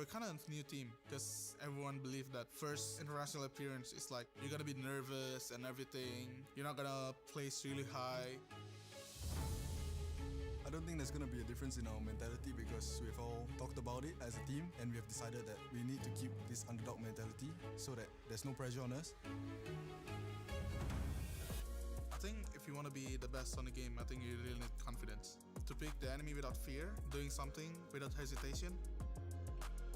we're kind of a new team because everyone believed that first international appearance is like you're gonna be nervous and everything. You're not gonna place really high. I don't think there's going to be a difference in our mentality because we've all talked about it as a team and we have decided that we need to keep this underdog mentality so that there's no pressure on us. I think if you want to be the best on the game, I think you really need confidence. To pick the enemy without fear, doing something without hesitation.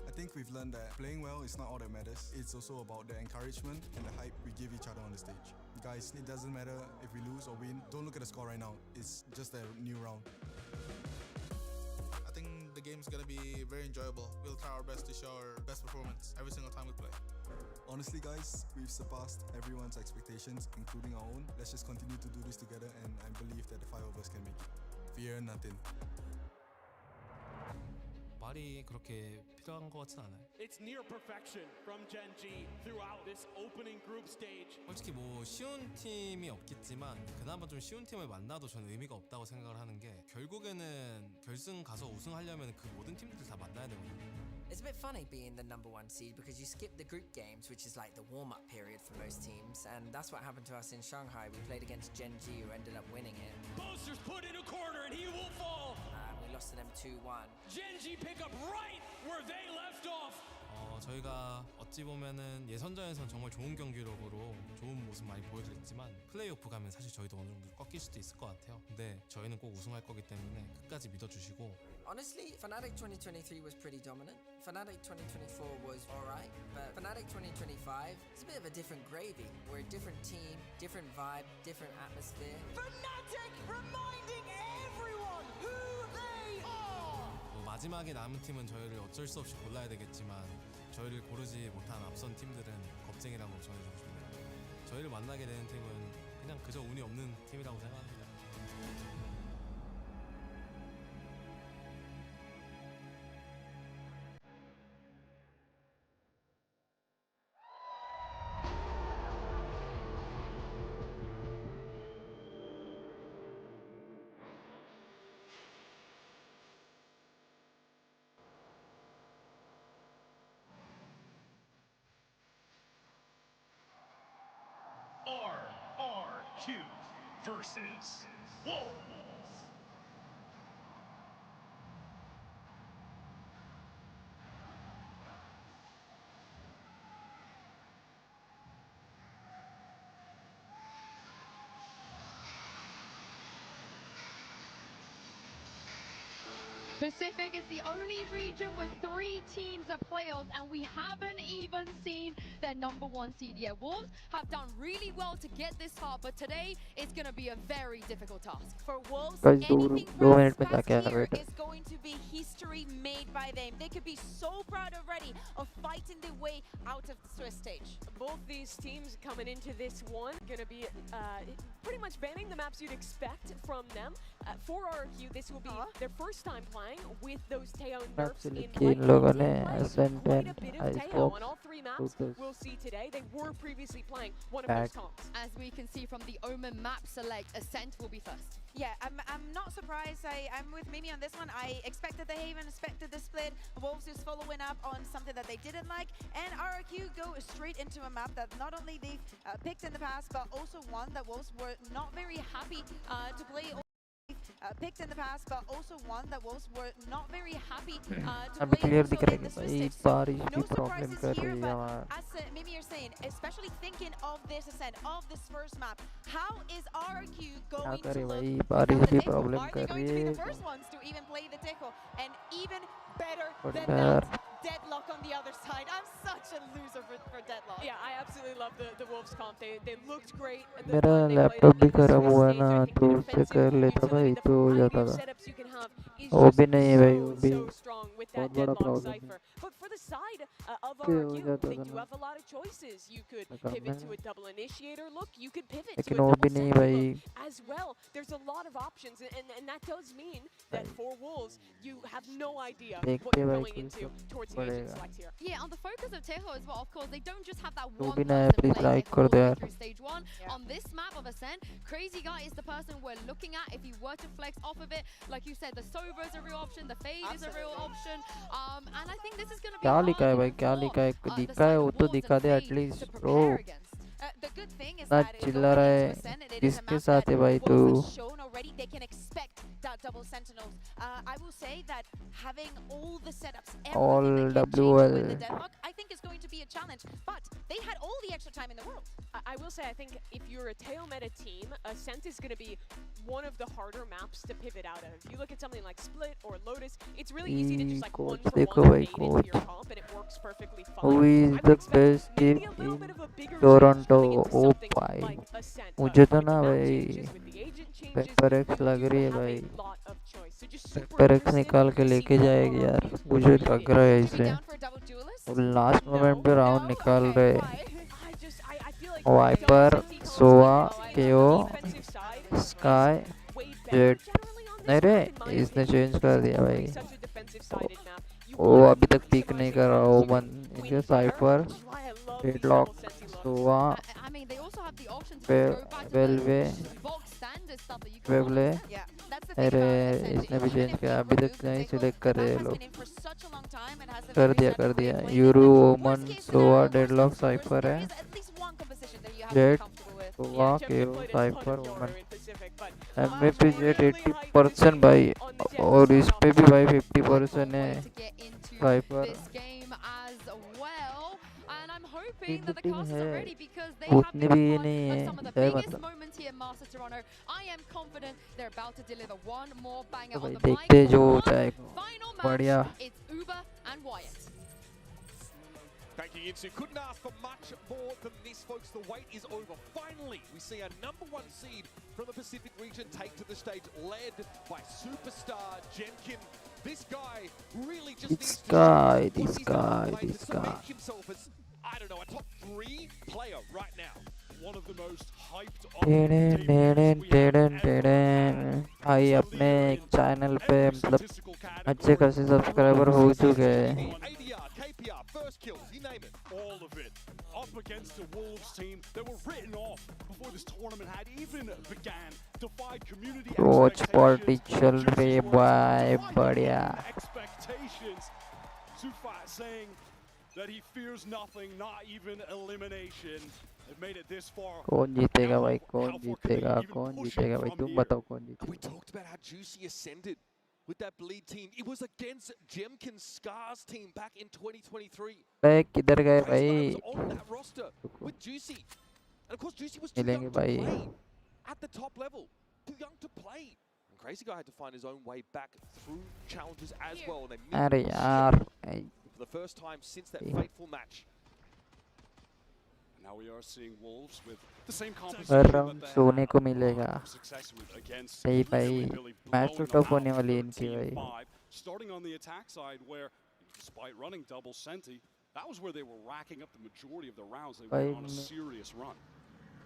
I think we've learned that playing well is not all that matters. It's also about the encouragement and the hype we give each other on the stage. Guys, it doesn't matter if we lose or win. Don't look at the score right now. It's just a new round. I think the game's gonna be very enjoyable. We'll try our best to show our best performance every single time we play. Honestly guys, we've surpassed everyone's expectations, including our own. Let's just continue to do this together and I believe that the 5 of us can make it. Fear nothing. 말이 그렇게 필요한 것 같진 않아요. It's near perfection from Gen G throughout this opening group stage. 솔직히 뭐 쉬운 팀이 없겠지만 그나마 좀 쉬운 팀을 만나도 저는 의미가 없다고 생각을 하는 게 결국에는 결승 가서 우승하려면 그 모든 팀들 다 만나야 되거든요. It's a bit funny being the #1 seed because you skip the group games, which is like the warm-up period for most teams, and that's what happened to us in Shanghai. We played against Gen G, who ended up winning it. Boaster's put in a corner and he will fall. We lost to them 2-1. Gen G pick up right where they left off. 저희가 어찌 보면은 예선전에선 정말 좋은 경기력으로 좋은 모습 많이 보여드렸지만 플레이오프 가면 사실 저희도 어느 정도 꺾일 수도 있을 것 같아요. 근데 저희는 꼭 우승할 거기 때문에 끝까지 믿어주시고. Honestly, Fnatic 2023 was pretty dominant. Fnatic 2024 was alright, but Fnatic 2025 is a bit of a different gravy. We're a different team, different vibe, different atmosphere. Fnatic reminding everyone who they are! 마지막에 남은 팀은 저희를 어쩔 수 없이 골라야 되겠지만 저희를 고르지 못한 앞선 팀들은 겁쟁이라고 전해주고 싶네요. 저희를 만나게 되는 팀은 그냥 그저 운이 없는 팀이라고 생각합니다. RRQ versus WOL. Pacific is the only region with 3 teams of playoffs, and we haven't even seen their #1 seed yet. Wolves have done really well to get this far, but today it's going to be a very difficult task. For Wolves, Guys, anything दो minute में past जाके आना here बेटा. is going to be history made by them. They could be so proud already of fighting their way out of the Swiss stage. Both these teams coming into this one going to be pretty much banning the maps you'd expect from them. For RRQ, this will be their first time playing with those Teo nerfs in play. इन लोगों ने Quite a bit of Ice Teo Box on all 3 maps we'll see today. They were previously playing one of those comps. As we can see from the Omen map select, Ascent will be first. Yeah, I'm not surprised. I'm with Mimi on this one. I expected the Haven, expected the split. Wolves is following up on something that they didn't like, and RRQ go straight into a map that not only they've picked in the past, but also one that Wolves were not very happy to play. Picked in the past, but also one that Wolves were not very happy to अब play clear also दिख रहा in the है Swiss भाई stage. So बारिश no की problem surprises कर here, रही है but वहाँ. as Mimi are saying, especially thinking of this ascent, of this first map, how is RRQ क्या going करे to look भाई at बारिश the भी Tejo? प्रॉब्लम Are they कर going रही to be है. the first ones to even play the Tejo? And even better But than there- that, Deadlock on the other side. I'm such a loser for Deadlock. Yeah, I absolutely love the Wolves comp. They looked great. The मेरा time they laptop played भी on the खराब Swiss हुआ stage, ना, I think the दूर से defensive कर लेता utility, भाई the तो हो variety जाता of था. setups you can have is वो भी just नहीं है भाई, वो भी so strong with that बहुत बड़ा Deadlock प्रॉब्लम है. cipher. But for the side of कि हो RRQ, जाता they था do ना. have a lot of choices. You could काम pivot है. to a double initiator look. You could pivot लेकिन to a वो double भी नहीं second भाई. look as well. There's a lot of options, and that does mean that for Wolves, you have no idea what देखते you're भाई going into कुछ towards Teo's in पड़ेगा. select here. Yeah, on the focus of Tejo as well, of course, they don't just have that तू one भी नया person please playing like it कर all they the way यार. through stage one. Yeah. On this map of Ascent, Crazy Guy is the person we're looking at if you were to flex off of it. Like you said, the Sova is a real option, the Fade is a real option. And I think this is going to be क्या hard लिखा है भाई, even क्या for, लिखा है, the दिखा side है of वो तो Wolves दिखा and they Fade at least to bro. prepare against. The good thing is ना that चिल्ला going रहा into है. Ascent, it is a किसके map साथ that है भाई तू? Wolves have shown already they can expect that double sentinels. I will say that having all the setups, All everything that can change WOL. with the deadlock, I think is going to be a challenge. But they had all the extra time in the world. I will say, I think if you're a Teo meta team, Ascent is going to be one of the harder maps to pivot out of. If you look at something like Split or Lotus, it's really easy to just like Coach, one for देखो one भाई, fade into your coach. comp and it works perfectly fine. Who is I would the expect best maybe team a little in bit of a bigger Toronto? change coming into Oh something भाई, like Ascent. मुझे तो With the ना map भाई changes, with the agent changes, paper you लग do रही है have भाई. a lot of choice. So just super paper interested निकाल के to see लेके what जाएगी यार, RRQ मुझे do लग here. रहा है Would you be इसे. down for a double duelist? और लास्ट मोमेंट पे राउंड No? निकाल Okay, रहे. why? I feel like Viper, double CT Sova, comps on KAYO, the defensive side Skye, way better Jett. generally on this नहीं रे, map, in my इसने opinion. Change कर दिया Already भाई. such a defensive-sided map. You वो want अभी तक to peak नहीं कर रहा. maximize ओमन, win इनके there, Cypher, which is why I love these Deadlock, double senti looks. Sova, I mean, they also have the option to just go back to वेलवे, the bog standard stuff that you can वेवले. Yeah, that's the thing अरे about Ascent. इसने भी Even change if किया, you अभी remove तक the नहीं Tickle, select the कर रहे map हैं has लोग. been in for such a long time and has a कर very दिया set कर way दिया. of playing it. Yoru, Like, Omen, worst case Sova, scenario, worst Deadlock, comes to worst, Cypher there है. is at least one composition that you have to be Jett, comfortable with. Sova, Jeff KAYO, played a ton Cypher, of Omen. Yoru in Pacific, but MVP Jett really hyped to 80% see भाई, on the Jet और side इस off पे the भी भाई bat. 50% है. way to get into cipher. this game as well. And I'm hoping एक that the team casters है, are ready because they have उतनी been भी ये part नहीं of है. some of the है biggest मतलब. moments here in Master Toronto. I am confident they're about to deliver one more banger तो on भाई the mic. देखते जो One चाहे. final बढ़िया. match. It's Uber and Wyatt. Thank you, Yinsu. Couldn't ask for much more than this, folks. The wait is over. Finally, we see a #1 seed from the Pacific region take to the stage, led by superstar Jemkin. This guy really just needs to show what he's done to cement himself as, I don't know, a top 3 player right now. One of the most hyped भाई अपने channel पे मतलब अच्छे खासे subscriber हो चुके हैं. ADR, KPR, first kills, you name it. all of it up against a Wolves team that were written off before this tournament had even began. Defied community watch party expectations. चल रही है भाई, Defied बढ़िया. expectations. Sufat saying that he fears nothing, not even elimination. They've made it this far. कौन जीतेगा भाई, How कौन far can they जीतेगा, even कौन push it जीतेगा भाई, from तुम here? बताओ कौन We जीतेगा. talked about how Juicy ascended with that bleed team. It was against Jemkin Scars team back in 2023. भाई किधर गए Crazy Guy भाई. was on that roster with Juicy. And of course, Juicy was too मिलेंगे young to भाई. play at the top level. Too young to play. And Crazy Guy had to find his own way back through challenges as well. And they अरे missed यार. for the first time since that Yeah. fateful match. Now we are seeing Wolves with the same her composition round that they सोने had को मिलेगा. success with against नहीं भाई, Billy match तो blowing them tough होने out वाली है इनकी भाई. 13-5. Starting on the attack side where, despite running double senti, that was where they were racking up the majority of the rounds. They were भाई on a serious run.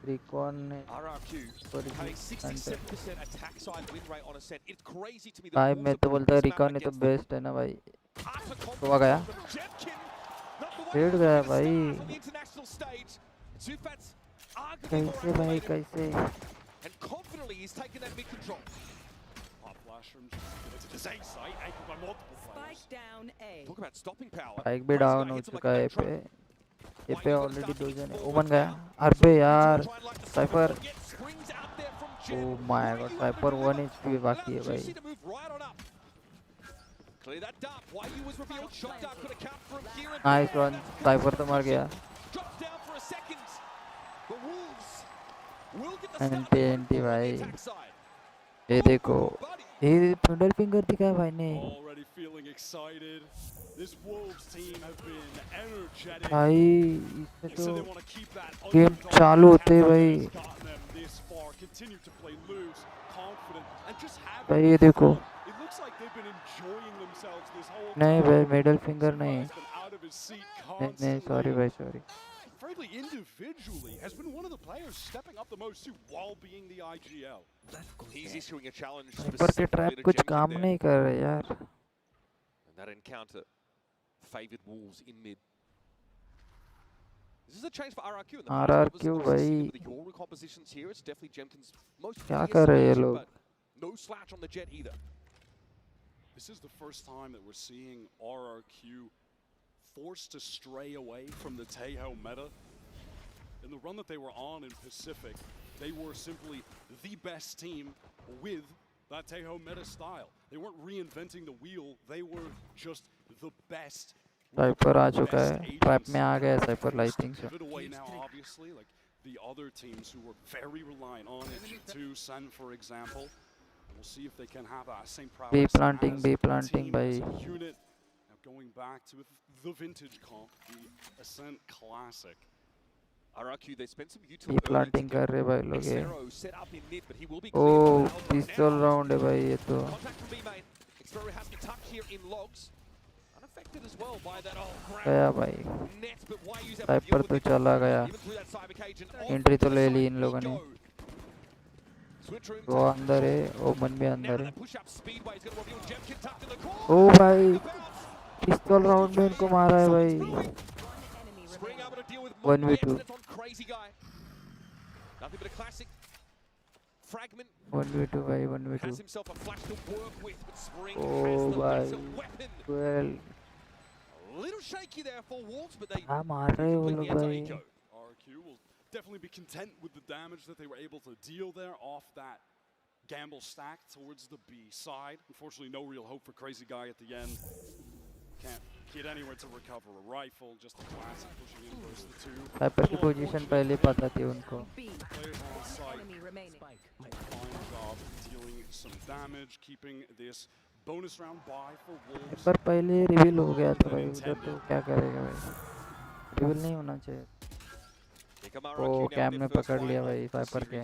Recon ने RRQ having 67% attack side win rate on Ascent. It's crazy to me that भाई Wolves मैं are तो putting बोलता this map recon ही तो against them. Best है ना भाई. Utter तो आ confidence गया. from them. Jemkin, number 1 head गया superstar भाई. on the international stage. Sufat's arguably more कैसे भाई, activated. कैसे. And confidently he's taken that mid control. Hot flash from it's his A site, anchored by multiple players. Spike down A. Talk about stopping power. Bike भी Crazy down Guy हो hits him like चुका a है trap. ये पे already 2 जने. ओमन गया. अरे यार cipher. Oh my God, cipher 1 HP बाकी है भाई. Nice one. साइफर तो मर गया. एंटी एंटी भाई. ये देखो, ये मिडल फिंगर दिखा है भाई ने. Already feeling excited. This Wolves team has been energetic. भाई They इसमें said they तो want to keep that game underdog चालू होते ही भाई. mentality that's gotten them this far. Continue to play loose, confident, and just having भाई ये देखो. fun. It looks like they've been enjoying themselves this whole नहीं time. भाई, middle finger नहीं. He's been out of his seat नहीं constantly. Sorry भाई, sorry. Frankly, individually, has been one of the players stepping up the most too, while being the IGL. He's issuing a challenge ऊपर के specifically trap to कुछ Jemkin काम there. नहीं कर रहे यार. And that encounter favoured Wolves in mid. This is a change for RRQ. In the RRQ भाई the Euro compositions here, it's definitely Jemkin's most क्या fierce कर रहे हैं ये selection, लोग? but no slouch on the Jet either. This is the first time that we're seeing RRQ forced to stray away from the Taeho meta. In the run that they were on in Pacific, they were simply the best team with that Taeho meta style. They weren't reinventing the wheel, they were just the best. साइपर आ चुका है, trap में आ गया साइपर lighting से. Give it away now, obviously, like the other teams who were very reliant on it, G2, Sun, for example. We'll see if they can have that same prowess B as planting a team, by as a unit. Now going back to the vintage comp, the Ascent Classic. RRQ, they spent some YouTube B planting कर रहे भाई लोग ये. Xero set up in mid, but he will be oh clear. पिस्तौल round है भाई ये तो. Contact from B main. Xero has to touch here in logs. Unaffected as well by that गया भाई. net, but why use that साइपर तो चला गया. even through that cyber cage and entry तो ले ली इन लोगों ने. वो अंदर है, ओमन भी अंदर है. ओ भाई पिस्तौल राउंड में इनको मारा है भाई. 1v2. 1v2 भाई 1v2. ओ भाई 12. हाँ मार रहे हो लोग भाई. RRQ will definitely be content with the damage that they were able to deal there off that gamble stack towards the B side. Unfortunately, no real hope for Crazy Guy at the end. Can't get anywhere to recover a rifle, just a classic pushing in versus the two. साइपर की position पहले पता थी उनको. Players on site, fine job dealing some damage, keeping this bonus round buy for Wolves. पर पहले reveal हो गया था भाई, उधर तो क्या करेगा भाई. रिवील नहीं होना चाहिए. ओ कैम ने पकड़ लिया भाई साइपर के.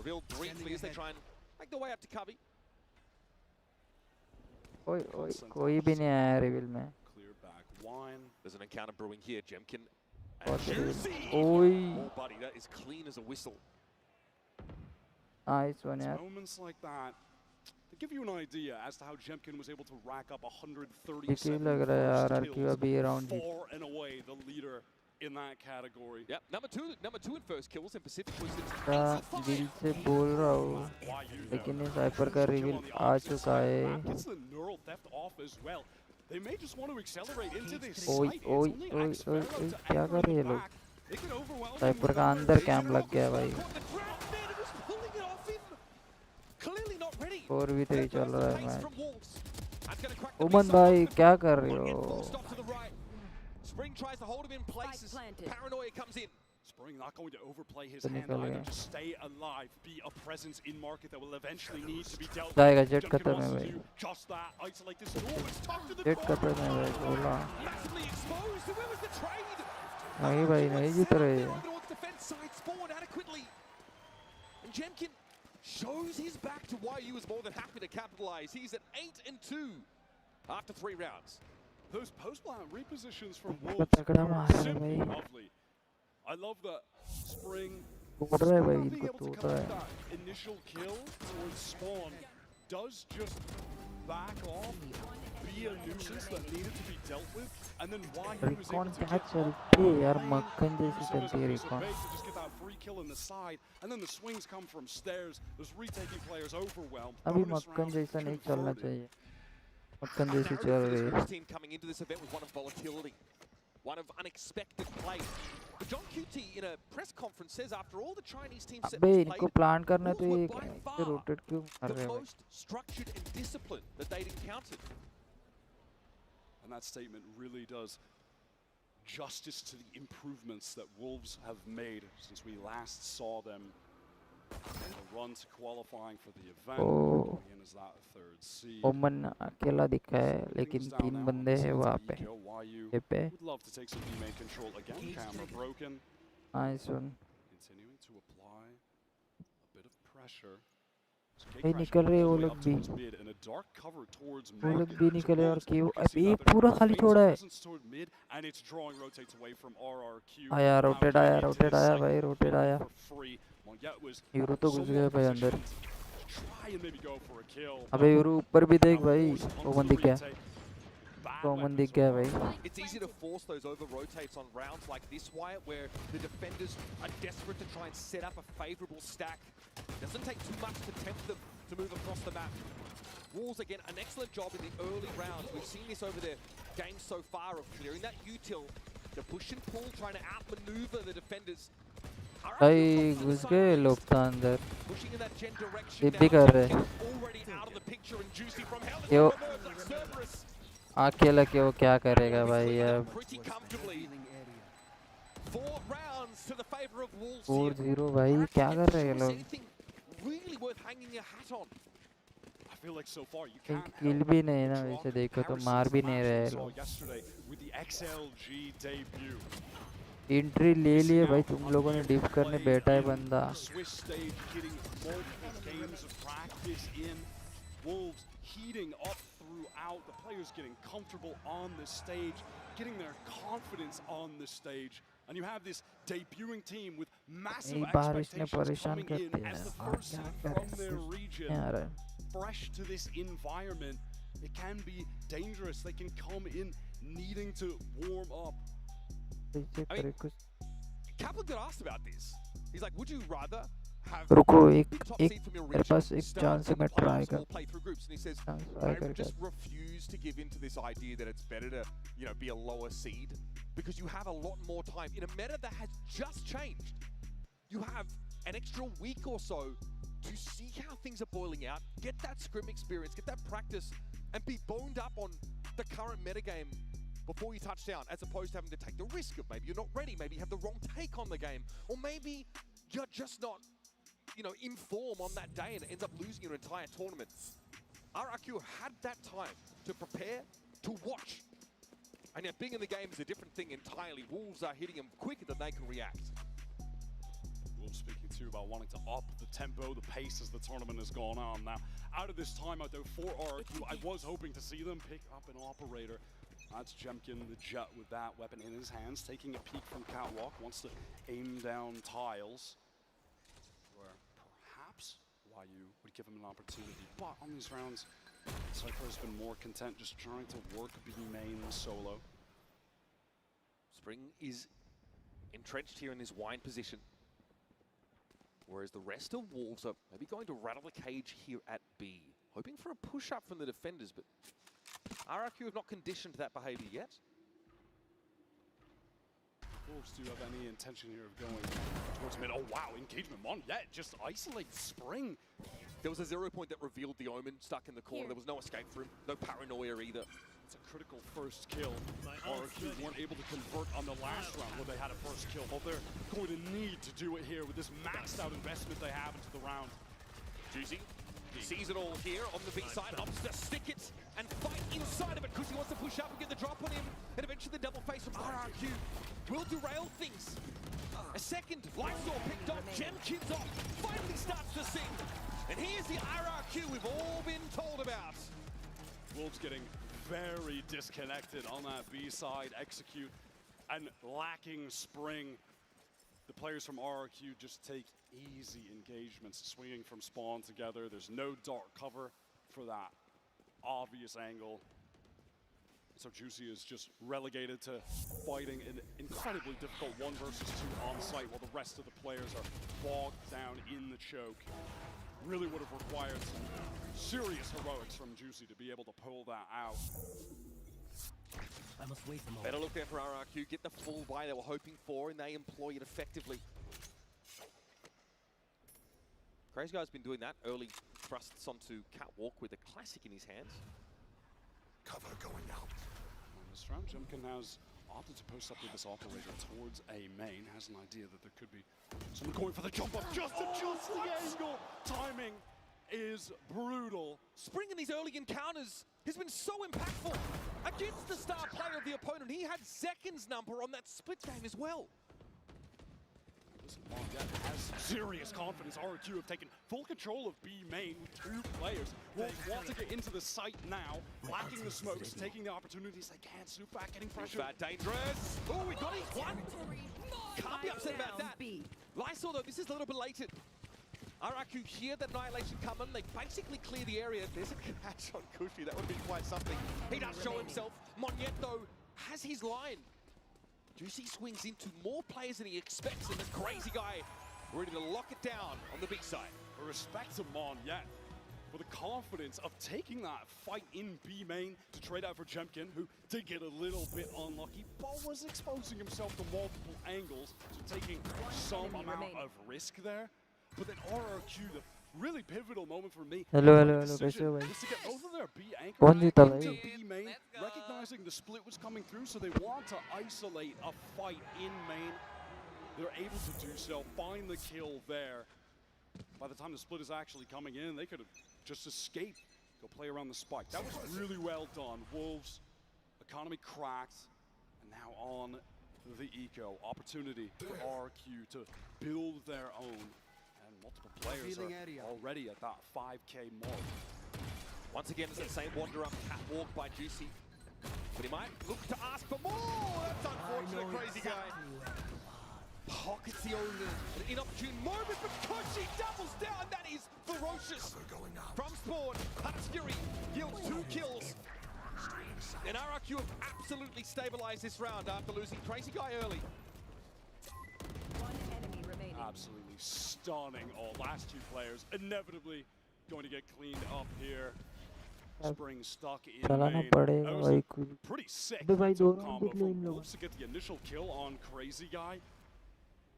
Revealed briefly as they try and make their way up to Covey. कोई भी नहीं आया रिवील में. There's an encounter brewing here. Jemkin और and Juicy. ओई. Oh, buddy, that is clean as a whistle. Nice one यार. Moments like that to give you an idea as to how Jemkin was able to rack up ठीक 137 लग रहा है यार first RRQ kills, अभी round Jeet. far and away the leader in that category. Yep, number two in first kills in Pacific was दिल से बोल रहा हूँ, लेकिन इस साइपर का रिवील आ चुका है. Gets the neural theft off as well. They may just want to accelerate into this ओई site. ओई It's only ओई Xero ओई to क्या कर रहे हैं anchor लोग. back. They can overwhelm साइपर them का with अंदर the कैंप लग गया भाई. pulling it off him. Clearly not ready. 4v3 चल रहा है Pace match. from Wolves. That's going to crack the ओमन mid भाई side. क्या कर रहे One हो. forced off to the right. Spring tries to hold him in place as paranoia comes in. Spring not going to overplay his तो hand निकल either. गया. Just stay alive, be a presence in market that will eventually need to be dealt जाएगा with. Jet Jemkin खत्म है wants to भाई. do just that. Isolate this door. It's tucked to the jet corner. खत्म है भाई बोला. Massively exposed. Where was the trade? नहीं भाई नहीं जीत रहे. North defense side spawned adequately. And Jemkin shows his back to YU is more than happy to capitalize. He's at 8-2 after 3 rounds. Those post-plant repositions from इसको Wolves तगड़ा are मार रहा है simply भाई. lovely. I love that Spring, तोड़ रहा है भाई, not इनको being able to तोड़ come रहा with है. that initial kill towards spawn does just back off, be a nuisance that needed to be dealt with, and then YU was able recon to क्या get चलती है यार, मक्खन जैसी as soon as चलती है it was recon. evade to just get that free kill in the side, and then the swings come from stairs. Those retaking players overwhelmed. अभी Bonus मक्खन round जैसा नहीं चलना converted. चाहिए. मक्खन जैसी Narrative चल for this रही है. Wolves team coming into this event was one of volatility, one of unexpected play. But John QT in a press conference says after all the Chinese team set अबे was इनको played, plan करना तो Wolves ये were by ये far rotate क्यों कर the रहे हो भाई. most structured and disciplined that they'd encountered. And that statement really does justice to the improvements that Wolves have made since we last saw them in the run to qualifying for the event. Oh. Coming in as that third seed. ओमन अकेला दिखा है, लेकिन Things down 3 now बंदे on हैं the वहाँ पे. Eco. YU ये पे. would love to take some B-main control again. Camera broken. Nice one. Continuing to apply a bit of pressure. भाई निकल रहे हैं वो लोग भी. वो लोग भी निकले और क्यों अभी पूरा खाली छोड़ा है. आया रोटेट आया भाई, रोटेट आया. यूरो तो घुस गया भाई अंदर. अबे यूरो ऊपर भी देख भाई, वो बंदी क्या. कॉमन दिख गया भाई. It's easy to force those over rotates on rounds like this, Wyatt, where the defenders are desperate to try and set up a favorable stack. Doesn't take too much to tempt them to move across the map. Wolves, again, an excellent job in the early rounds. We've seen this over their games so far of clearing that util, the push and pull, trying to outmaneuver the defenders. भाई घुस गए लोग तो अंदर. Pushing in that gen direction ये भी कर रहे. already out of the picture and Juicy from hell. यो अकेला क्यों क्या करेगा भाई अब. Pretty comfortably. 4 rounds to the favor of Wolves. 4-0 भाई क्या कर रहे हैं ये लोग. Really worth hanging your hat on. I feel like so far you can't किल भी नहीं है ना वैसे देखो तो मार भी नहीं रहे लोग. yesterday with the XLG debut. Entry ले लिए भाई तुम लोगों ने डिप करने बैठा है बंदा. Swiss stage getting multiple games of practice in. Wolves heating up throughout. The players getting comfortable on the stage, getting their confidence on the stage. And you have this debuting team with massive expectations coming in as the first seed from their region. Fresh to this environment, it can be dangerous. They can come in needing to warm up. I mean, Kaplan got asked about this. He's like, would you rather have रुको एक top seed from your मेरे region पास एक chance है मैं try कर. play through groups? And he says, I just refuse to give in to this idea that it's better to, you know, be a lower seed because you have a lot more time in a meta that has just changed. You have an extra week or so to see how things are boiling out, get that scrim experience, get that practice, and be boned up on the current metagame before you touch down, as opposed to having to take the risk of maybe you're not ready, maybe you have the wrong take on the game, or maybe you're just not, you know, in form on that day and it ends up losing your entire tournament. RRQ had that time to prepare, to watch. And yet being in the game is a different thing entirely. Wolves are hitting them quicker than they can react. Wolves speaking too about wanting to up the tempo, the pace as the tournament has gone on. Now, out of this timeout though for RRQ, I was hoping to see them pick up an operator. That's Jemkin, the Jet, with that weapon in his hands, taking a peek from Catwalk, wants to aim down tiles, where perhaps YU would give him an opportunity. But on these rounds, Cypher has been more content just trying to work B main solo. Spring is entrenched here in this wine position, whereas the rest of Wolves are maybe going to rattle the cage here at B, hoping for a push-up from the defenders, but RRQ have not conditioned that behavior yet. Wolves do have any intention here of going towards mid. Oh wow, engagement one, yeah, just isolate Spring. There was a 0 point that revealed the Omen stuck in the corner. There was no escape for him, no paranoia either. It's a critical first kill. RRQ weren't able to convert on the last round where they had a first kill, but they're going to need to do it here with this maxed out investment they have into the round. Juicy sees it all here on the B side, opts to stick it and fight inside of it because he wants to push up and get the drop on him, and eventually the double face from RRQ will derail things. A second Lifesaw picked off, Jemkin's off, finally starts to sing. And here's the RRQ we've all been told about. Wolves getting very disconnected on that B side, execute, and lacking Spring. The players from RRQ just take easy engagements, swinging from spawn together. There's no dark cover for that obvious angle. So Juicy is just relegated to fighting an incredibly difficult 1 versus 2 on site while the rest of the players are bogged down in the choke. Really would have required some serious heroics from Juicy to be able to pull that out. I must wait a moment. Better look there for RRQ, get the full buy they were hoping for, and they employ it effectively. Crazy Guy's been doing that, early thrusts onto Catwalk with a classic in his hands. Cover going out. On this round, Jemkin has opted to post up with this operator towards A main, has an idea that there could be someone going for the jump up, just the angle. Timing is brutal. Spring in these early encounters has been so impactful against the star player of the opponent. He had seconds number on that split game as well. Listen, has serious confidence. RRQ have taken full control of B main with 2 players. Wolves want to get into the site now, lacking the smokes, taking the opportunities they can. Supak getting pressure. Bad, dangerous. Oh, we got it. One. Can't be upset about that. Lysol, though, this is a little belated. RRQ hear the Annihilation coming. They basically clear the area. There's a catch on Cushy. That would be quite something. He does show himself. Monyet, though, has his line. Juicy swings into more players than he expects, and the crazy guy ready to lock it down on the B side. Respect to Monyet for the confidence of taking that fight in B main to trade out for Jemkin, who did get a little bit unlucky, but was exposing himself to multiple angles, so taking some amount of risk there. But then RRQ, the really pivotal moment for me, Hello, decision hello, was to get both of their B कौन anchors जीता into भाई? B main, recognizing the split was coming through, so they want to isolate a fight in main. They're able to do so, find the kill there. By the time the split is actually coming in, they could have just escaped, go play around the spike. That was really well done. Wolves, economy cracked, and now on the eco. Opportunity for RRQ to build their own. And multiple players are already at that 5K mark. Once again, it's that same wander up catwalk by Juicy. But he might look to ask for more. That's unfortunate, crazy guy. Pockets the only an inopportune moment, but Cushy doubles down. That is ferocious. From spawn, Hunter's Fury yields 2 kills. And RRQ have absolutely stabilized this round after losing Crazy Guy early. Absolutely stunning. All last 2 players inevitably going to get cleaned up here. Spring stuck in चलाना main. पड़ेगा That भाई was कुछ a pretty sick अबे भाई दो combo round for निकले इन लोगों Wolves to get the initial kill on Crazy Guy.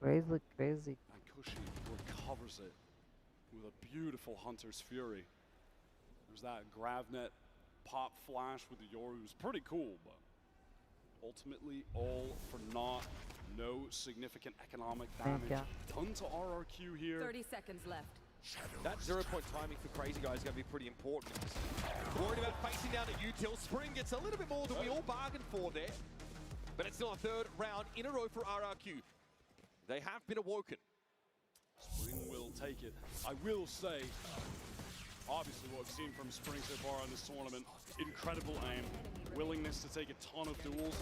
crazy And Cushy recovers it with a beautiful Hunter's Fury. There's that Gravnet pop flash with the Yoru. It was pretty cool, but ultimately all for naught. No significant economic damage done to RRQ here. 30 seconds left. That 0-point timing for Crazy Guy is going to be pretty important. Worried about facing down at util. Spring gets a little bit more than we all bargained for there. But it's still a 3rd round in a row for RRQ. They have been awoken. Spring will take it. I will say, obviously what we've seen from Spring so far in this tournament, incredible aim, willingness to take a ton of duels.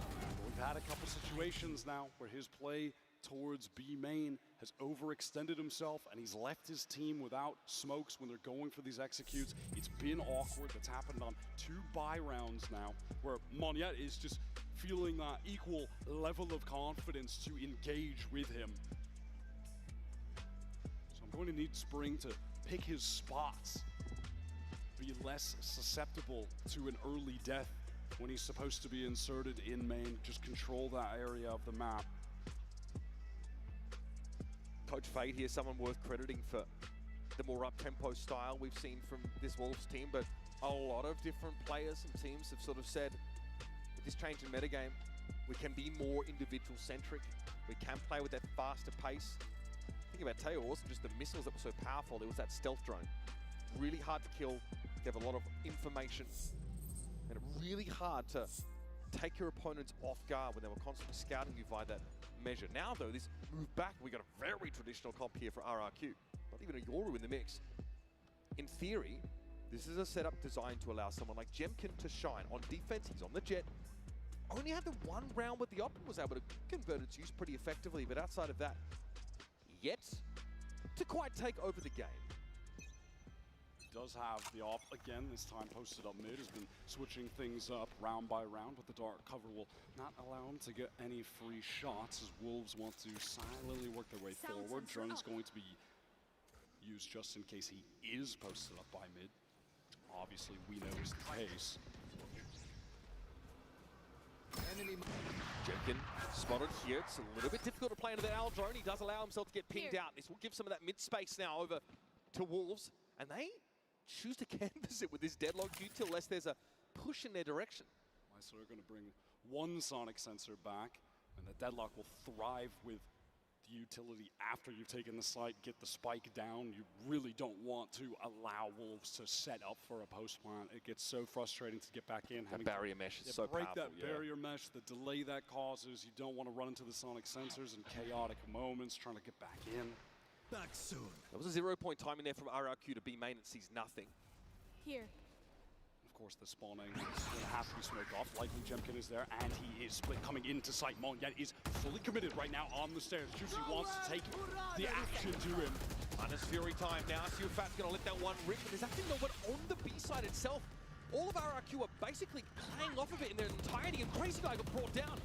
We've had a couple situations now where his play towards B main has overextended himself and he's left his team without smokes when they're going for these executes. It's been awkward. That's happened on 2 buy rounds now where Monyet is just feeling that equal level of confidence to engage with him. So I'm going to need Spring to pick his spots, be less susceptible to an early death when he's supposed to be inserted in main, just control that area of the map. Coach Fade here, someone worth crediting for the more up-tempo style we've seen from this Wolves team, but a lot of different players and teams have sort of said, with this change in metagame, we can be more individual-centric. We can play with that faster pace. Think about Teo, it wasn't just the missiles that were so powerful, it was that stealth drone. Really hard to kill, they have a lot of information, and really hard to take your opponents off guard when they were constantly scouting you via that measure. Now though, this move back, we got a very traditional comp here for RRQ. Not even a Yoru in the mix. In theory, this is a setup designed to allow someone like Jemkin to shine. On defense, he's on the jet. Only had the 1 round with the op and was able to convert its use pretty effectively, but outside of that, yet to quite take over the game. Does have the op again, this time posted up mid, has been switching things up round by round, but the dark cover will not allow him to get any free shots as Wolves want to silently work their way forward. Drone's going to be used just in case he is posted up by mid. Obviously, we know is the case. Jemkin spotted here. It's a little bit difficult to play into that Owl drone. He does allow himself to get pinged out. This will give some of that mid space now over to Wolves, and they choose to canvas it with this deadlock util unless there's a push in their direction. So we're going to bring 1 sonic sensor back, and the deadlock will thrive with the utility after you've taken the site, get the spike down. You really don't want to allow Wolves to set up for a post plant. It gets so frustrating to get back in. The barrier mesh is so break powerful. Break that barrier mesh, the delay that causes. You don't want to run into the sonic sensors in chaotic moments trying to get back in. Back soon. That was a 0-point timing there from RRQ to B main. It sees nothing. Here. Of course, the spawning is going to have to be smoked off. Likely Jemkin is there, and he is split coming into sight. Monyet is fully committed right now on the stairs. Juicy wants to take the action to him. Minus Fury time now. Sufat's going to let that one rip, but there's actually no one on the B side itself. All of RRQ are basically playing off of it in their entirety, and Crazy Guy got brought down.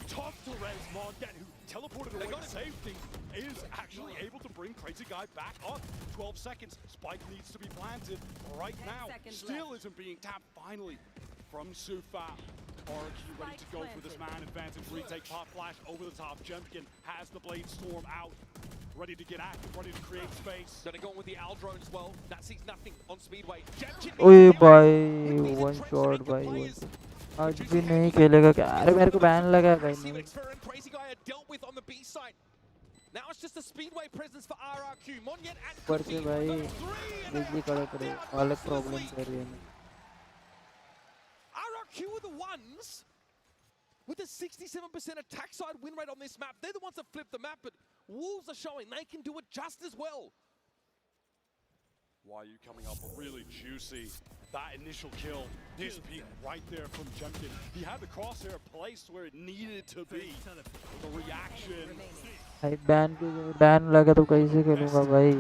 Tough to res Monget, who teleported away to safety, is actually able to bring Crazy Guy back up. 12 seconds. Spike needs to be planted right now. Still isn't being tapped finally from Sufat. RRQ ready to go for this man advantage. Retake pop flash over the top. Jemkin has the Blade Storm out. Ready to get active, ready to create space. Gonna go in with the Aldrone as well. That sees nothing on Speedway. ओए भाई one shot भाई one आज भी नहीं खेलेगा क्या अरे मेरे को बैन लगा है भाई नहीं Crazy Guy are dealt with on the B side. Now it's just a Speedway presence for RRQ. Monyet and ऊपर से भाई बिजली कड़क रही अलग प्रॉब्लम कर रही है RRQ are the ones with a 67% attack side win rate on this map. They're the ones that flip the map, but Wolves are showing they can do it just as well. Why are you coming up really juicy? That initial kill, this peak right there from Jemkin. He had the crosshair placed where it needed to be. The reaction. भाई ban लगा तो कैसे खेलूंगा भाई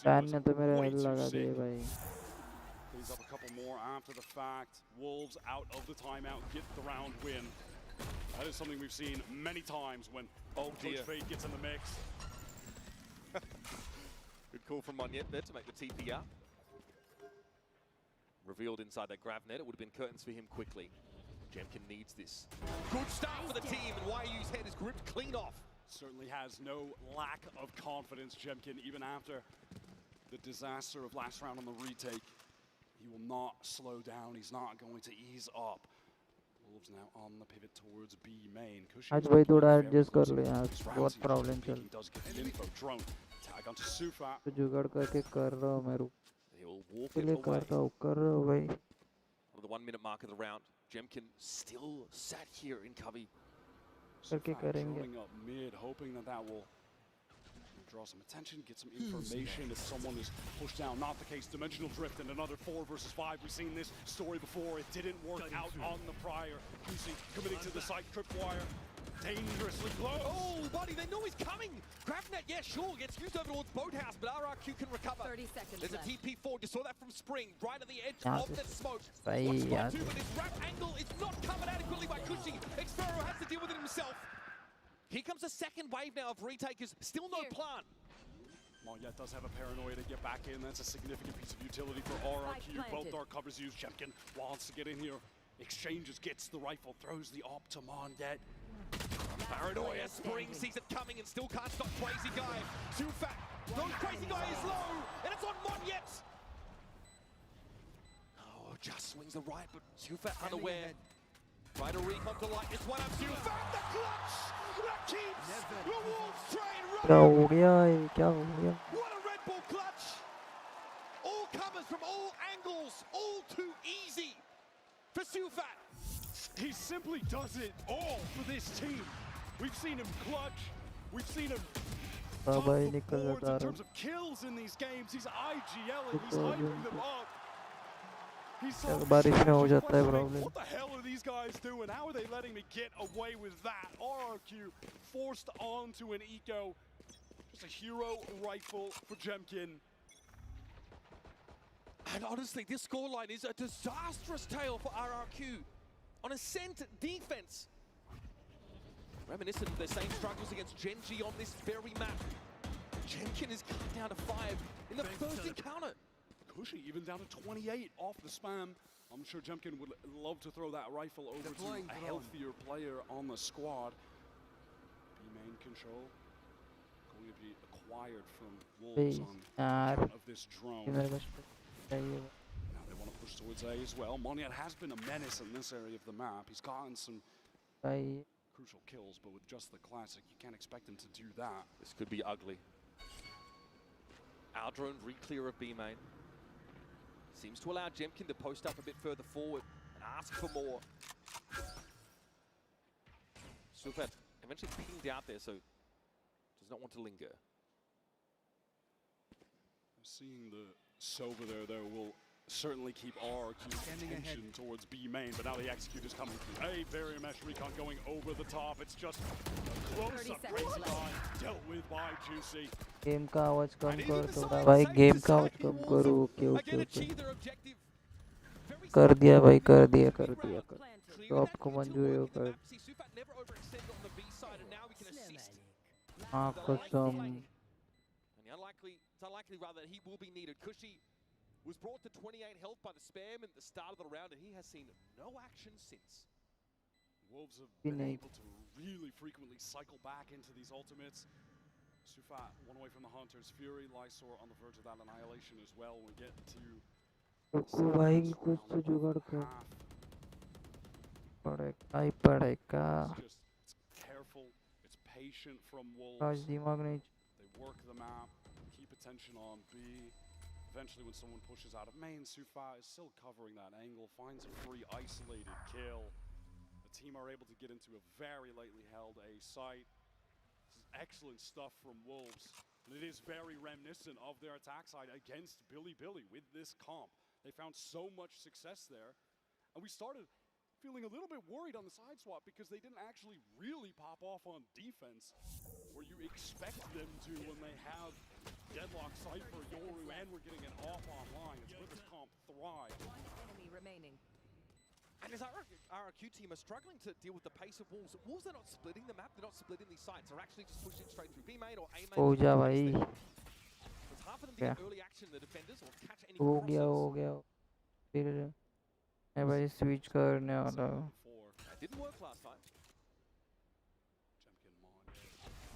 ban ने तो मेरे head लगा दिए भाई Cleans up a couple more after the fact. Wolves out of the timeout, get the round win. That is something we've seen many times when Coach Fade gets in the mix. Good call from Monyet there to make the TP up. Revealed inside that grav net, it would have been curtains for him quickly. Jemkin needs this. Good start for the team, and YU's head is gripped clean off. Certainly has no lack of confidence, Jemkin, even after the disaster of last round on the retake. He will not slow down. He's not going to ease up. Wolves now on the pivot towards B main. आज भाई थोड़ा adjust कर ले यार बहुत problem चल drone tag onto Sufa. तो जुगाड़ करके कर रहा हूँ मैं रुक के लिए कर रहा हूँ भाई On the 1 minute mark of the round, Jemkin still sat here in Covey. करके करेंगे Up mid, hoping that will draw some attention, get some information if someone is pushed down. Not the case. Dimensional drift and another 4 versus 5. We've seen this story before. It didn't work out on the prior. QC committing to the side, tripwire. Dangerously close. Oh, buddy, they know he's coming. Gravnet, yeah, sure, gets used over towards Boathouse, but RRQ can recover. 30 seconds There's left. a TP forward. You saw that from Spring, right at the edge Yeah, of that smoke. भाई यार But this wrap angle is not covered adequately by Cushy. Xfero has to deal with it himself. Here comes a second wave now of retakers. Still no plan. Monyet does have a paranoia to get back in. That's a significant piece of utility for RRQ. Both dark covers used. Jemkin wants to get in here. Exchanges, gets the rifle, throws the op to Monyet. Paranoia, Spring sees it coming and still can't stop Crazy Guy. Too fat. No, Crazy Guy is low, and it's on Monyet. Oh, just swings the right, but Sufat unaware. Try to recon to light this one up. Sufat, the clutch that keeps the Wolves train क्या running. हो गया क्या हो गया What a Red Bull clutch! All covers from all angles, all too easy for Sufat. He simply does it all for this team. We've seen him clutch. We've seen him हाँ भाई top the निकल boards जाता in रहा terms of kills in these games. He's IGLing. He's hyping them up. He's so बारिश में हो जाता है frustrating. Problem What the hell are these guys doing? How are they letting me get away with that? RRQ forced onto an eco. Just a hero rifle for Jemkin. And honestly, this scoreline is a disastrous tale for RRQ. On Ascent defense. Reminiscent of their same struggles against Genji on this very map. Jemkin is cut down to 5 in the first encounter. Cushy even down to 28 off the spam. I'm sure Jemkin would love to throw that rifle over to a healthier player on the squad. B-main control going to be acquired from Wolves on account of this drone. Now they want to push towards A as well. Monyet has been a menace in this area of the map. He's gotten some crucial kills, but with just the classic, you can't expect him to do that. This could be ugly. Our drone re-clear of B main. Seems to allow Jemkin to post up a bit further forward and ask for more. Sufat eventually pinged out there, so does not want to linger. Seeing the Sova there will certainly keep RRQ's attention towards B main, but now the execute is coming through. A barrier mesh recon going over the top. It's just a close-up crazy guy dealt with by Juicy. Game का आवाज कम कर थोड़ा भाई, game का आवाज कम करो. Okay okay okay, कर दिया भाई, कर दिया. तो आपको मंजूर है कर. हाँ कसम. It's unlikely rather that he will be needed. Kushi was brought to 28 health by the spam at the start of the round, and he has seen no action since. Wolves have been able to really frequently cycle back into these ultimates. Sufat one away from the Hunter's Fury, Lysor on the verge of that annihilation as well. When we get to भाई कुछ तो जुगाड़ कर पड़ेगा. it's careful, it's patient from आज Wolves. दिमाग नहीं. They work the map, keep attention on B. Eventually when someone pushes out of main, Sufat is still covering that angle, finds a free isolated kill. The team are able to get into a very lightly held A site. This is excellent stuff from Wolves, and it is very reminiscent of their attack side against Billy with this comp. They found so much success there, and we started feeling a little bit worried on the side swap because they didn't actually really pop off on defense where you expect them to when they have Deadlock, Cypher, Yoru, and we're getting an off online. It's where this comp thrive. One enemy remaining. And his RRQ team are struggling to deal with the pace of Wolves. Wolves are not splitting the map, they're not splitting these sites. They're actually just pushing straight through B main or A main. हो जा भाई. It's hard for them to get early action, the defenders, or catch any हो crosses. गया. फिर मैं भाई switch करने वाला हूँ. That didn't work last time. Champion Mon.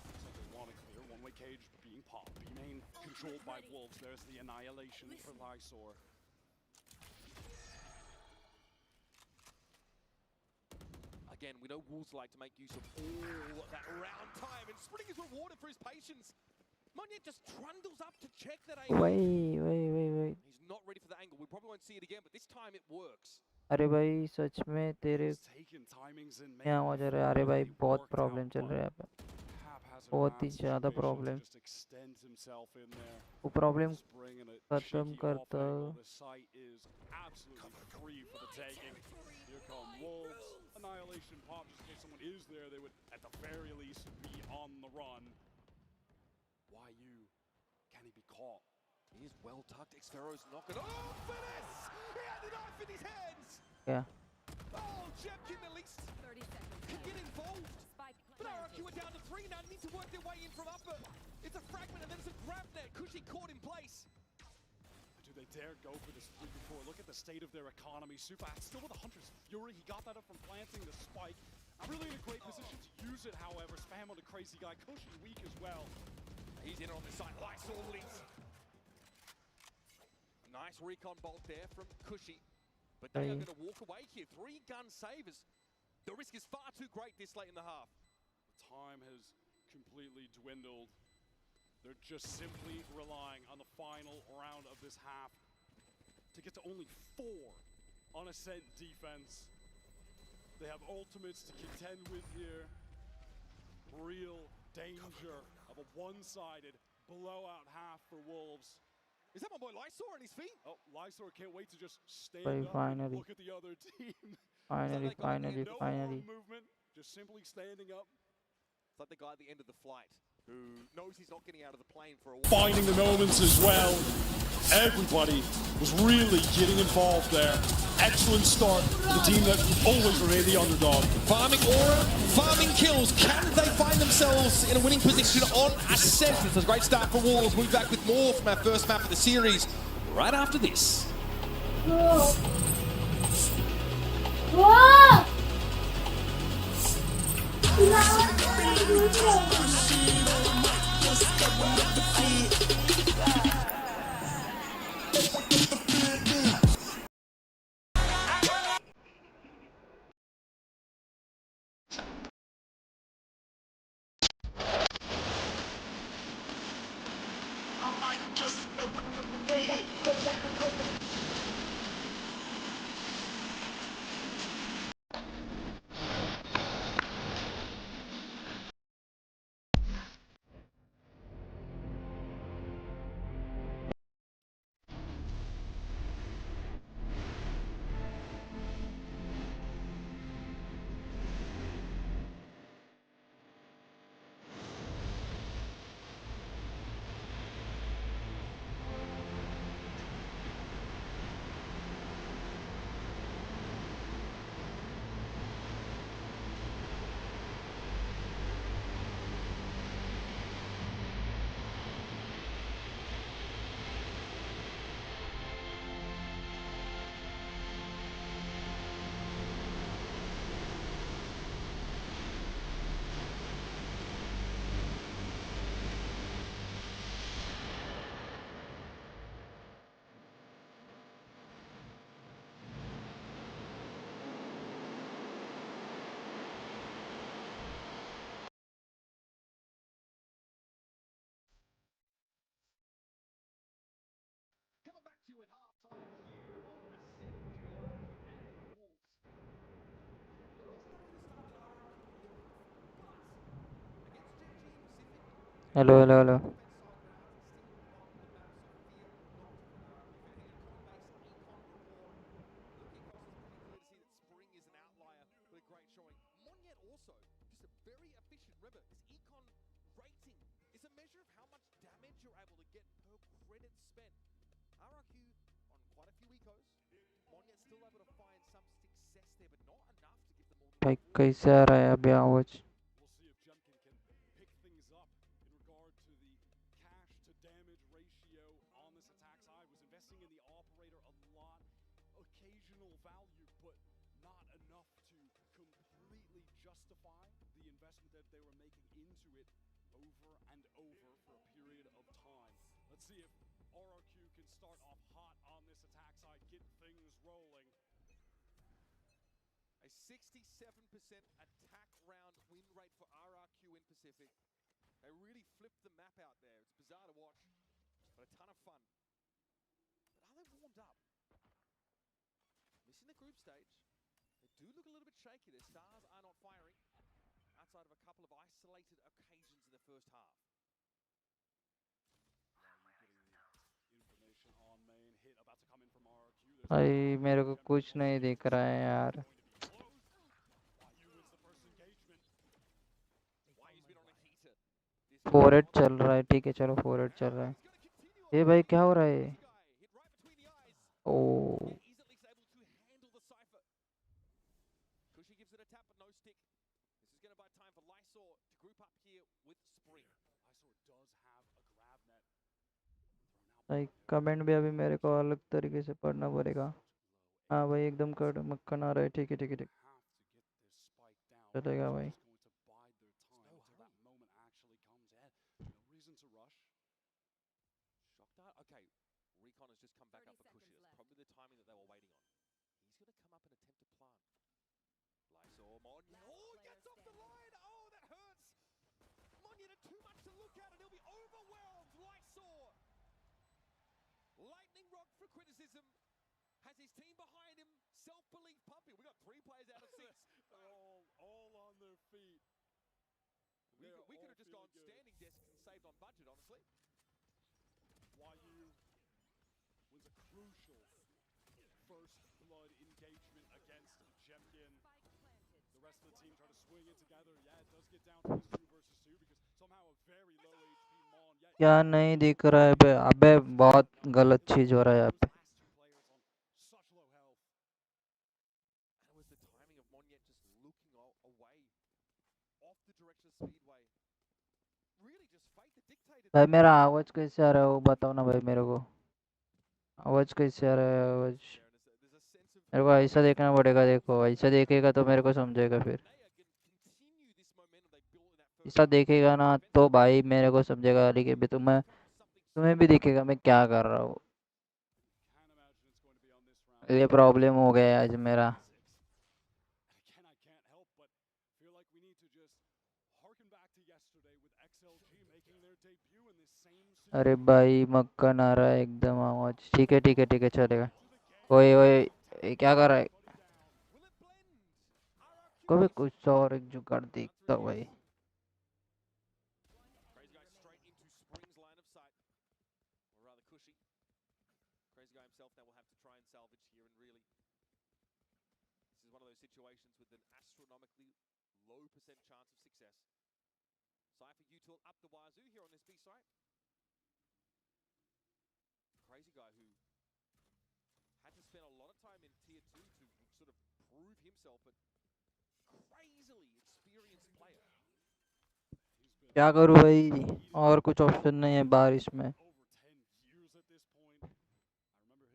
Looks like they want to clear. One-way cage being popped. B main controlled by Wolves. There's the annihilation for Lysor. Again, we know Wolves like to make use of all that round time, and Spring is rewarded for his patience. Monye just trundles up to check that angle. Wait. He's not ready for the angle. We probably won't see it again, but this time it works. अरे भाई सच में तेरे क्या आवाज आ रहा है? अरे भाई बहुत प्रॉब्लम चल रहा है यहाँ पे, बहुत ही ज़्यादा प्रॉब्लम. वो प्रॉब्लम खत्म करता. Annihilation pop, just in case someone is there, they would at the very least be on the run. YU, can he be caught? He is well tucked. Xfero's knocking. Oh, finesse! He had the knife in his hands! Yeah. Oh, Jeb at least 30 seconds. can get involved. Spike But RRQ are down to 3 now. Need to work their way in from upper. It's a fragment and then it's a grab net. Cushy caught in place. Do they dare go for this 3-4? Look at the state of their economy. Supat still with the Hunter's Fury. He got that up from planting the spike. I'm really in a great position to use it, however. Spam on the crazy guy. Cushy weak as well. He's in on the side. Lysor leads. Nice recon bolt there from Cushy. But they are going to walk away here. 3 gun savers. The risk is far too great this late in the half. Time has completely dwindled. They're just simply relying on the final round of this half to get to only 4 on Ascent defense. They have ultimates to contend with here. Real danger of a one-sided blowout half for Wolves. Is that my boy Lysor on his feet? Oh, Lysor can't wait to just stand up and look at the other team. Finally. No arm movement, just simply standing up. It's like the guy at the end of the flight who knows he's not getting out of the plane for a while. Finding the moments as well. Everybody was really getting involved there. Excellent start for the team that always remained the underdog. Farming aura, farming kills. Can they find themselves in a winning position on Ascent? It's a great start for Wolves. We'll be back with more from our first map of the series right after this. Hello hello hello भाई कैसे आ रहा है अभी आवाज Let's see if RRQ can start off hot on this attack side, get things rolling. A 67% attack round win rate for RRQ in Pacific. They really flipped the map out there. It's bizarre to watch, but a ton of fun. But are they warmed up? Missing the group stage. They do look a little bit shaky. Their stars are not firing outside of a couple of isolated occasions in the first half. भाई मेरे को कुछ नहीं दिख रहा है यार forehead चल रहा है ठीक है चलो फोरहेड चल रहा है ये भाई क्या हो रहा है ओ भाई कमेंट भी अभी मेरे को अलग तरीके से पढ़ना पड़ेगा हाँ भाई एकदम कट मक्खन आ रहा है ठीक है ठीक है ठीक चलेगा भाई Lightning rod for criticism. Has his team behind him. Self-belief pumping. We got 3 players out of 6. They're all on their feet. We could have just gone standing desks and saved on budget, honestly. YU wins a crucial first blood engagement against Jemkin. The rest of the team try to swing it together. Yeah, it does get down to this 2 versus 2 because somehow a very low HP Mon. क्या नहीं दिख रहा है बे अबे बहुत गलत चीज हो रहा है यहाँ पे भाई मेरा आवाज कैसे आ रहा है वो बताओ ना भाई मेरे को आवाज कैसे आ रहा है आवाज मेरे को ऐसा देखना पड़ेगा देखो ऐसा देखेगा तो मेरे को समझेगा फिर ऐसा देखेगा ना तो भाई मेरे को समझेगा लेकिन भी तुम्हें भी दिखेगा मैं क्या कर रहा हूँ ये प्रॉब्लम हो गया आज मेरा अरे भाई मक्खन आ रहा है एकदम आवाज ठीक है ठीक है ठीक है चलेगा ओए ओए क्या कर रहा है कभी कुछ और एक जुगाड़ देखता भाई situations with an astronomically low percent chance of success. Cypher Util up the wazoo here on this B site. Crazy guy who had to spend a lot of time in tier 2 to sort of prove himself, but crazily experienced player. क्या करूँ भाई और कुछ option नहीं है बारिश में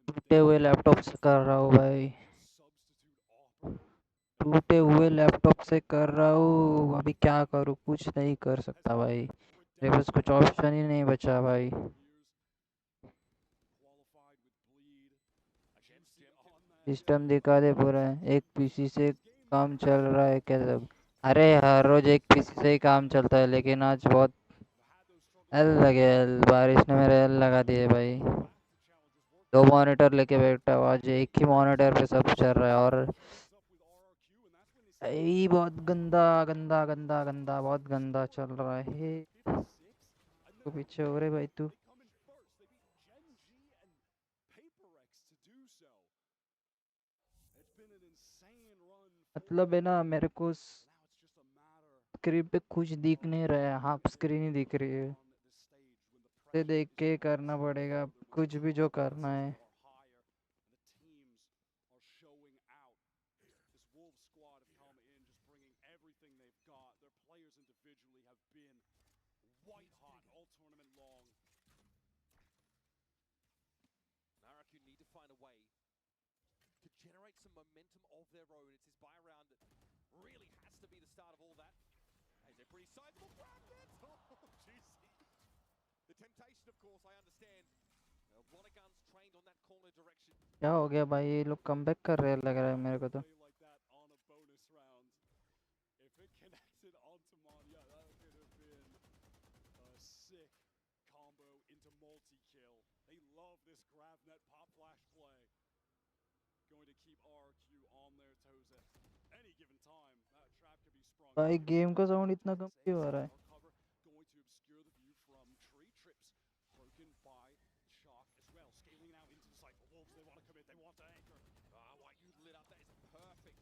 टूटे हुए लैपटॉप से कर रहा हूँ भाई टूटे हुए लैपटॉप से कर रहा हूँ अभी क्या करूँ कुछ नहीं कर सकता भाई मेरे पास कुछ ऑप्शन ही नहीं बचा भाई सिस्टम दिखा दे पूरा एक पीसी से काम चल रहा है क्या सब अरे हर रोज एक पीसी से ही काम चलता है लेकिन आज बहुत एल लगे एल बारिश ने मेरे एल लगा दिए भाई 2 मॉनिटर लेके बैठा हूँ आज एक ही मॉनिटर पे सब चल रहा है और ये बहुत गंदा गंदा गंदा गंदा बहुत गंदा चल रहा है तो पीछे हो रहे भाई तू They come in first. They beat Gen G and PaperX to do so. It's been an insane run for मतलब है ना मेरे को now it's just a matter screen पे कुछ दिख नहीं रहा है, हाफ स्क्रीन ही दिख रही है। on this stage when the से pressure देख is के on करना so पड़ेगा low, the कुछ भी जो करना है। responsibilities are higher and the teams are showing out. This Wolves squad have come in just bringing everything they've got. Their players individually have been white hot all tournament long. RRQ need to find a way to generate some momentum of their own. It's this buy round that really has to be the start of all that. As a pretty sizable grab there. Oh, juicy. The temptation, of course, I understand. A lot of guns trained on that corner direction. क्या हो गया भाई, ये लोग comeback कर रहे हैं लग रहा है मेरे को तो। Play like that on a bonus round. If it connected onto Manya, that could have been a sick combo into multi-kill. They love this grab net pop flash play. Going to keep RRQ on their toes at any given time. That trap could be sprung. भाई game का sound इतना कम क्यों आ रहा है? Cover going to obscure the view from tree trips. Broken by Shock as well. Scaling now into the site. The Wolves, they want to commit. They want to anchor. White you lit up. That is perfect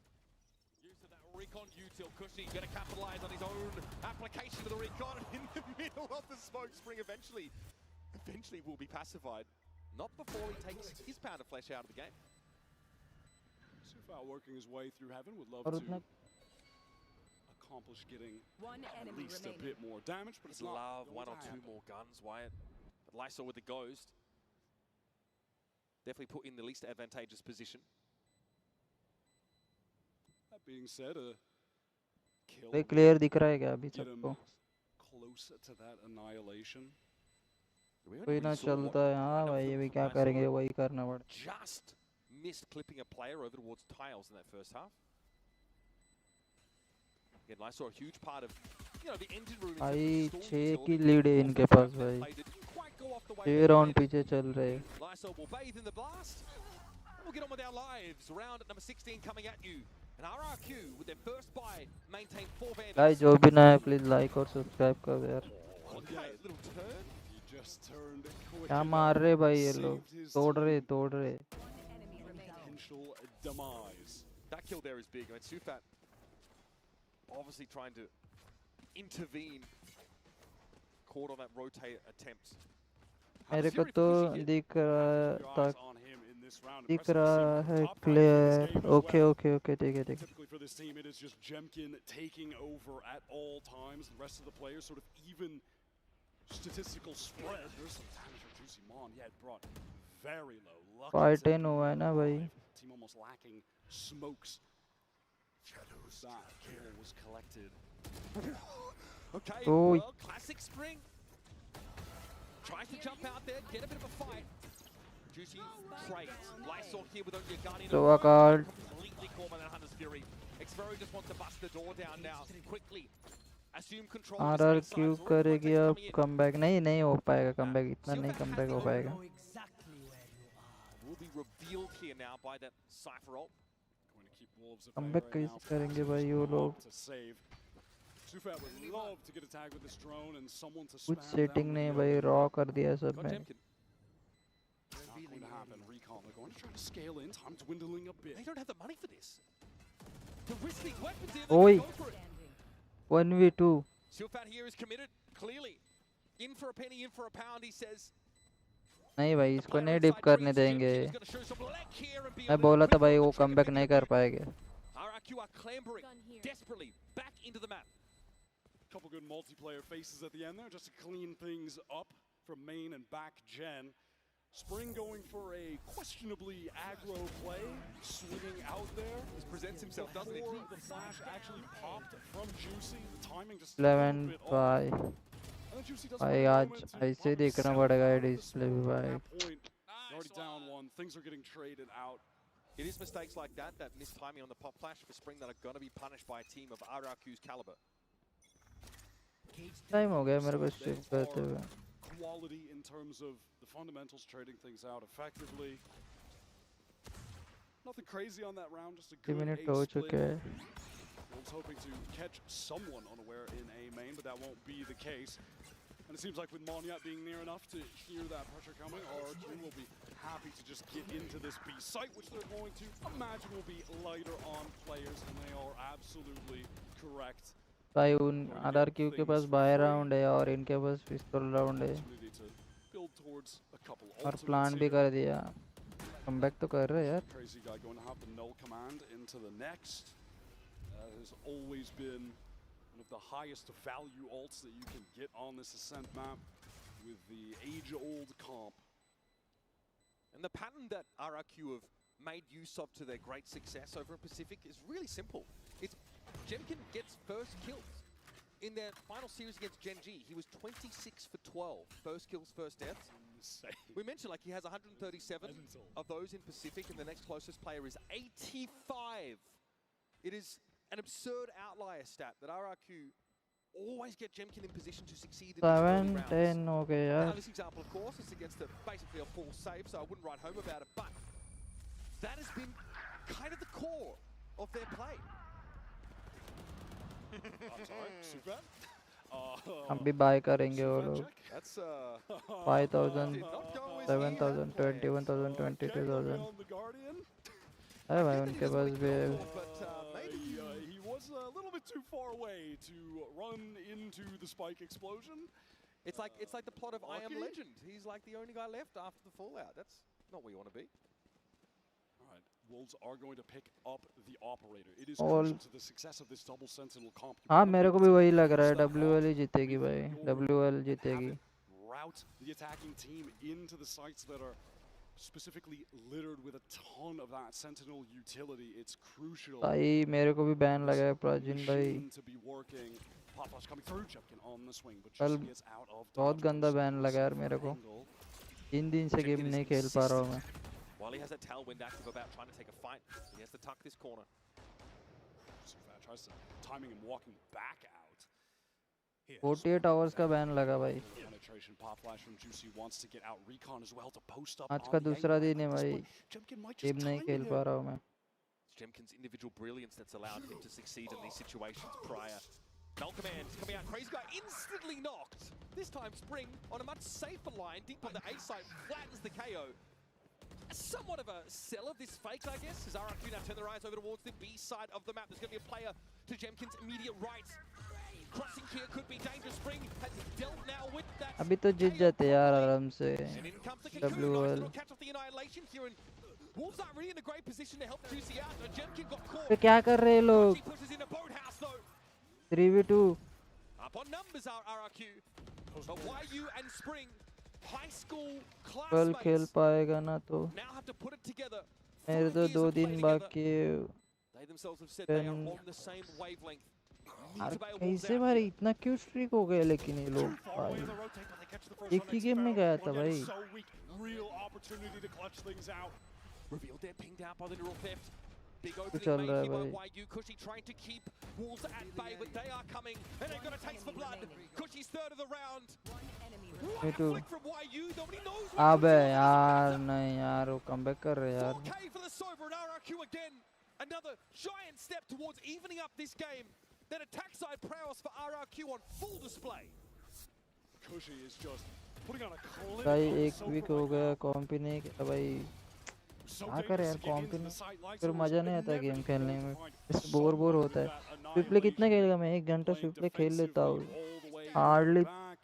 use of that recon util. Cushy going to capitalize on his own application of the recon in the middle of the smoke spring. Eventually will be pacified. Not before he takes his pound of flesh out of the game. Sufal working his way through heaven. Would love और to उतना accomplish getting One at enemy least a remaining. bit more damage, but it's not Love going one to or two happen. more guns, Wyatt. But Lysol with the ghost. Definitely put in the least advantageous position. That being said, a kill भाई clear दिख रहा है क्या अभी get him सबको? closer to that annihilation. We only कोई ना really saw what चलता है, हाँ kind of भाई looked अभी from क्या Lysol. करेंगे, वही करना पड़ेगा। Just missed clipping a player over towards tiles in that first half. Again, Lysol a huge part of, the engine room. भाई 6 की लीड है इनके पास भाई, 6 राउंड पीछे चल रहे हैं। Lysol will bathe in the blast. We'll get on with our lives. Round at number 16 coming at you. And RRQ with their first buy maintain 4 vandals. भाई जो भी नया है प्लीज लाइक और सब्सक्राइब करो यार। Okay, little turn. He just turned quick क्या enough, मार रहे भाई ये लोग, saved his तोड़ रहे team तोड़ रहे। One enemy remaining. potential demise. That kill there is big. I mean, Sufat obviously trying to intervene. Caught on that rotate attempt. मेरे को तो दिख रहा Your था, eyes on him in this round. दिख Impressive to see रहा with the है top five in this clear. game as okay well. Okay okay ठीक है ठीक है। Typically for this team, it is just Jemkin taking over at all times. The rest of the players sort of even statistical spread. There's some damage for Juicy Mon. Yeah, it brought very low. Lucky 5-10 to हुआ है ना भाई। team almost lacking smokes. That kill was collected. Okay, Oh. well, classic spring. Tries to jump out there, get a bit of a fight. Juicy trades. Lysol here with only a guardian. So I called. Completely caught by that Hunter's Fury. Xvero just wants to bust the door down now. Quickly. Assume control. of the RRQ split sides. करेगी अब Coming in. Comeback, नहीं हो पाएगा comeback, इतना नहीं comeback हो पाएगा। Will be revealed here now by that Cypher ult. Going to keep Wolves at bay comeback right now. कैसे करेंगे भाई वो लोग? To save. Sufat would love to get a tag with this drone and someone to कुछ spam setting down नहीं the भाई, other. Raw कर दिया सब Got में। Jemkin. It's not going to happen. Recon. They're going to try to scale in. Time dwindling a bit. They don't have the money for this. To risk these weapons here, Oi. they go for it. 1v2 Sufat here is committed, clearly. In for a penny, in for a pound, he says. नहीं भाई, इसको नहीं dip करने देंगे। मैं बोला था भाई वो कमबैक नहीं कर पाएंगे। RRQ are clambering desperately back into the map. Couple good multiplayer faces at the end there, just to clean things up from main and back gen. Spring going for a questionably aggro play, swinging out there. This presents himself, doesn't it? Before the flash actually popped from Juicy, the timing just 11-5 And then Juicy doesn't भाई have a आज moment to ऐसे pop देखना himself पड़ेगा out of the display भी smoke. भाई। At that point, they're already down one. Things are getting traded out. It is mistakes like that, that missed timing on the pop flash for Spring that are going to be punished by a team of RRQ's caliber. Time हो गया मेरे को They stream करते are हुए। quality in terms of the fundamentals, trading things out effectively. Nothing crazy on that round, just a 3 good minute ace हो split. चुके हैं। Wolves hoping to catch someone unaware in A main, but that won't be the case. And it seems like with Monyat being near enough to hear that pressure coming, RRQ will be happy to just get into this B site, which they're going to imagine will be lighter on players, and they are absolutely correct. भाई उन RRQ के पास bye round है और इनके पास पिस्तौल round है Opportunity to build towards a couple और ultimates plan भी here. कर दिया कमबैक तो कर रहे हैं यार Crazy guy going to have the null command into the next. Has always been one of the highest value ults that you can get on this Ascent map with the age-old comp. And the pattern that RRQ have made use of to their great success over in Pacific is really simple. It's Jemkin gets first kills. In their final series against Gen G, he was 26 for 12. First kills, first deaths. Insane. We mentioned like he has 137 of those in Pacific, and the next closest player is 85. It is an absurd outlier stat that RRQ always get Jemkin in position to succeed in these early rounds. 7-10 हो गए Now यार this example, of course, is against basically a full save, so I wouldn't write home about it, but that has been kind of the core of their play. I'm sorry, Super. हम भी bye करेंगे वो लोग That's 5,000 did not go as 7,000 planned. 21,000 22,000 On the Guardian. है भाई उनके पास भी है But maybe He was a little bit too far away to run into the spike explosion. it's like the plot of I Am Lucky? Legend. He's like the only guy left after the fallout. That's not where you want to be. All right, Wolves are going to pick up the operator. It is All- crucial to the success of this double sentinel comp. You हाँ wanna मेरे be को able भी to वही लग रहा है start WL ही off जीतेगी with भाई your WL जीतेगी route the attacking team into the sites that are specifically littered with a ton of that sentinel utility. It's crucial. भाई मेरे को भी बैन लगा है प्राचीन भाई Machine to be working. Pop flash coming through. Jepkin on the swing, but कल just gets out of बहुत dodge. गंदा Goes बैन लगा यार for मेरे को angle. 3 दिन से गेम Jemkin is नहीं खेल पा रहा हूँ मैं While he has that tailwind active about trying to take a fight, he has to tuck this corner. Super tries to timing him walking back out. 48 hours का ban लगा भाई Penetration pop flash from Juicy wants to get out. Recon as well to post up. आज on का the दूसरा angle. दिन है At this भाई point, Jemkin might just game नहीं time खेल him. पा रहा हूँ मैं It's Jemkin's individual brilliance that's allowed him to succeed in these situations prior. Null command coming out. Crazy guy instantly knocked. This time Spring on a much safer line, deep on the A side, flattens the KO. Somewhat of a sell of this fake, I guess, as RRQ now turn their eyes over towards the B side of the map. There's going to be a player to Jemkin's immediate right. Crossing here could be dangerous. Spring has dealt now with that. अभी तो जीत जाते यार आराम से And in comes the Cocoon. Nice WL little catch off the Annihilation here, and Wolves aren't really in a great position to help Juicy out. And Jemkin got caught. तो क्या कर रहे हैं लोग He pushes in a boathouse though. 3v2 Up on numbers are RRQ. But YU and Spring, high school कल खेल classmates, पाएगा ना तो now have to put it together. मेरे 5 तो years 2 of play दिन together. बाकी है They themselves have said they are Then- on the same wavelength. Need यार to bail Wolves कैसे out. भाई इतना क्यों स्ट्रीक हो गए लेकिन ये लोग भाई एक ही गेम में गया था भाई Real opportunity to clutch things out. Revealed there, pinged out by the neural theft. Big चल opening रहा made है here by भाई YU. Cushy trying to keep Wolves at bay, but they are coming, and they've got a taste for blood. Cushy's third of the round. Me too. Flick from YU, nobody knows what अबे Cushy is. यार नहीं यार वो comeback कर रहे यार 4K for the Sova and RRQ again. Another giant step towards evening up this game. Then attack side prowess for RRQ on full display. Cushy is just putting on a clinic. भाई on एक Sofa week right हो गया now. कॉम्पी नहीं किया भाई So क्या करे यार dangerous to get कॉम्पी into नहीं the site like फिर so मजा it's नहीं आता गेम inevitably खेलने going में to find इससे बोर someone होता with है that ट्रिपले कितना annihilation. खेलेगा मैं 1 घंटा Playing ट्रिपले खेल लेता हूँ defensively all the way hardly back.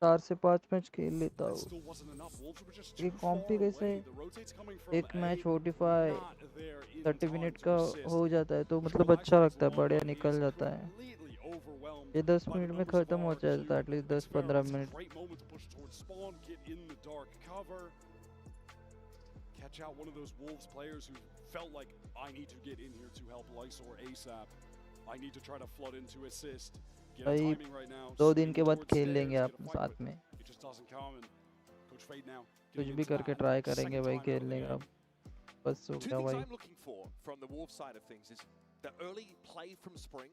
4 से 5 मैच खेल लेता That हूँ still wasn't enough. Wolves were just ये too कॉम्पी far कैसे away. The rotates coming from एक A, match 45 not there in 30 time minute to का assist. हो जाता है तो मतलब अच्छा Blackstone's लगता है बढ़िया lineup निकल is जाता है completely overwhelmed ये 10 by the मिनट में numbers of खत्म हो RRQ. जाता है at least 10-15 It's a minute great moment to push towards spawn, get in the dark cover, catch out one of those Wolves players who felt like, I need to get in here to help Lysor ASAP. I need to try to flood into assist. Get a भाई timing right now. 2 दिन swing के बाद towards खेल stairs, लेंगे get आप a fight, साथ but में it just doesn't come. And Coach Fade now कुछ getting भी into करके that ट्राई करेंगे second भाई time खेल out of the लेंगे game. अब बस हो Two गया things भाई I'm looking for from the Wolves side of things is the early play from Spring.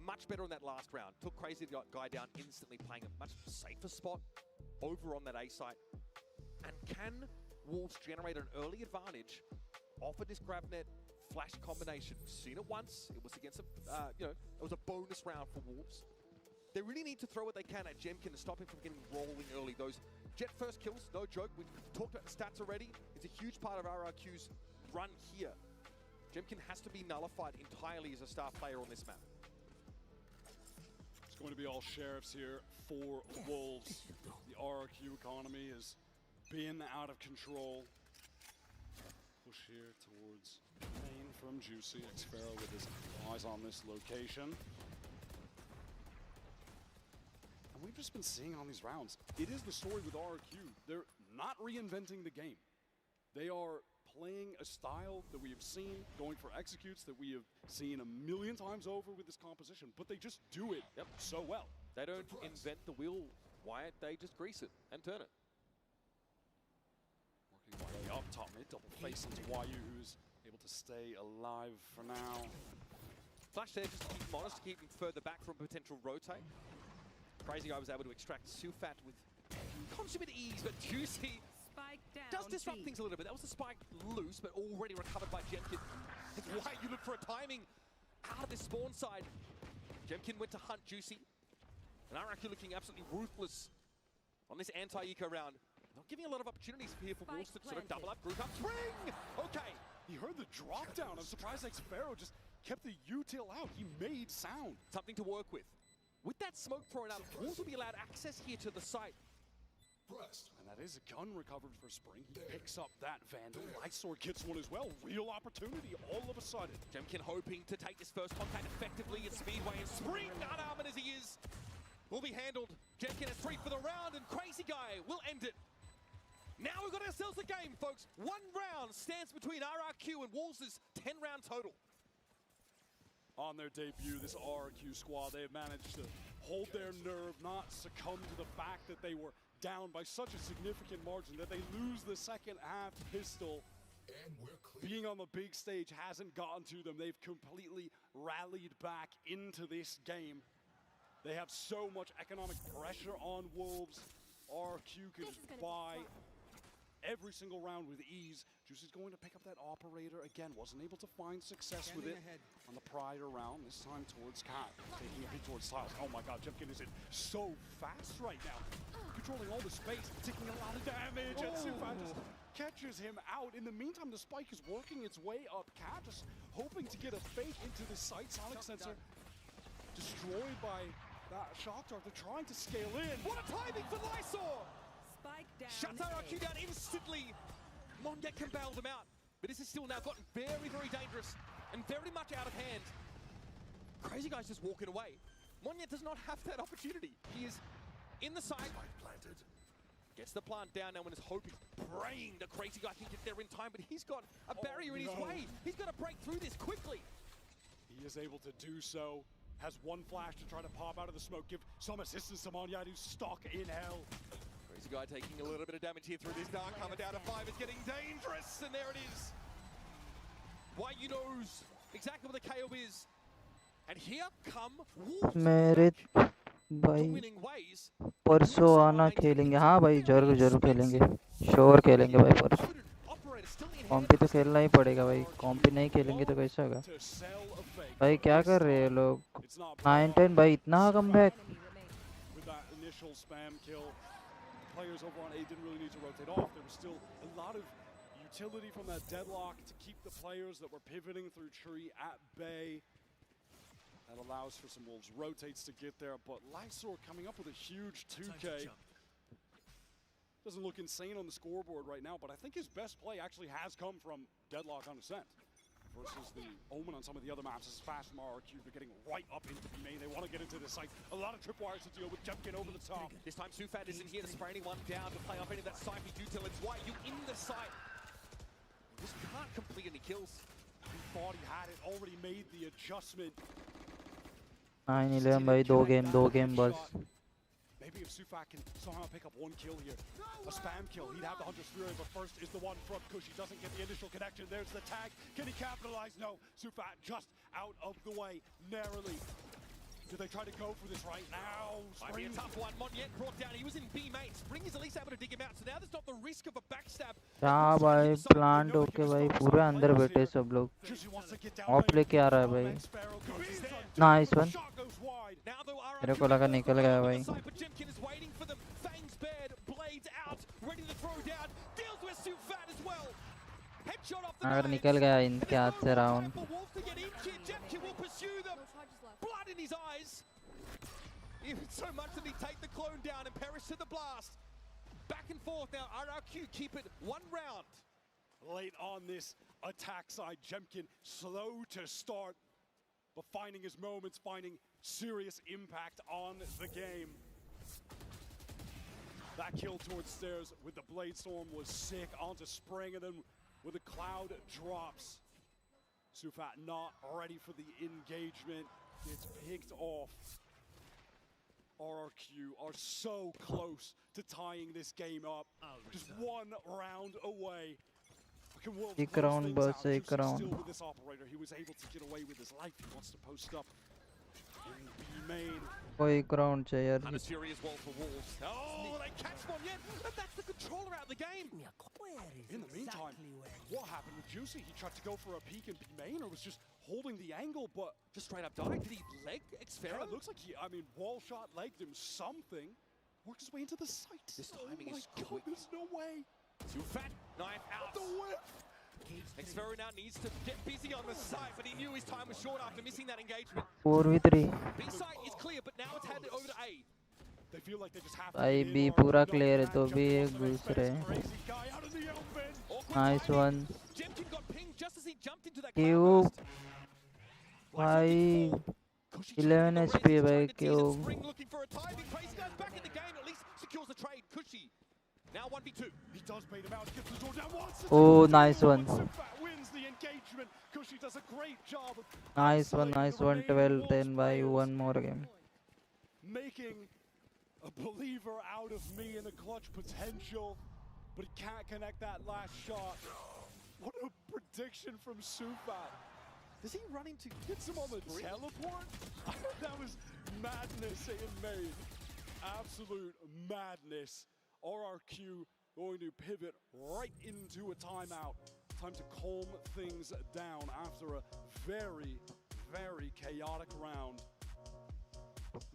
Much better in that last round. Took Crazy the guy down instantly, playing a much safer spot over on that A site. And can Wolves generate an early advantage off of this GravNet flash combination? We've seen it once. It was against a, it was a bonus round for Wolves. They really need to throw what they can at Jemkin to stop him from getting rolling early. Those Jet first kills, no joke. We've talked about the stats already. It's a huge part of RRQ's run here. Jemkin has to be nullified entirely as a star player on this map. It's going to be all sheriffs here for Wolves. The RRQ economy has been out of control. Push here towards main from Juicy. Xpharaoh with his eyes on this location. And we've just been seeing on these rounds, it is the story with RRQ. They're not reinventing the game. They are playing a style that we have seen, going for executes that we have seen a million times over with this composition, but they just do it so well. They don't invent the wheel, Wyatt, they just grease it and turn it. Working way up top mid, double face into YU, who's able to stay alive for now. Flash there just to keep him honest, to keep him further back from potential rotate. Crazy Guy was able to extract Sufat with consummate ease, but Juicy does disrupt things a little bit. That was the spike loose, but already recovered by Jemkin. It's why you look for a timing out of this spawn side. Jemkin went to hunt Juicy. And RRQ looking absolutely ruthless on this anti-eco round. Not giving a lot of opportunities here for Wolves to sort of double up, group up, spring! Okay. He heard the drop down. I'm surprised Xpharaoh just kept the util out. He made sound. Something to work with. With that smoke thrown out, Wolves will be allowed access here to the site. And that is a gun recovered for Spring. He picks up that Vandal. Lysor gets one as well. Real opportunity all of a sudden. Jemkin hoping to take this first contact effectively at Speedway, and Spring, unarmored as he is, will be handled. Jemkin has 3 for the round, and Crazy Guy will end it. Now we've got ourselves a game, folks. 1 round stands between RRQ and Wolves' 10-round total. On their debut, this RRQ squad, they have managed to hold their nerve, not succumb to the fact that they were down by such a significant margin that they lose the second half pistol. Being on the big stage hasn't gotten to them. They've completely rallied back into this game. They have so much economic pressure on Wolves. RRQ can just buy every single round with ease. Juicy's going to pick up that operator again. Wasn't able to find success with it on the prior round. This time towards Cat, taking a bit towards Styles. Oh my God, Jemkin is in so fast right now. Controlling all the space, taking a lot of damage, and Sufat just catches him out. In the meantime, the spike is working its way up. Cat just hoping to get a fake into the site. Sonic sensor destroyed by that shock dart. They're trying to scale in. What a timing for Lysor! Spike down. Shuts RRQ down instantly. Monget can bail them out, but this has still now gotten very, very dangerous and very much out of hand. Crazy Guy's just walking away. Monget does not have that opportunity. He is in the side. Gets the plant down now and is hoping, praying the Crazy Guy can get there in time, but he's got a barrier in his way. He's got to break through this quickly. He is able to do so. Has one flash to try to pop out of the smoke, give some assistance to Monyad, who's stuck in hell. Crazy Guy taking a little bit of damage here through this dark cover down to 5. It's getting dangerous, and there it is. YU knows exactly what the KO is. And here come Wolves. मेरे भाई Winning ways. परसों आना खेलेंगे हाँ भाई जरूर जरूर खेलेंगे श्योर खेलेंगे भाई परसों कॉम्पी तो खेलना ही पड़ेगा भाई कॉम्पी नहीं खेलेंगे तो कैसा होगा भाई क्या कर रहे हैं लोग 9-10 भाई इतना comeback With that initial spam kill, players over on A didn't really need to rotate off. There was still a lot of utility from that deadlock to keep the players that were pivoting through tree at bay. That allows for some Wolves rotates to get there, but Lysor coming up with a huge 2K. Doesn't look insane on the scoreboard right now, but I think his best play actually has come from deadlock on Ascent versus the Omen on some of the other maps. This is fast from RRQ. They're getting right up into the main. They want to get into the site. A lot of tripwires to deal with. Jemkin over the top. This time Sufat isn't here to spray anyone down to play off any of that side util. It's why you in the site. Just can't complete any kills. He thought he had it, already made the adjustment. 9-11 भाई दो game बस Maybe if Sufat can somehow pick up one kill here, a spam kill, he'd have the Hunter's Fury, but first is the one from Kush. He doesn't get the initial connection. There's the tag. Can he capitalize? No. Sufat just out of the way, narrowly. Do they try to go for this right now? Might be a tough one. Monjet brought down. He was in B main. Spring is at least able to dig him out. So now there's not the risk of a backstab. क्या भाई plant होके भाई पूरे अंदर बैठे सब लोग of लेके आ रहा है भाई नाइस वन Now though, मेरे को लगा निकल गया भाई. but Jemkin is waiting for them. Fangs bared, blades out, ready to throw down. Deals with Sufat as well. Headshot off the अगर knives. निकल गया इनके हाथ से Time round. for Wolves to get in here. Jemkin will pursue them. Blood in his eyes. Even so much that he take the clone down and perish to the blast. Back and forth now. RRQ keep it one round. Late on this attack side, Jemkin slow to start, but finding his moments, finding serious impact on the game. That kill towards stairs with the Blade Storm was sick, onto Spring, and then with the cloud drops. Sufat not ready for the engagement. It's picked off. RRQ are so close to tying this game up. Just one round away. Can Wolves एक close round things बस, out? एक Juicy's round. still with this operator. He was able to get away with his life. He wants to post up in B main. कोई ground चाहिए यार. And a serious wall for Wolves. Oh, they catch one yet. And that's the controller out of the game. In the meantime, what happened with Juicy? He tried to go for a peek in B main, or was just holding the angle, but Just straight up died. Did he leg Xfero? yeah, it looks like wall shot legged him something. Worked his way into the sight. This timing oh my is God, quick. there's no way. Sufat, knife out. The whip. Xfero now needs to get busy on the site, but he knew his time was short after missing that engagement. 4v3. B site is clear, but now it's handed over to A. They feel like they just have to भाई get B in or पूरा not clear है match तो up. भी He एक also makes दूसरे. space. Crazy guy out in the open. Awkward Nice timing. one. Jemkin got pinged just as he jumped into that Cube. cloud burst. भाई Kushi 11 taking the HP raise, भाई trying to tease it. Cube. Spring looking for a timing. Crazy guy's back in the game. At least secures the trade. Kushi now 1v2. He does bait him out. Gets the door down once. Oh, nice one. Sufat wins the engagement. Kushi does a great job of Nice one, isolating nice the one. remaining 12 Wolves 10 by players, one more game. making a believer out of me in the clutch potential, but he can't connect that last shot. What a prediction from Sufat. Does he run into hits him on the teleport? That was madness in Maine. Absolute madness. RRQ going to pivot right into a timeout. Time to calm things down after a very, very chaotic round.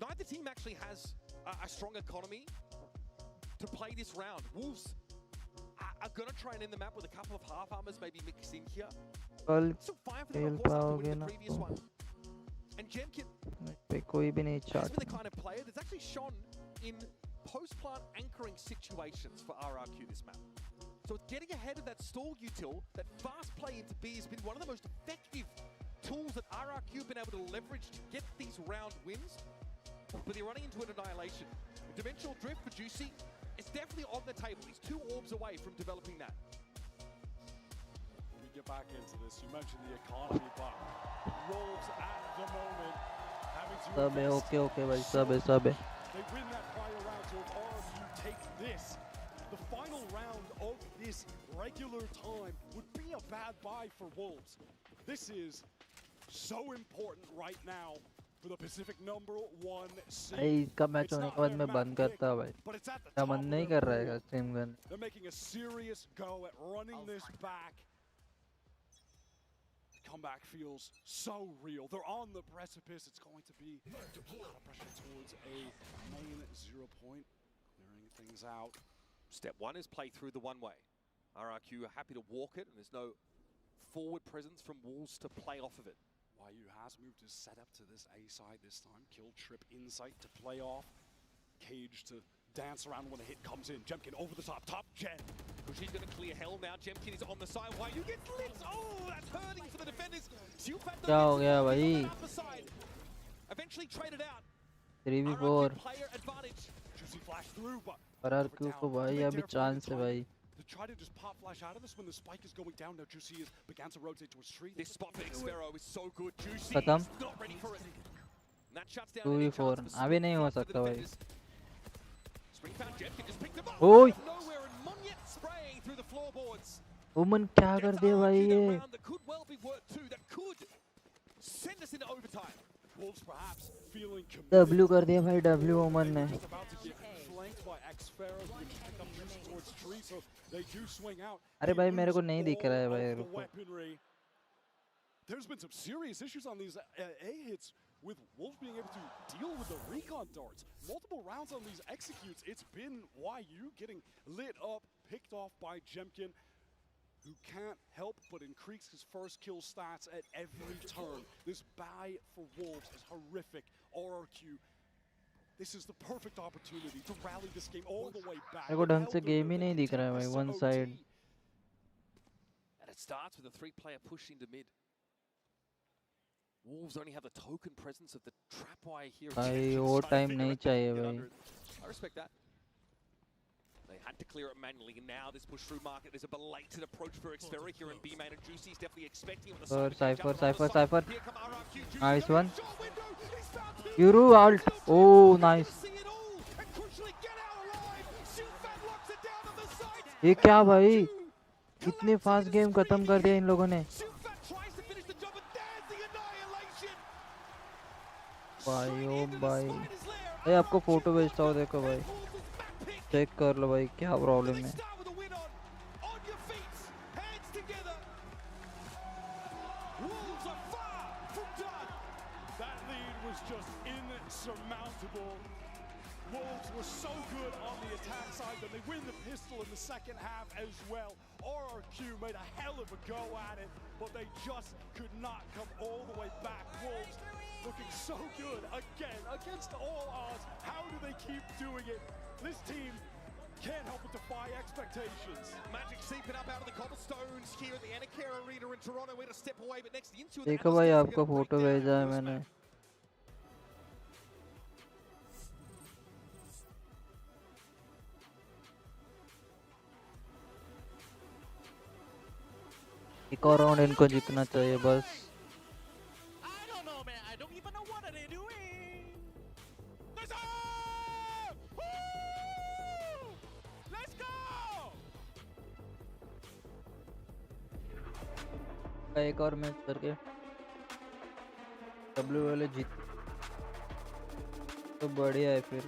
Neither team actually has a strong economy to play this round. Wolves are going to try and end the map with a couple of half armors maybe mixed in here. कल Still fine for them, खेल of course, after पाओगे winning ना. the previous one. And Jemkin पे कोई भी नहीं has चाहता. been the kind of player that's actually shone in post-plant anchoring situations for RRQ this map. So it's getting ahead of that stall util, that fast play into B has been one of the most effective tools that RRQ have been able to leverage to get these round wins. But they're running into an annihilation. Dimensional drift for Juicy, it's definitely on the table. He's 2 orbs away from developing that. When we get back into this, you mentioned the economy, but Wolves at the moment having to सब है invest okay okay भाई so सब है सब है. They win that prior round, so if RRQ take this, the final round of this regular time would be a bad buy for Wolves. This is so important right now for the Pacific #1 seed. भाई इसका match It's होने not के बाद their मैं map बंद pick, करता भाई. but it's at the क्या top मन of नहीं their कर रहा है board. स्ट्रीम करने. They're making a serious go at running this back. Comeback feels so real. They're on the precipice. It's going to be a lot of pressure towards a main 0 point. Clearing things out. Step 1 is play through the one-way. RRQ are happy to walk it, and there's no forward presence from Wolves to play off of it. YU has moved his setup to this A side this time. Kill Trip Insight to play off. Cage to dance around when the hit comes in. Jemkin over the top gen. Kushi's going to clear hell now. Jemkin is on the side. YU gets lit. Oh, that's hurting for the defenders. Sufat क्या हो गया भाई? Eventually traded out. 3v4. RRQ player advantage. Juicy flash through, but RRQ को भाई अभी chance है भाई. to try to just pop flash out of this when the spike is going down. Now Juicy is began to rotate towards tree. This spot for Xfero is so good. Juicy खत्म. is not ready for it. And that shuts down 2v4 अभी नहीं हो सकता भाई. Spring found Jemkin, just picked him up. ओए Nowhere, and Monyet spraying through the floorboards. Woman क्या कर दिया भाई That ये. round that could well be worth 2. That could send us into overtime. Wolves perhaps feeling committed. W कर दिया भाई W woman ने. Just about to get flanked by Xfero, which picked up Juicy towards tree, so they do swing out. अरे He भाई मेरे को loses नहीं दिख रहा है all भाई of the रुको. weaponry. There's been some serious issues on these A hits with Wolves being able to deal with the recon darts. Multiple rounds on these executes. It's been YU getting lit up, picked off by Jemkin, who can't help but increase his first kill stats at every turn. This buy for Wolves is horrific. RRQ, this is the perfect opportunity to rally this game all the way back. मेरे को ढंग से game ही नहीं दिख रहा है भाई, one side. And it starts with a 3-player push into mid. Wolves only have the token presence of the trapwire here. भाई वो टाइम नहीं चाहिए भाई. I respect that. They had to clear it manually, and now this push through market. There's a belated approach for Xferra here, and B-Man and Juicy is definitely expecting him on the side. Cypher. Nice one. Yuru alt. Oh, nice. ये क्या भाई? इतने fast game खत्म कर दिया इन लोगों ने. भाई ओ भाई. भाई आपको फोटो भेजता हूँ, देखो भाई. चेक कर लो भाई क्या प्रॉब्लम है. Wolves were so good on the attack side that they win the pistol in the second half as well. RRQ made a hell of a go at it, but they just could not come all the way back. Wolves looking so good again against all odds. How do they keep doing it? This team can't help but defy expectations. Magic seeping up out of the cobblestones here at the Anacare Arena in Toronto. We're to step away, but next into the देखो भाई आपको photo भेजा है मैंने. एक और round इनको जीतना चाहिए बस. एक और मैच करके WOL जीत तो बढ़िया है. फिर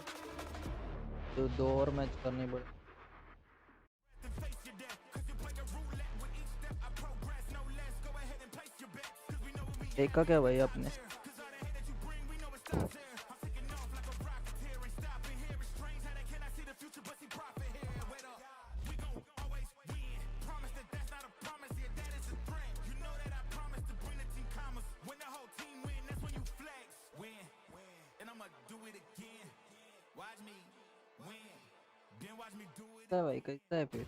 तो 2 और मैच करने पड़े. देखा क्या भाई आपने? भाई कैसा है फिर?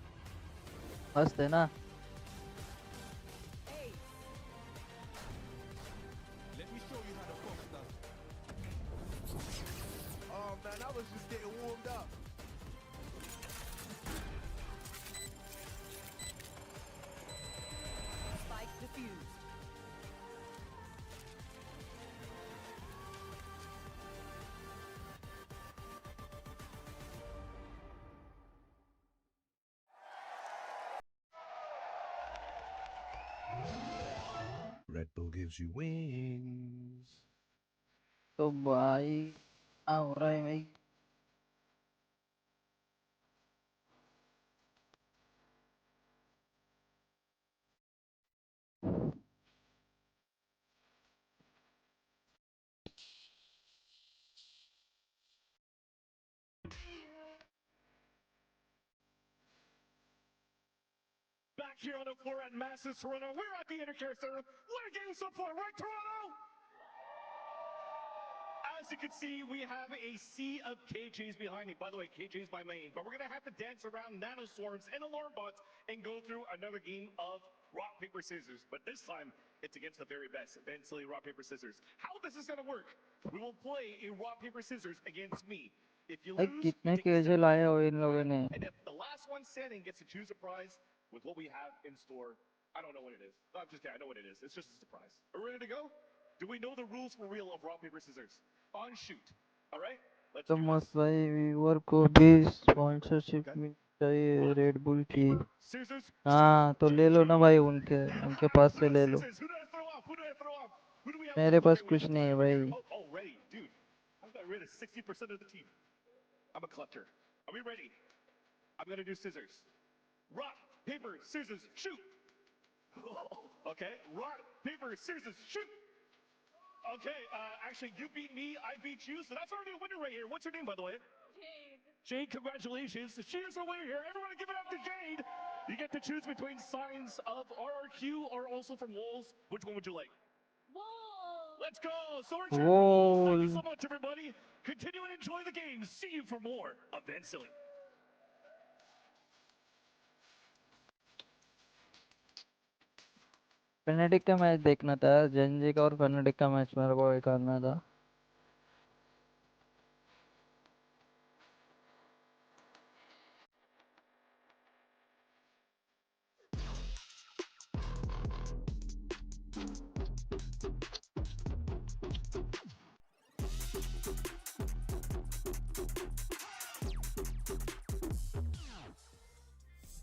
मस्त है ना? Man, I was just getting warmed up. Spike defused. Red Bull gives you wings. तो भाई आ हो रहा है भाई. Back here on the floor at Massive Toronto, we're at the Intercare Center. What a game so far, right, Toronto? As you can see, we have a sea of KJs behind me. By the way, KJ is my main, but we're going to have to dance around nanoswarms and alarm bots and go through another game of rock, paper, scissors. But this time, it's against the very best, eventually rock, paper, scissors. How this is going to work? We will play a rock, paper, scissors against me. If you lose, कितने KJ लाए हो इन लोगों ने? and if the last one standing gets to choose a prize with what we have in store, I don't know what it is. I'm just kidding, I know what it is. It's just a surprise. Are we ready to go? Do we know the rules for real of rock, paper, scissors? On shoot. All right? Let's तो do मस्त this. भाई viewer को भी sponsorship मिल चाहिए red bull की. हाँ तो ले लो ना भाई, उनके पास से ले लो. मेरे पास कुछ नहीं है भाई. Already, dude. I've got rid of 60% of the team. I'm a collector. Are we ready? I'm gonna do scissors. Rock, paper, scissors, shoot. Okay. Rock, paper, scissors, shoot. Okay, actually, you beat me, I beat you, so that's already a winner right here. What's her name, by the way? Jade, congratulations. She is the winner here. Everyone give it up to Jade. You get to choose between signs of RRQ or also from Wolves. Which one would you like? Wolves. Let's go. So we're cheering for Wolves. Thank you so much, everybody. Continue and enjoy the game. See you for more of Silly. Phonetic का match देखना था, Gen Z का और phonetic का match मेरे को करना था.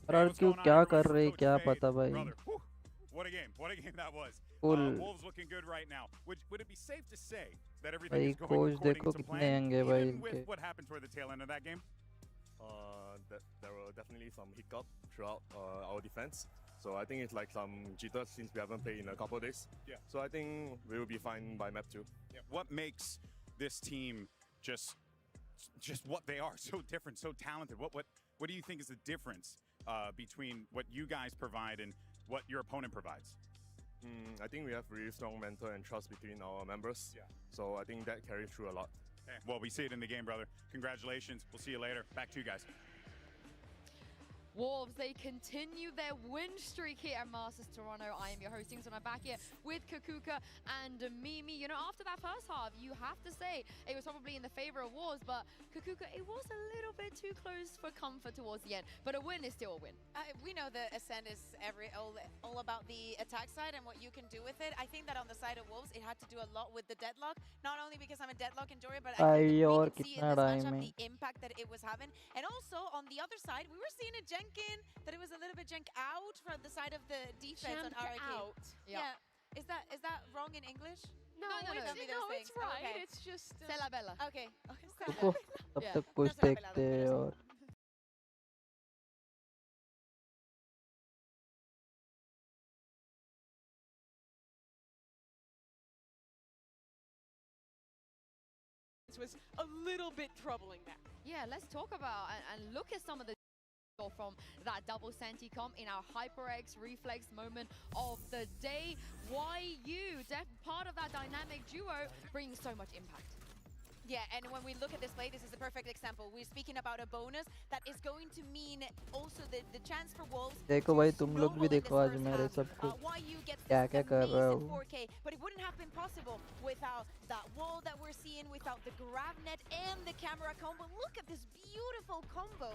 RRQ क्या कर रहे क्या पता भाई. What a game! What a game that was. Full. Wolves looking good right now. Would it be safe to say that everything भाई is going कोच according देखो to कितने plan, यंग है भाई even with इनके. what happened toward the tail end of that game? There were definitely some hiccup throughout our defense. So I think it's like some jitters since we haven't played in a couple of days. Yeah. So I think we will be fine by map 2. Yeah. What makes this team just what they are, so different, so talented? What do you think is the difference between what you guys provide and what your opponent provides? I think we have really strong mental and trust between our members. Yeah. So I think that carries through a lot. Okay. Well, we see it in the game, brother. Congratulations. We'll see you later. Back to you guys. Wolves, they continue their win streak here at Masters Toronto. I am your hosting, so I'm back here with Kakuka and Mimi. You know, after that first half, you have to say it was probably in the favor of Wolves, but Kakuka, it was a little bit too close for comfort towards the end. But a win is still a win. We know the Ascent is all about the attack side and what you can do with it. I think that on the side of Wolves, it had to do a lot with the deadlock. Not only because I'm a deadlock enjoyer, but I think that we can see in this matchup the impact that it was having. And also, on the other side, we were seeing a Jenkin that it was a little bit jank out from the side of the defense on RRQ. Out. Yeah. Is that wrong in English? No, it's right. Okay. It's just C'est la bella. Okay. ओह, तब तक कुछ देखते हैं और was a little bit troubling there. Yeah, let's talk about and look at some of the from that double senti comp in our HyperX reflex moment of the day. Why you, part of that dynamic duo, brings so much impact. Yeah, and when we look at this play, this is a perfect example. We're speaking about a bonus that is going to mean also the chance for Wolves. देखो भाई तुम लोग भी देखो आज मेरे सब कुछ क्या क्या कर रहे हो. 4K, but it wouldn't have been possible without that wall that we're seeing, without the grab net and the camera combo. Look at this beautiful combo,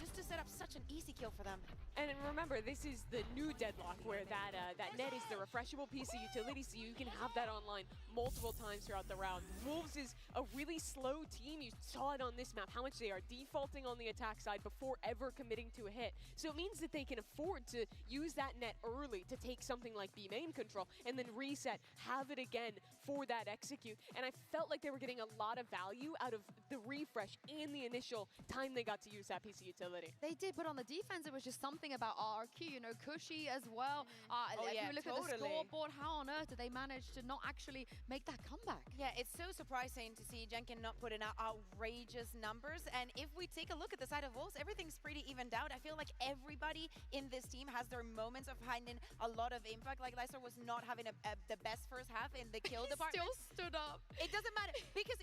just to set up such an easy kill for them. And remember, this is the new deadlock where that net is the refreshable piece of utility, so you can have that online multiple times throughout the round. Wolves is a really slow team. You saw it on this map, how much they are defaulting on the attack side before ever committing to a hit. So it means that they can afford to use that net early to take something like B main control and then reset, have it again for that execute. And I felt like they were getting a lot of value out of the refresh and the initial time they got to use that piece of utility. They did, but on the defense, it was just something about RRQ, you know, Cushy as well. If you look at the scoreboard, how on earth did they manage to not actually make that comeback? Yeah, it's so surprising to see Jenkin not putting out outrageous numbers. And if we take a look at the side of Wolves, everything's pretty evened out. I feel like everybody in this team has their moments of finding a lot of impact. Like Leicester was not having the best first half in the kill department. Still stood up. It doesn't matter because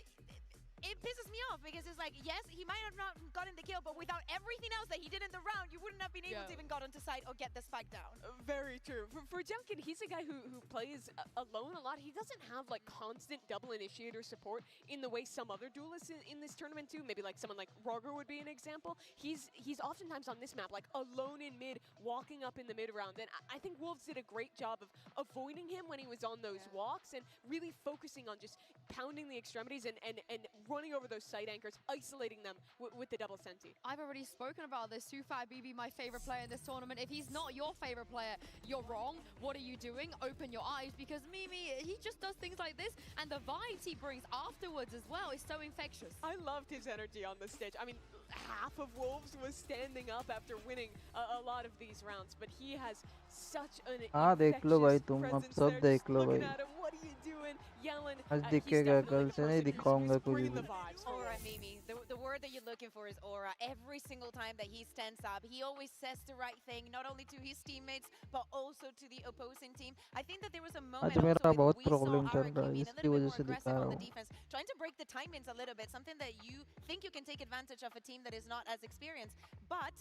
it pisses me off because it's like, yes, he might have not gotten the kill, but without everything else that he did in the round, you wouldn't have been able to even got onto side or get the spike down. Very true. For Junkin, he's a guy who plays alone a lot. He doesn't have like constant double initiator support in the way some other duelists in this tournament do. Maybe like someone like Roger would be an example. He's oftentimes on this map like alone in mid, walking up in the mid round. And I think Wolves did a great job of avoiding him when he was on those walks and really focusing on just pounding the extremities and running over those side anchors, isolating them with the double senti. I've already spoken about this. Sufai BB, my favorite player in this tournament. If he's not your favorite player, you're wrong. What are you doing? Open your eyes, because Mimi, he just does things like this, and the vibes he brings afterwards as well is so infectious. I loved his energy on the stage. I mean, half of Wolves was standing up after winning a lot of these rounds, but he has such an हाँ देख लो भाई तुम अब presence सब there. देख Just लो looking भाई. at him, what what are you doing? Yelling. आज He's दिखेगा definitely कल the से नहीं person who's दिखाऊंगा कुछ bringing भी the vibes. for Aura, Wolves. Mimi. The word that you're looking for is aura. Every single time that he stands up, he always says the right thing, not only to his teammates, but also to the opposing team. I think that there was a moment आज मेरा also बहुत we saw problem चल RRQ रहा है being a इसकी little bit वजह more से दिखा aggressive रहा on the हूँ defense, trying to break the timings a little bit, something that you think you can take advantage of a team that is not as experienced. But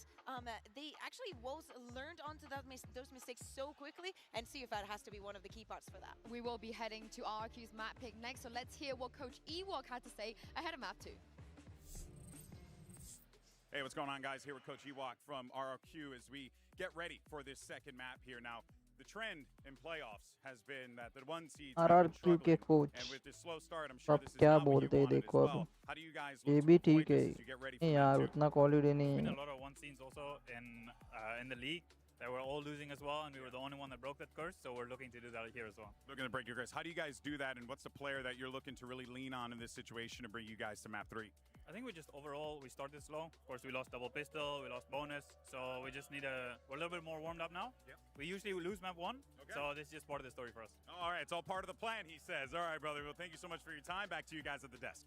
they actually learned onto those mistakes so quickly, and CFAT has to be one of the key parts for that. We will be heading to RRQ's map pick next, so let's hear what Coach Ewok had to say ahead of map 2. Hey, what's going on, guys? Here with Coach Ewok from RRQ as we get ready for this second map here. Now, the trend in playoffs has been that the one seeds have been RRQ के struggling, coach and with this slow start, I'm sure अब this is क्या not what you बोलते हैं wanted as देखो अब well. How do you guys ये look भी to avoid ठीक है this as you get ready for नहीं map यार 2? उतना क्वालिटी नहीं Been है a lot of one scenes also in the league that we're all losing as well, and we were the only one that broke that curse, so we're looking to do that here as well. Looking to break your curse. How do you guys do that, and what's the player that you're looking to really lean on in this situation to bring you guys to map 3? I think we just overall we started slow. Of course, we lost double pistol, we lost bonus, so we just we're a little bit more warmed up now. Yep. We usually lose map 1, Okay. so this is just part of the story for us. All right, it's all part of the plan, he says. All right, brother. Well, thank you so much for your time. Back to you guys at the desk.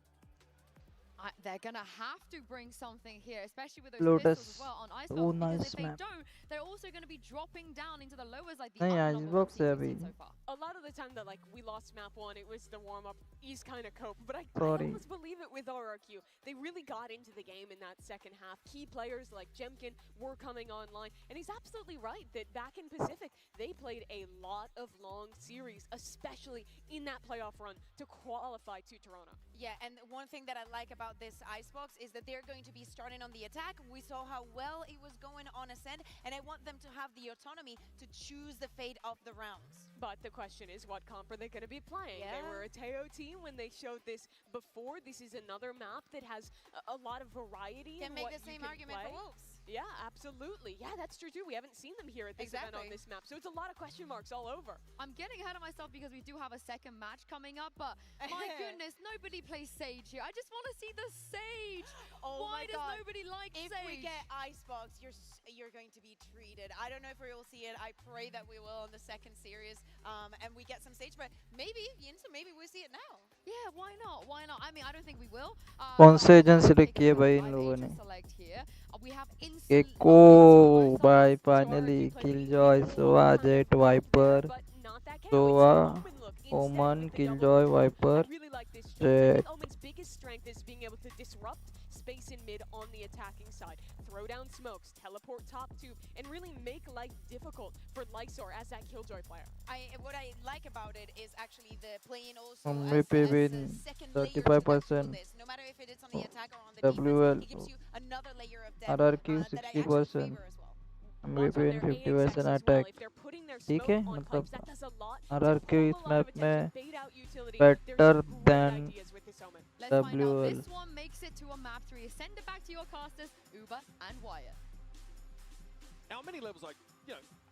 They're gonna have to bring something here, especially with those Lotus. pistols as well on Icebox. Oh, because nice if they map. don't, they're also gonna be dropping down into the lowers like the नहीं other यार number Xbox one है seeds we've अभी seen so far. A lot of the time that we lost map 1, it was the warm up. He's kind of cope, but I Sorry. almost believe it with RRQ. They really got into the game in that second half. Key players like Jemkin were coming online, and he's absolutely right that back in Pacific they played a lot of long series, especially in that playoff run to qualify to Toronto. Yeah, and one thing that I like about this Icebox is that they're going to be starting on the attack. We saw how well it was going on Ascend, and I want them to have the autonomy to choose the fate of the rounds. But the question is, what comp are they going to be playing? Yeah. They were a Teo team when they showed this before. This is another map that has a lot of variety. Can in make what the you same can argument play. for Wolves. Yeah, absolutely. Yeah, that's true too. We haven't seen them here at this event on Exactly. this map, so it's a lot of question marks all over. I'm getting ahead of myself because we do have a second match coming up, but my goodness, nobody plays Sage here. I just want to see the Sage. Oh Why my does God. nobody like If Sage? we get Icebox, you're going to be treated. I don't know if we will see it. I pray that we will in the second series, and we get some Sage, but maybe we see it now. Yeah, why not? Why not? I mean, I don't think we will. कौन से agent select किए भाई इन लोगों ने Select here. We have Eko by finally Killjoy, Soa, Jet, Viper, Soa, Oman, Killjoy, Viper, Jet. Omen's biggest strength is being able to disrupt space in mid on the attacking side, throw down smokes, teleport top tube, and really make life difficult for Lysor as that Killjoy player. What I like about it is actually the playing also MVP as win a second layer to 35%. this. No matter if it is on the attack or on the WOL. defense, it gives you another layer of depth RRQ that I actually 60%. favor as well. MVP win 50% attack. ठीक है मतलब RRQ इस map में better than Let's find out. WOL. This one makes it to a map 3. Send it back to your casters, Uber and Wyatt. Now, on many levels, I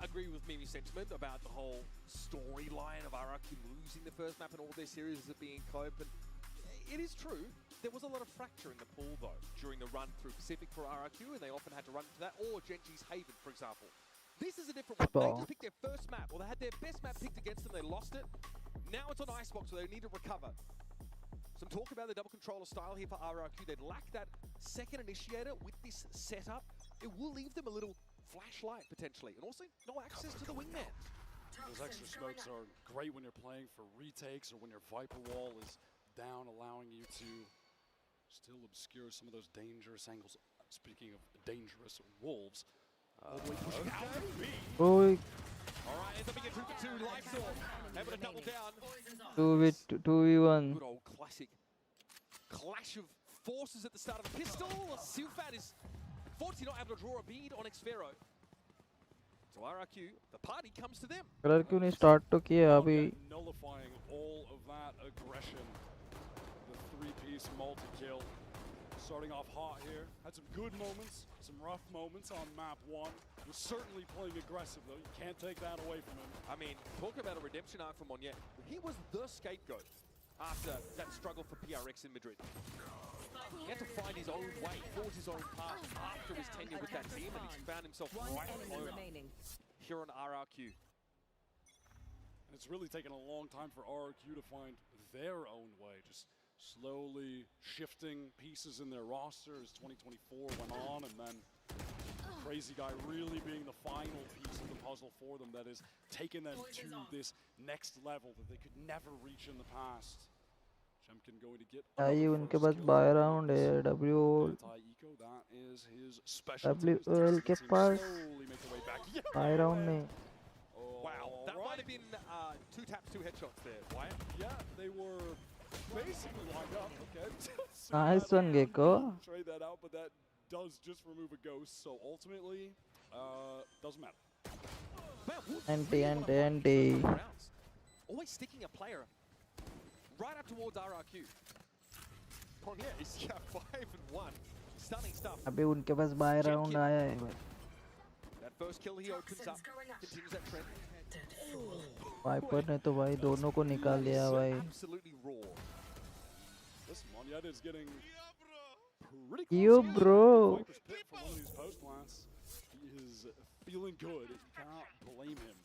agree with Mimi's sentiment about the whole storyline of RRQ losing the first map and all their series as being cope. And it is true. There was a lot of fracture in the pool, though, during the run through Pacific for RRQ, and they often had to run into that, or Genji's Haven, for example. This is a different one. They just picked their first map, or they had their best map picked against them, they lost it. Now it's on Icebox, so they need to recover. Some talk about the double controller style here for RRQ. They'd lack that second initiator with this setup. It will leave them a little flashlight, potentially, and also no access to the wingman. Those extra smokes are great when you're playing for retakes or when your Viper wall is down, allowing you to still obscure some of those dangerous angles. Speaking of dangerous wolves, all the way pushing out of B. Oh, All right, ends up being a 2 for 2. Lifesaw able to double down. 2v1. Good old classic clash of forces at the start of the pistol. Silfat is fortunately not able to draw a bead on Xfero. So RRQ, the party comes to them. RRQ ने start तो किया अभी. Nullifying all of that aggression. The three-piece multi-kill. Starting off hot here. Had some good moments, some rough moments on map 1. Was certainly playing aggressive though. You can't take that away from him. I mean, talk about a redemption arc from Monye. He was the scapegoat after that struggle for PRX in Madrid. He had to find his own way, forge his own path after his tenure with that team, and he's found himself right home here on RRQ. It's really taken a long time for RRQ to find their own way, just slowly shifting pieces in their roster as 2024 went on, and then Crazy Guy really being the final piece of the puzzle for them that has taken them to this next level that they could never reach in the past. Jemkin going to get भाई उनके पास bye round है WOL that is his specialty. WOL के पास bye round नहीं Wow, that might have been 2 taps, 2 headshots there. Wyatt? Yeah, they were basically lined up. Okay. Nice one, Gecko. Trade that out, but that does just remove a ghost. So ultimately, doesn't matter. Anti. Always sticking a player right up towards RRQ. Ponye is 5-1. Stunning stuff. अभी उनके पास bye round आया है भाई. That first kill he opens up, continues that trend. Viper ने तो भाई दोनों को निकाल लिया भाई. Absolutely raw. This Monyet is getting pretty Yo, bro. From one of these post plants. He is feeling good. You cannot blame him.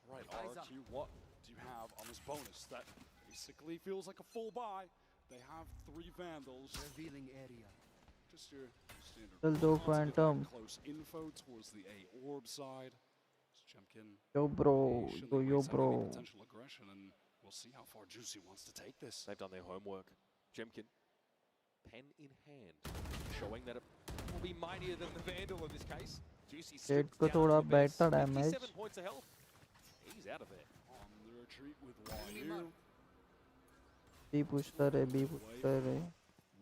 Right, RRQ, what do you have on this bonus? That basically feels like a full buy. They have 3 Vandals. Revealing area. Just your standard. Still do Phantom. Close info towards the A orb side. Jemkin. Yo, bro. Yo, bro. Potential aggression, and we'll see how far Juicy wants to take this. They've done their homework. Jemkin, pen in hand, showing that it will be mightier than the Vandal in this case. Juicy stripped को down थोड़ा to better damage. 57 points of health. He's out of there. On the retreat with YU. B pushता रहे.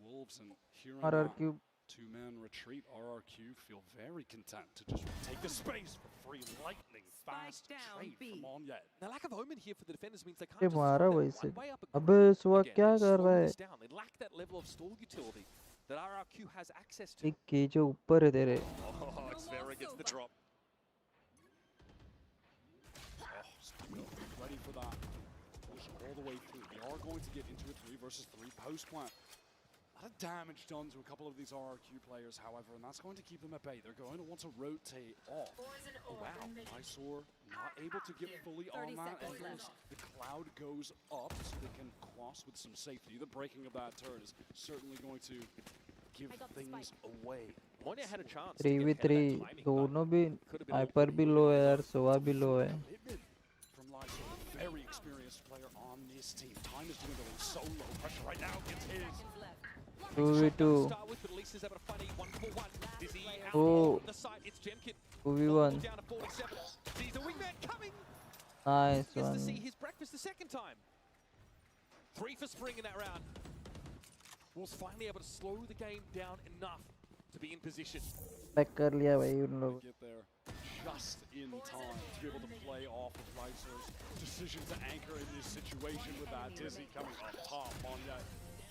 Wolves and hearing RRQ. 2-man retreat. RRQ feel very content to just take the space for free lightning fast trade from Monyet. The lack of omen here for the defenders means they can't ये just मारा hold वैसे. that one way up अबे सुबह again. क्या They कर slow रहा है? this down. They lack that level of stall utility that RRQ has access to. एक केज ऊपर है तेरे. Oh, Xvera gets the drop. Ready for that. Push all the way through. We are going to get into a 3 versus 3 post plant. A lot of damage done to a couple of these RRQ players, however, and that's going to keep them at bay. They're going to want to rotate off. Oh, wow. Eyesore not able to get fully on that, and the cloud goes up so they can cross with some safety. The breaking of that turret is certainly going to give things away. Monya had a chance. 3v3 दोनों भी hyper भी लो है यार, सोवा भी लो है. From Lysol, a very experienced player on this team. Time is dwindling so low. Pressure right now gets his. 2v2. Oh. 2v1. Nice Gets to see one. his breakfast the second time. 3 for Spring in that round. Was finally able to slow the game down enough to be in position. Back कर लिया भाई उन लोग. Get there just in time to be able to play off of Lysor's decision to anchor in this situation with that Dizzy coming on top. Monyet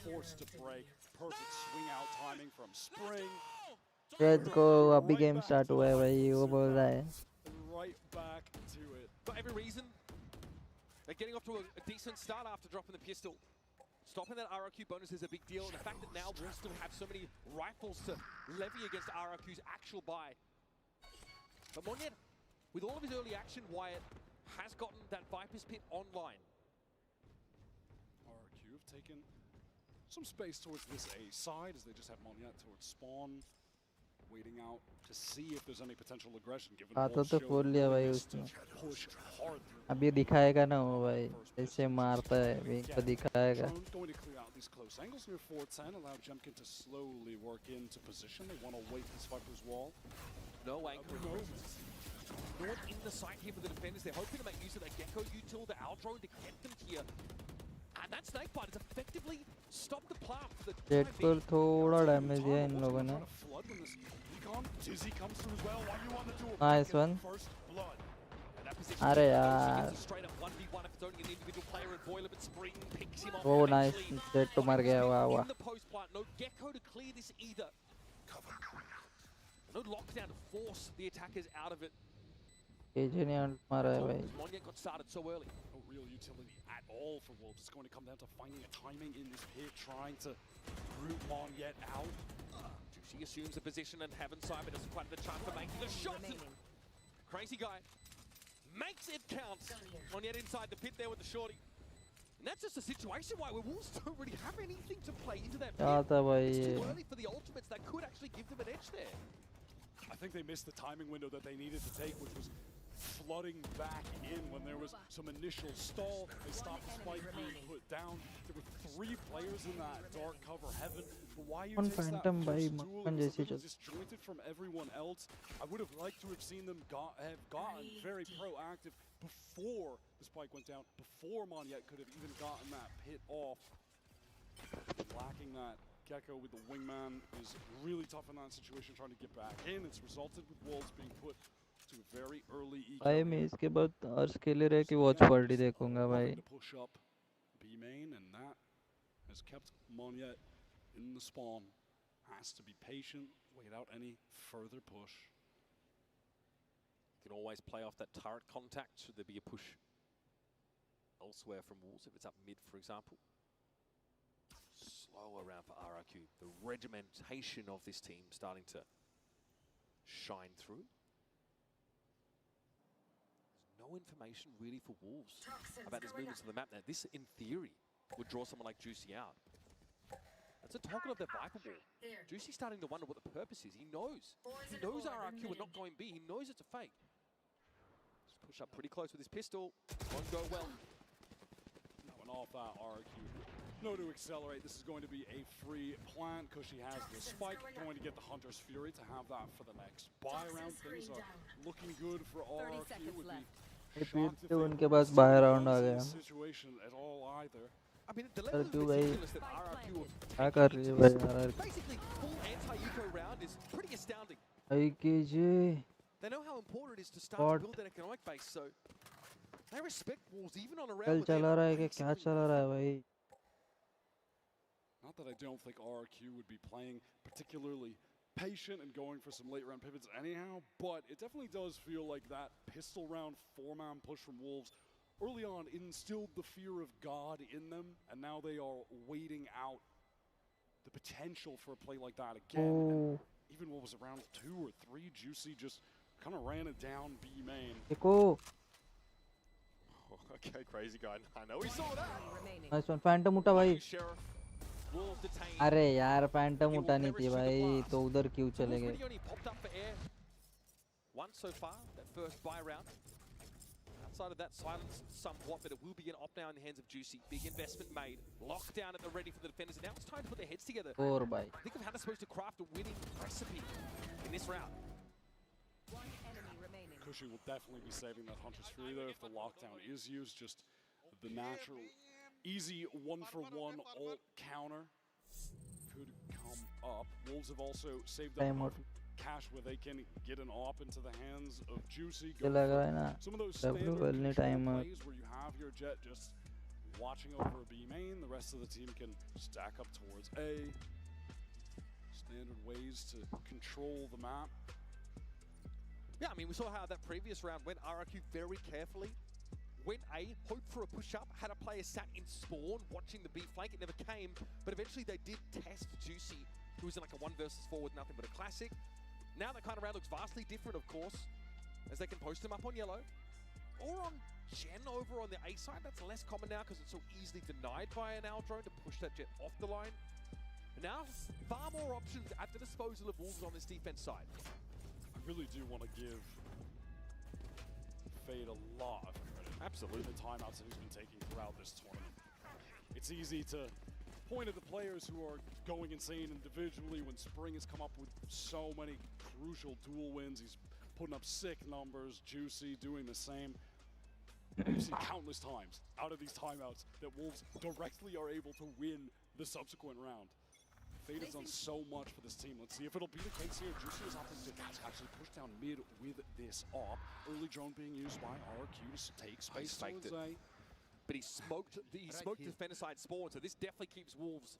forced to break. Perfect swing out timing from Spring. Let's go. अभी game start हुआ है भाई, वो बोल रहा है. Right back to it. For every reason, they're getting off to a decent start after dropping the pistol. Stopping that RRQ bonus is a big deal, and the fact that now we'll still have so many rifles to levy against RRQ's actual buy. But Monyet, with all of his early action, Wyatt has gotten that Viper's Pit online. RRQ have taken some space towards this A side as they just have Monyet towards spawn, waiting out to see if there's any potential aggression. Given आता तो खोल लिया भाई उसने. push hard through. अभी दिखाएगा ना वो भाई, ऐसे मारता है, अभी इनको दिखाएगा. Drone's going to clear out these close angles near 410, allow Jemkin to slowly work into position. They want to wait this Viper's wall. No anchor. No one in the site here for the defenders. They're hoping to make use of that Gecko util, the Owl drone to get them here. And that Snakebite has effectively stopped the plant for the Jet को थोड़ा damage दिया इन लोगों ने. Dizzy comes through as well. Why you on the duel? Nice one. First blood. अरे यार. Oh nice. Jet तो मर गया. वाह वाह. No Gecko to clear this either. No lockdown to force the attackers out of it. KJ ने मारा है भाई. Monyet got started so early. No real utility at all for Wolves. It's going to come down to finding a timing in this pit, trying to root Monyet out. Juicy assumes a position and Heaven Cyber doesn't quite have the chance for making the shot. Crazy Guy makes it count. On yet inside the pit there with the shorty. And that's just a situation why we Wolves don't really have anything to play into that pit. क्या था भाई It's ये? too early for the ultimates that could actually give them an edge there. I think they missed the timing window that they needed to take, which was flooding back in when there was some initial stall. They stopped the spike being put down. There were 3 players in that dark cover heaven. But why you On take that Phantom भाई first duel, मक्खन it was a जैसी little चल disjointed from everyone else. I would have liked to have seen them have gotten very proactive before the spike went down, before Monyet could have even gotten that pit off. Lacking that Gecko with the wingman is really tough in that situation, trying to get back in. It's resulted with Wolves being put to a very early eco. भाई मैं इसके बाद अर्ज के लिए रह कि watch party देखूंगा भाई Looking to push up B main, and that has kept Monyet in the spawn. Has to be patient, wait out any further push. You can always play off that turret contact should there be a push elsewhere from Wolves, if it's up mid, for example. Slow around for RRQ. The regimentation of this team starting to shine through. There's no information really for Wolves about these movements on the map. Now, this, in theory, would draw someone like Juicy out. That's a token of their Viper ball. Juicy's starting to wonder what the purpose is. He knows. He knows RRQ are not going B. He knows it's a fake. Just push up pretty close with his pistol. Won't go well. That went off that RRQ. No to accelerate. This is going to be a free plant. Cushy has the spike. Going to get the Hunter's Fury to have that for the next buy round. Things are looking good for RRQ. Would be shocked if तो they उनके पास bye round uh in गया this situation at all either. I mean, the level RRQ of भाई ridiculous that RRQ क्या कर रही है भाई RRQ basically full anti-eco round is pretty astounding. IKJ They know how important it is to start What? to build that economic base, so they respect Wolves even on a round कल where चला रहा है they're कि क्या चला रहा है भाई Not that I don't think RRQ would be playing particularly patient and going for some late round pivots anyhow, but it definitely does feel like that pistol round 4-man push from Wolves early on instilled the fear of God in them, and now they are waiting out the potential for a play like that again. And even what was around 2 or 3, Juicy just kind of ran it down B main. देखो Okay, crazy guy. I know we saw that. Nice one Phantom उठा भाई Sheriff. Wolves detained. अरे यार Phantom उठानी थी भाई तो उधर क्यों चले Wolves गए really only popped up for air once so far, that first buy round. Outside of that, silence somewhat, but it will be an op now in the hands of Juicy. Big investment made. Lockdown at the ready for the defenders, and now it's time to put their heads together. और भाई Think of how they're supposed to craft a winning recipe in this round. One enemy remaining. Cushy will definitely be saving that Hunter's Fury though if the lockdown is used. Just the natural, easy 1-for-1 ult counter could come up. Wolves have also saved up Time enough out. cash where they can get an op into the hands of Juicy. ये लग रहा है ना Some of those W standard WOL ने control time out plays where you have your jet just watching over a B main, the rest of the team can stack up towards A. Standard ways to control the map. Yeah, I mean, we saw how that previous round went. RRQ very carefully went A, hoped for a push-up, had a player sat in spawn, watching the B flank. It never came, but eventually they did test Juicy, who was in like a 1 versus 4 with nothing but a classic. Now that kind of round looks vastly different, of course, as they can post him up on yellow. Or on Gen over on the A side. That's less common now because it's so easily denied by an Owl drone to push that jet off the line. And now, far more options at the disposal of Wolves on this defense side. I really do want to give Fade a lot of credit. Absolutely. The timeouts that he's been taking throughout this tournament. It's easy to point at the players who are going insane individually when Spring has come up with so many crucial duel wins. He's putting up sick numbers, Juicy doing the same. We've seen countless times out of these timeouts that Wolves directly are able to win the subsequent round. Fade has done so much for this team. Let's see if it'll be the case here. Juicy is opting to actually push down mid with this op. Early drone being used by RRQ to take space towards A. But he smoked the defender side spawn, so this definitely keeps Wolves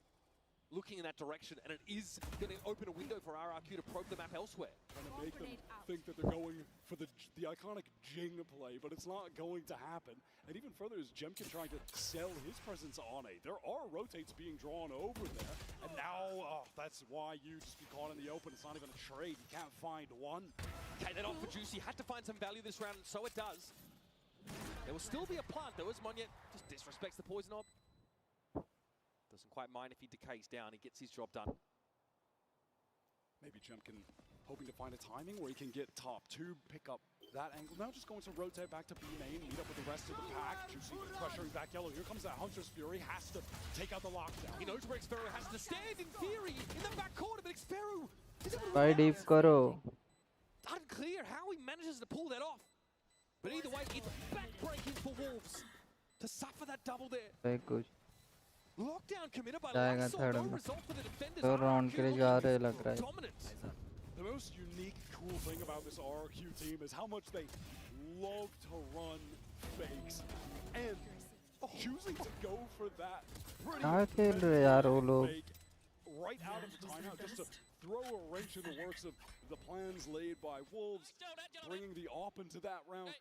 looking in that direction, and it is going to open a window for RRQ to probe the map elsewhere. Trying to make them think that they're going for the iconic Jing play, but it's not going to happen. And even further is Jemkin trying to sell his presence on A. There are rotates being drawn over there, and now that's why you just be caught in the open. It's not even a trade. You can't find one. Okay, that off for Juicy. Had to find some value this round, and so it does. There will still be a plant though, as Monyet just disrespects the poison orb. Doesn't quite mind if he decays down, he gets his job done. Maybe Jemkin hoping to find a timing where he can get top two, pick up that angle. Now just going to rotate back to B main, meet up with the rest of the pack. Juicy pressuring back yellow. Here comes that Hunter's Fury, has to take out the lockdown. He knows where Xfero has to stand in theory in the back corner, but Xfero is able to भाई run deep out. करो. Unclear how he manages to pull that off. But either way, it's backbreaking for Wolves to suffer that double there. भाई कुछ Lockdown committed by जाएगा Lysol, third no में. result for the defenders. तो round के लिए जा रहे लग रहा है. Dominance. The most unique, cool thing about this RRQ team is how much they love to run fakes and choosing to go for that pretty क्या खेल रहे यार वो लोग. fake right out of the timeout just to throw a wrench in the works of the plans laid by Wolves, bringing the op into that round.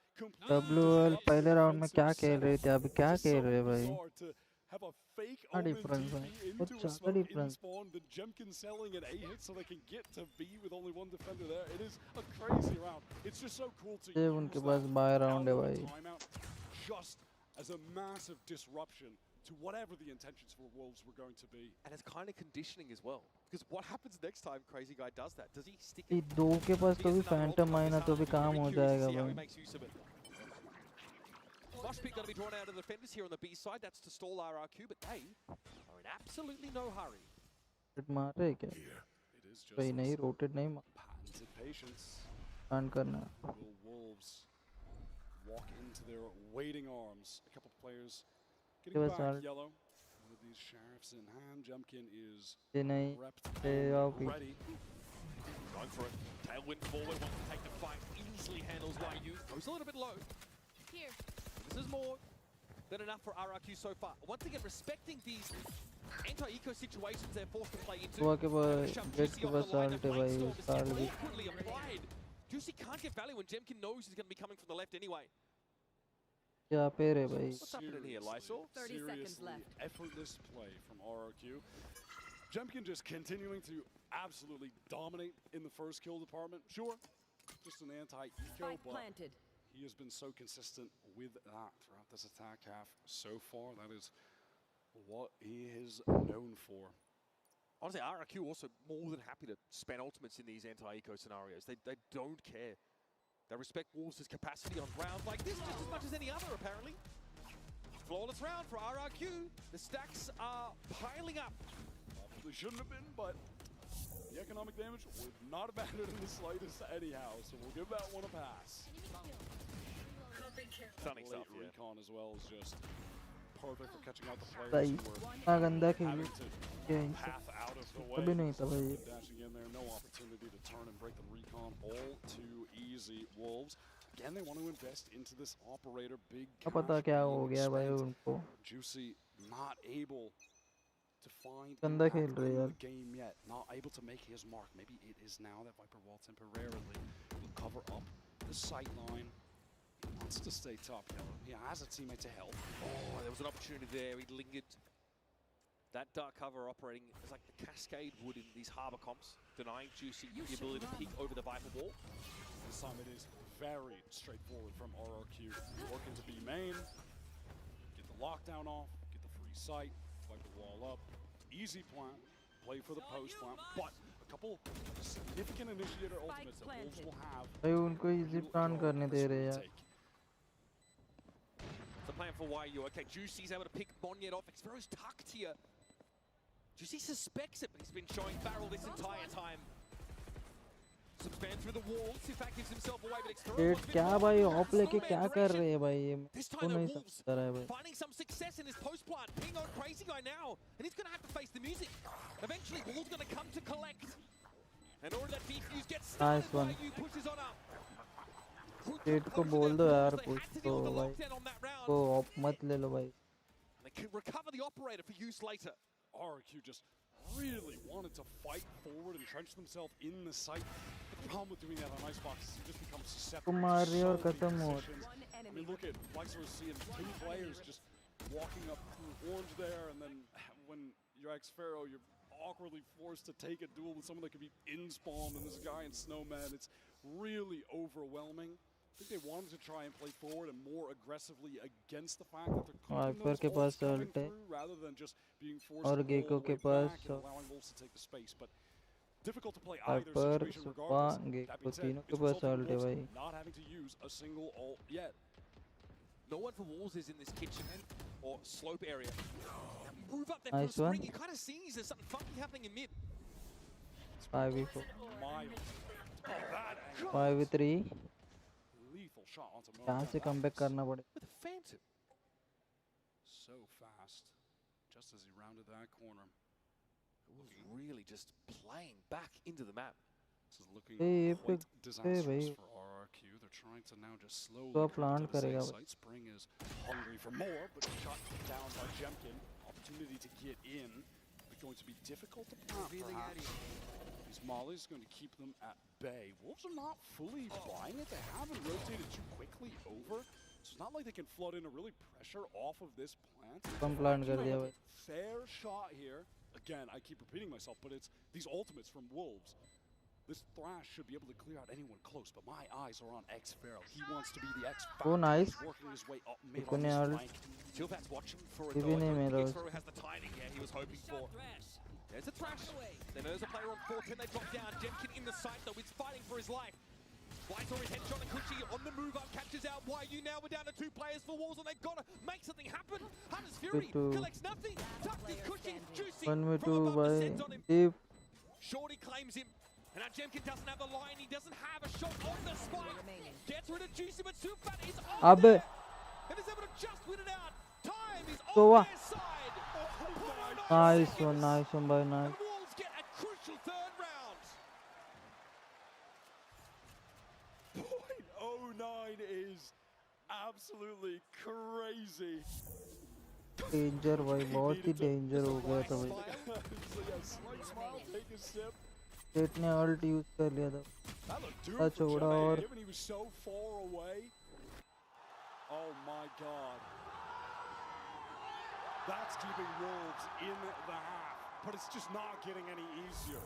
WOL पहले round में क्या खेल रहे थे अभी क्या खेल रहे भाई. To have a fake क्या omen डिफरेंस है. TP बहुत into a ज़्यादा smoke in difference. spawn, the Jemkin selling an A hit so they can get to B with only one defender there. It is a crazy round. It's just so cool to ये use उनके that pass bye round है out of भाई. the timeout just as a massive disruption to whatever the intentions for Wolves were going to be. And it's kind of conditioning as well. Because what happens next time Crazy Guy does that? Does he stick ये it? दो के पास तो भी Phantom आई ना तो भी काम हो जाएगा See how he भाई. makes use of it. Mosh pit going to be drawn out of the defenders here on the B side. That's to stall RRQ, but they are in absolutely no hurry. मार रहे क्या. It is just भाई नहीं rotate नहीं मार. patented patience. कांड करना. Will Wolves walk into their waiting arms? A couple of players getting Give us back all. yellow with these sheriffs in hand. Jemkin is ये नहीं. repped ये and आओ भी. ready. Going for it. Tailwind forward, wants to take the fight. Easily handles YU. Goes a little bit low. Here. This is more than enough for RRQ so far. Once again, respecting these anti-eco situations they're forced to play into. वो के पास Shove gate Juicy के off pass the line, salt that है भाई. Blade Storm is salt भी. awkwardly applied. Juicy can't get value when Jemkin knows he's going to be coming from the left anyway. क्या पे रे भाई. What's happening here, Lysol? 30 seconds Seriously left. effortless play from RRQ. Jemkin just continuing to absolutely dominate in the first kill department. Sure, just an anti-eco, Spike but planted. he has been so consistent with that throughout this attack half so far. That is what he is known for. Honestly, RRQ also more than happy to spend ultimates in these anti-eco scenarios. They don't care. They respect Wolves' capacity on rounds like this just as much as any other, apparently. Flawless round for RRQ. The stacks are piling up. Probably shouldn't have been, but the economic damage would not have mattered in the slightest anyhow, so we'll give that one a pass. Stunning Late stuff, yeah. recon as well is just perfect for catching out the players भाई who were इतना गंदा खेल. having to ये इनसे path out of the way. कभी नहीं था भाई. Dashing in there, no opportunity to turn and break the recon. All too easy, Wolves. Again, they want to invest into this operator. Big क्या पता cash क्या being हो गया भाई spent. उनको. Juicy not able to find गंदा impact खेल रहे in यार. the game yet. Not able to make his mark. Maybe it is now that Viper Wall temporarily will cover up the sight line. He wants to stay top yellow. He has a teammate to help. Oh, there was an opportunity there. He lingered. That dark cover operating as like the cascade would in these harbor comps, denying Juicy the ability to peek over the Viper wall. This time it is very straightforward from RRQ. Working to B main, get the lockdown off, get the free sight, wipe the wall up. Easy plant, play for the post plant, but a couple significant initiator ultimates that Wolves will have. भाई उनको easy plan करने दे रहे यार. The plan for YU. Okay, Juicy's able to pick Monyet off. Xfero's tucked here. Juicy suspects it, but he's been showing barrel this entire time. Subspan through the walls. In fact, gives himself away, but Xfero Det was a bit क्या more भाई confident off in लेके his क्या snowman कर direction. रहे हैं भाई ये. This को time the नहीं Wolves समझता रहा है भाई. finding some success in his post plant. Ping on Crazy Guy now, and he's going to have to face the music. Eventually, Wolves going to come to collect. And all that defuse gets started. Nice one. YU pushes on up. Det को बोल दो यार कुछ तो भाई. को of मत ले लो भाई. They can recover the operator for use later. RRQ just really wanted to fight forward and entrench themselves in the site. The problem with doing that on Icebox is you just become susceptible to मार रही है और so many खत्म हो. decisions. I mean, look at Lexor seeing two players just walking up through orange there, and then when you're Xfero, you're awkwardly forced to take a duel with someone that could be in spawn, and this guy in Snowman. It's really overwhelming think they wanted to try and play forward and more aggressively against the fact that they're Viper cooking के those ults pass coming ult है through rather than just being forced और to roll Gecko all the के way pass back and allowing Wolves to take the space. But difficult to play either Viper situation Supa regardless. That Gecko being said, तीनों के it's pass resulted in ult है Wolves भाई not having to use a single ult yet. No one for Wolves is in this kitchen or slope area. Now move up there Nice for a spring. one. You kind of see there's something funky happening in mid. 5v4 Miles. Oh, that angle. 5v3 Lethal shot onto Mo. यहाँ से comeback करना पड़े With a phantom. So fast. Just as he rounded that corner. Wolves really just playing back into the map. This is looking ये quite पे disastrous भाई for RRQ. They're trying to now just slowly तो creep plant into the करेगा safe भाई site. Spring is hungry for more, but shot down by Jemkin. Opportunity to get in, but going to be difficult to plant perhaps. These mollies going to keep them at bay. Wolves are not fully buying it. They haven't rotated too quickly over. So it's not like they can flood in or really pressure off of this plant. Come plant कर दिया भाई Fair shot here. Again, I keep repeating myself, but it's these ultimates from Wolves. This Thrash should be able to clear out anyone close, but my eyes are on X Feral. He wants to be the X Oh, nice. He's working his way up mid इतने on this ult flank. Tilfat's watching for it ये though. भी I नहीं don't मेरा think X-Fero has the timing here he was hoping for. There's a Thrash. Then there's a player on 4-10 they drop down. Jemkin in the site though, he's fighting for his life. Lights already headshot and Kuchi on the move up, catches out YU now. We're down to 2 players for Wolves and they've got to make something happen. Hunter's Fury collects nothing. Tucked in Kuchi, Juicy from 1v2 above descends on भाई him. deep Shorty claims him. And now Jemkin doesn't have the line, he doesn't have a shot on the spike. Gets rid of Juicy, but Superfat is on अबे there. And is able to just win it out. Time is तो on वाह their side. nice one भाई nice And Wolves get a crucial third round. 0.09 is absolutely crazy. Danger भाई बहुत ही danger हो गया था भाई So yeah, slight smile, take a sip. State ने अल्ट यूज कर लिया था That looked doomed था for छोड़ा Jemkin, और given he was so far away. Oh my god. That's keeping Wolves in the half, but it's just not getting any easier.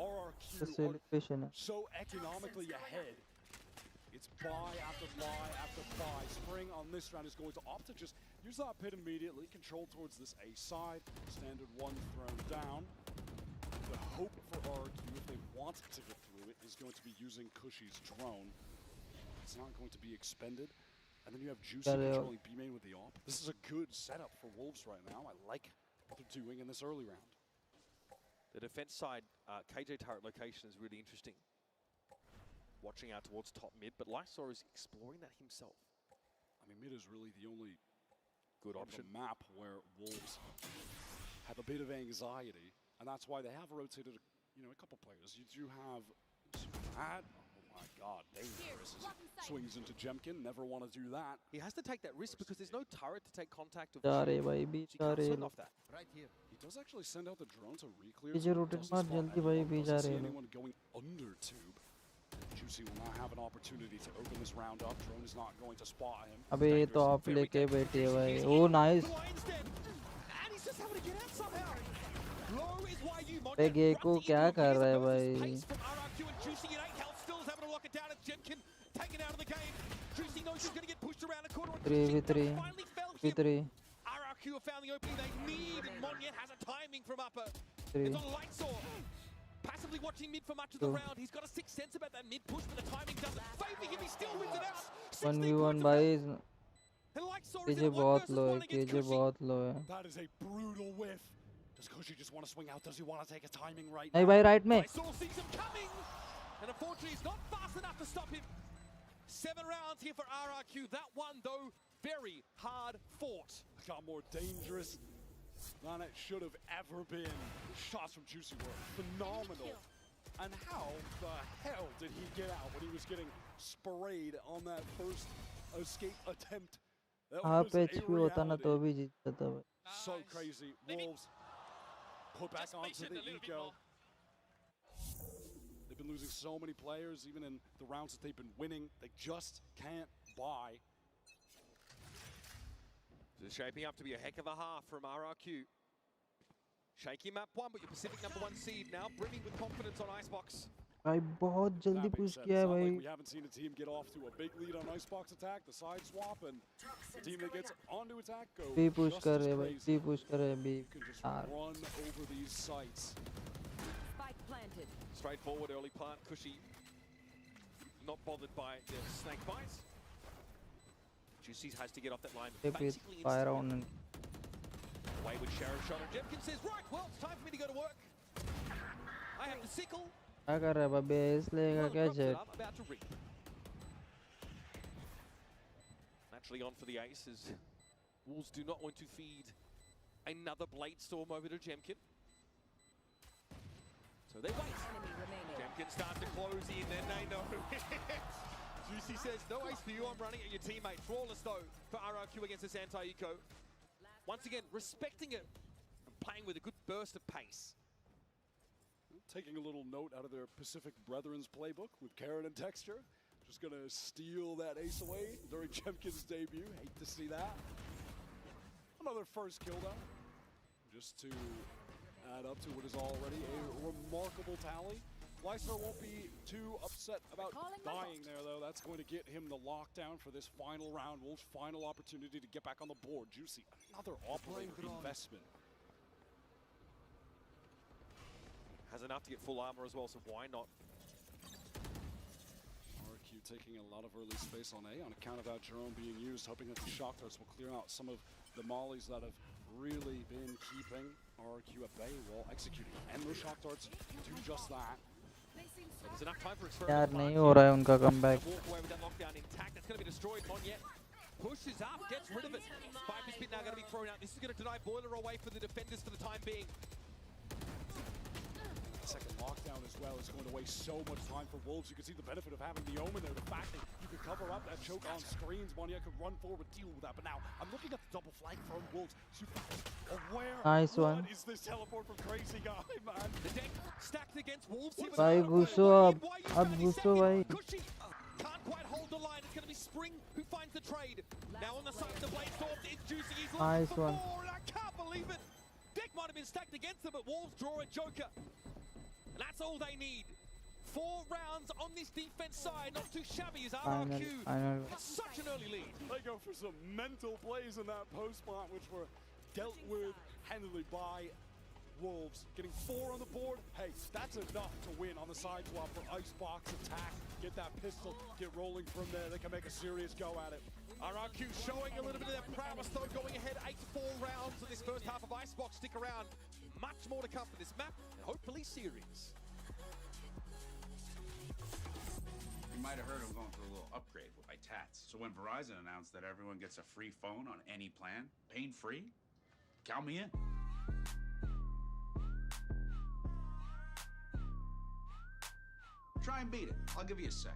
RRQ are celebration है so economically ahead. It's buy after buy after buy. Spring on this round is going to opt to just use that pit immediately, control towards this A side. Standard one thrown down. The hope for RRQ, if they want to get through it, is going to be using Cushy's drone. It's not going to be expended. And then you have Juicy controlling B main with the op. This is a good setup for Wolves right now. I like what they're doing in this early round. The defense side, KJ turret location is really interesting. Watching out towards top mid, but Lysor is exploring that himself. I mean, mid is really the only good part of option. the map where Wolves have a bit of anxiety, and that's why they have rotated, a couple players. You do have Superfat. Oh my God, dangerous. Swings into Jemkin. Never want to do that. He has to take that risk because there's no turret to take contact of. जा रहे भाई बीच जा रहे Swing off that. Right here. He does actually send out the drone to re-clear. ये जो rotate मार जल्दी भाई बीच जा रहे हैं anyone going under tube. Juicy will now have an opportunity to open this round up. Drone is not going to spot him. अबे ये तो आप लेके बैठे हैं भाई ओ nice And he's just having to get out somehow. Low is YU. भाई gecko क्या कर रहा है भाई Pace from RRQ and Juicy at 8 health, still is able to lock it down. And Jemkin taken out of the game. Juicy knows he's going to get pushed around a corner. 3v3 3v3 RRQ have found the opening they need, and Monyet has a timing from upper. 3 It's on Lightsaw. Passively watching mid for much of the round. He's got a sixth sense about that mid push, but the timing doesn't favor him. He still wins it out. 1v1 भाई KJ बहुत लो है KJ बहुत लो है That is a brutal whiff. Does Cushy just want to swing out? Does he want to take a timing right नहीं now? भाई right में Lightsaw sees him coming, and unfortunately he's not fast enough to stop him. 7 rounds here for RRQ. That one, though, very hard fought. Got more dangerous than it should have ever been. Shots from Juicy were phenomenal. And how the hell did he get out when he was getting sprayed on that first escape attempt? That आप was HP होता ना तो भी जीत जाता भाई so crazy. Wolves put back onto the eco. They've been losing so many players, even in the rounds that they've been winning. They just can't buy. This is shaping up to be a heck of a half from RRQ. Shaky map 1, but your Pacific #1 seed now brimming with confidence on Icebox. भाई बहुत जल्दी That being push said, किया it's है not भाई. like we haven't seen a team get off to a big lead on Icebox attack, the side swap, and the team that gets onto attack go B push just कर as रहे भाई. crazy. B push कर रहे B. You can just run over these sites. Spike planted. Straightforward early plant. Cushy not bothered by the snake bites. Juicy has to get off that line basically fire instantly. on. Wayward Sheriff shot and Jemkin says, right, well, it's time for me to go to work. I have the sickle. क्या कर रहा है भाई? Base लेगा क्या jet? I'm about to reap. Naturally on for the ace as Wolves do not want to feed another Blade Storm over to Jemkin. So they wait. Jemkin starts to close in and they know Juicy says, no ace for you, I'm running at your teammate. Flawless though for RRQ against this anti-eco. Once again, respecting it and playing with a good burst of pace. Taking a little note out of their Pacific Brethren's playbook with Karen and Texture. Just gonna steal that ace away during Jemkin's debut. Hate to see that. Another first kill though. Just to add up to what is already a remarkable tally. Leicester won't be too upset about dying there though. That's going to get him the lockdown for this final round. Wolves' final opportunity to get back on the board. Juicy, another operator investment. Has enough to get full armor as well, so why not? RRQ taking a lot of early space on A on account of that Jerome being used, hoping that the shock darts will clear out some of the mollies that have really been keeping RRQ at bay while executing. And those shock darts do just that. There's enough time for यार experimental नहीं fun. हो रहा है उनका comeback. Walk away with that lockdown intact. That's going to be destroyed. Not yet. Pushes up, gets rid of it. Viper's Pit now going to be thrown out. This is going to deny Boiler away for the defenders for the time being. Second lockdown as well is going to waste so much time for Wolves. You can see the benefit of having the Omen there. The fact that you could cover up that choke on screens. Monia could run forward, deal with that. But now, I'm looking at the double flank from Wolves. Aware. Nice one. What is this teleport from Crazy Guy, man? The deck stacked against Wolves. भाई घुसो अब घुसो भाई. Cushy can't quite hold the line. It's going to be Spring who finds the trade. Now on the side of the Blade Storm, it's Juicy. He's looking Nice for one. more, and I can't believe it. Deck might have been stacked against them, but Wolves draw a Joker. And that's all they need. 4 rounds on this defense side, not too shabby as RRQ has such an early lead. They go for some mental plays in that post plant, which were dealt with handily by Wolves. Getting 4 on the board, hey, that's enough to win on the side swap for Icebox attack. Get that pistol, get rolling from there. They can make a serious go at it. RRQ showing a little bit of their prowess though, going ahead 8-4 rounds in this first half of Icebox. Stick around, much more to come for this map, and hopefully series. You might have heard I'm going for a little upgrade with my tats. So when Verizon announced that everyone gets a free phone on any plan, pain-free, count me in. Try and beat it. I'll give you a sec.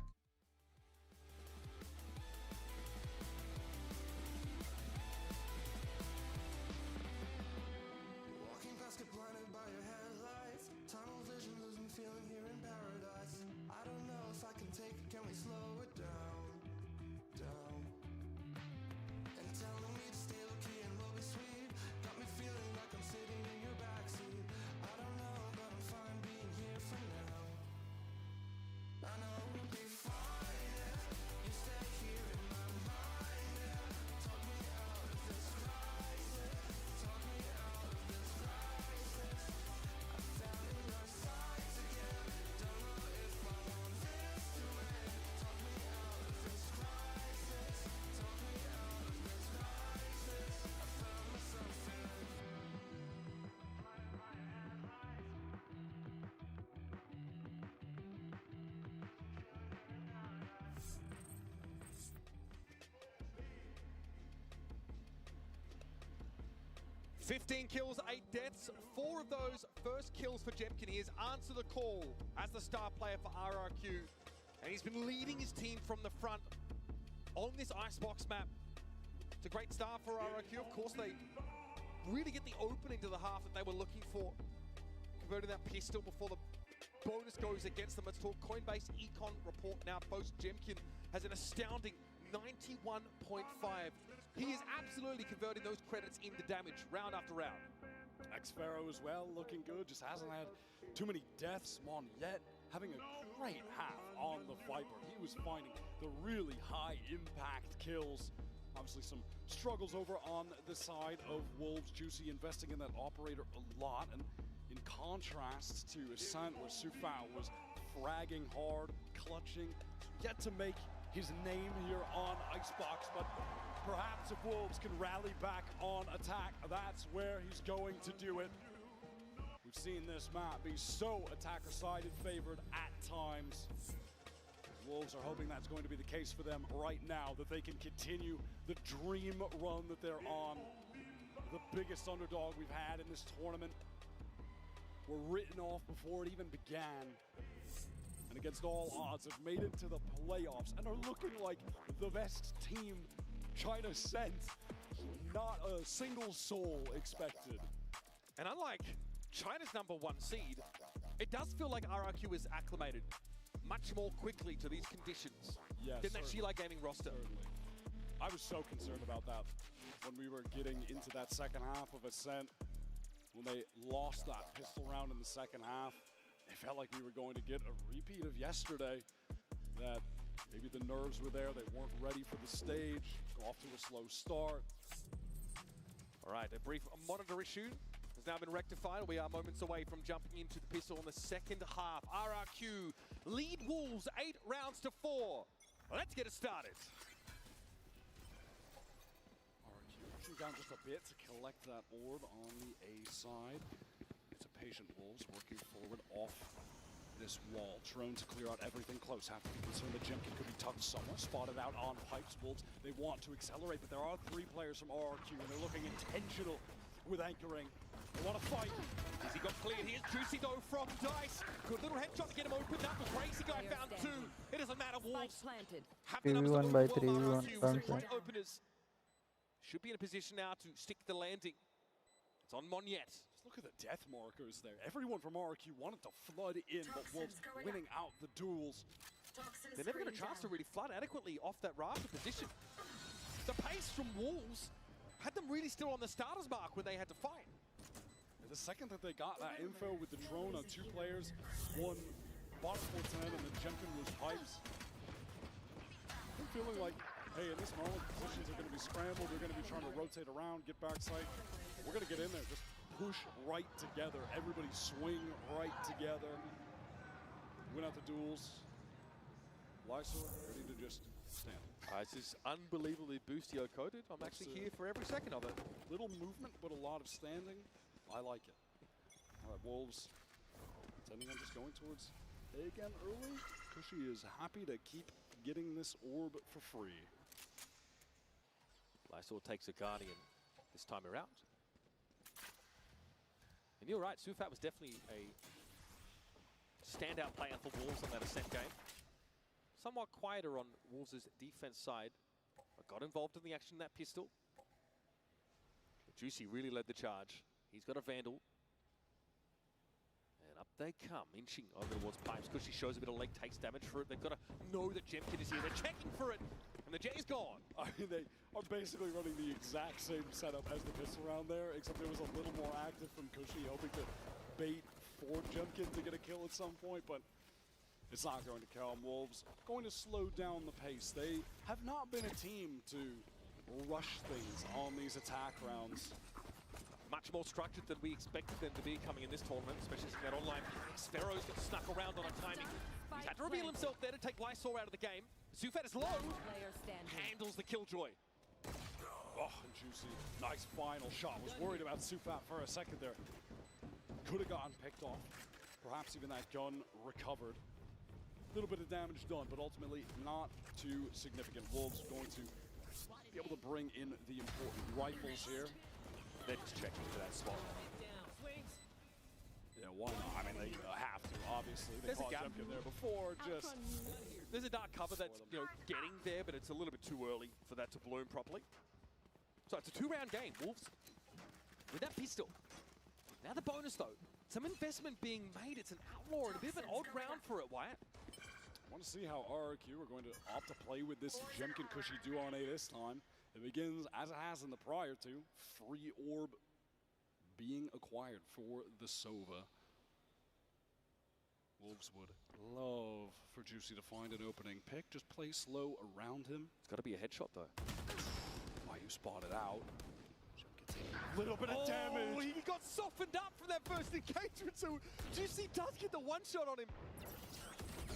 Walking past, get blinded by your headlights. Tunnel vision, losing feeling here in paradise. I don't know if I can take it, can we slow it down? Down. And telling me to stay low key and we'll be sweet. Got me feeling like I'm sitting in your backseat. I don't know, but I'm fine being here for now. I know we'll be fine, yeah. You stay here in my mind, yeah. Talk me out of this crisis. Talk me out of this crisis. I found in your sights again. Don't know if I want this to end. Talk me out of this crisis. Talk me out of this crisis. I found myself in. 15 kills, 8 deaths. 4 of those first kills for Jemkin. He has answered the call as the star player for RRQ. And he's been leading his team from the front on this Icebox map. It's a great start for RRQ. Of course, they really get the opening to the half that they were looking for. Converting that pistol before the bonus goes against them. Let's talk Coinbase Econ report now. Post Jemkin has an astounding 91.5. He is absolutely converting those credits into damage round after round. Xpharaoh as well, looking good. Just hasn't had too many deaths. Mon yet having a great half on the Viper. He was finding the really high impact kills. Obviously some struggles over on the side of Wolves. Juicy investing in that operator a lot, and in contrast to Ascent, where Sufao was fragging hard, clutching, yet to make his name here on Icebox, but perhaps if Wolves can rally back on attack, that's where he's going to do it. We've seen this map be so attacker-sided favored at times. Wolves are hoping that's going to be the case for them right now, that they can continue the dream run that they're on. The biggest underdog we've had in this tournament were written off before it even began. And against all odds have made it to the playoffs and are looking like the best team China sent. Not a single soul expected. And unlike China's #1 seed, it does feel like RRQ is acclimated much more quickly to these conditions than that Shilai Gaming roster. Certainly. I was so concerned about that when we were getting into that second half of Ascent. When they lost that pistol round in the second half, it felt like we were going to get a repeat of yesterday. That maybe the nerves were there, they weren't ready for the stage, go off to a slow start. All right, a brief monitor issue has now been rectified. We are moments away from jumping into the pistol in the second half. RRQ lead Wolves 8 rounds to 4. Let's get it started. RRQ pushing down just a bit to collect that orb on the A side. It's a patient Wolves working forward off this wall. Drone to clear out everything close. Have to be concerned that Jemkin could be tucked somewhere. Spotted out on pipes. Wolves, they want to accelerate, but there are 3 players from RRQ, and they're looking intentional with anchoring. They want to fight. He got cleared. Here's Juicy though from Dice. Good little headshot to get him opened up. The Crazy Guy found 2. It doesn't matter. Wolves have the numbers 3v1 to by overwhelm 3v1 RRQ. comes Great openers. Should be in a position now to stick the landing. It's on Monyet. Just look at the death markers there. Everyone from RRQ wanted to flood in, but Wolves winning out the duels. They're never going to chance to really flood adequately off that rafter position. The pace from Wolves had them really still on the starter's mark when they had to fight. The second that they got that info with the drone on 2 players, one bottom 410 and then Jemkin was pipes. I'm feeling like, hey, in this moment, positions are going to be scrambled. They're going to be trying to rotate around, get back sight. We're going to get in there, just push right together. Everybody swing right together. Win out the duels. Lysor ready to just stand. This is unbelievably boostio coded. I'm actually here for every second of it. Little movement, but a lot of standing. I like it. All right, Wolves intending on just going towards A again early. Cushy is happy to keep getting this orb for free. Lysor takes a Guardian this time around. And you're right, Sufat was definitely a standout player for Wolves on that Ascent game. Somewhat quieter on Wolves' defense side, but got involved in the action in that pistol. Juicy really led the charge. He's got a Vandal. And up they come, inching over towards pipes. Cushy shows a bit of leg, takes damage for it. They've got to know that Jemkin is here. They're checking for it, and the J's gone. I mean, they are basically running the exact same setup as the pistol round there, except it was a little more active from Cushy, hoping to bait for Jemkin to get a kill at some point, but it's not going to come. Wolves going to slow down the pace. They have not been a team to rush things on these attack rounds. Much more structured than we expected them to be coming in this tournament, especially in that online play. Sparrow's got snuck around on a timing. He's had to reveal himself there to take Lysor out of the game. Sufat is low. Handles the Killjoy. Oh, and Juicy, nice final shot. Was worried about Sufat for a second there. Could have gotten picked off. Perhaps even that gun recovered. A little bit of damage done, but ultimately not too significant. Wolves going to be able to bring in the important rifles here. They're just checking for that spot. Yeah, why not? I mean, they have to, obviously. They There's a caught gap Jemkin there before, just... There's a dark cover that's, getting there, but it's a little bit too early for that to bloom properly. So it's a 2-round game, Wolves. With that pistol. Now the bonus, though. Some investment being made. It's an outlaw and a bit of an odd round for it, Wyatt. I want to see how RRQ are going to opt to play with this Jemkin Cushy duo on A this time. It begins, as it has in the prior two, free orb being acquired for the Sova. Wolves would love for Juicy to find an opening pick. Just play slow around him. It's got to be a headshot though. Why you spotted out? A little bit of damage. He got softened up from that first engagement, so Juicy does get the one shot on him.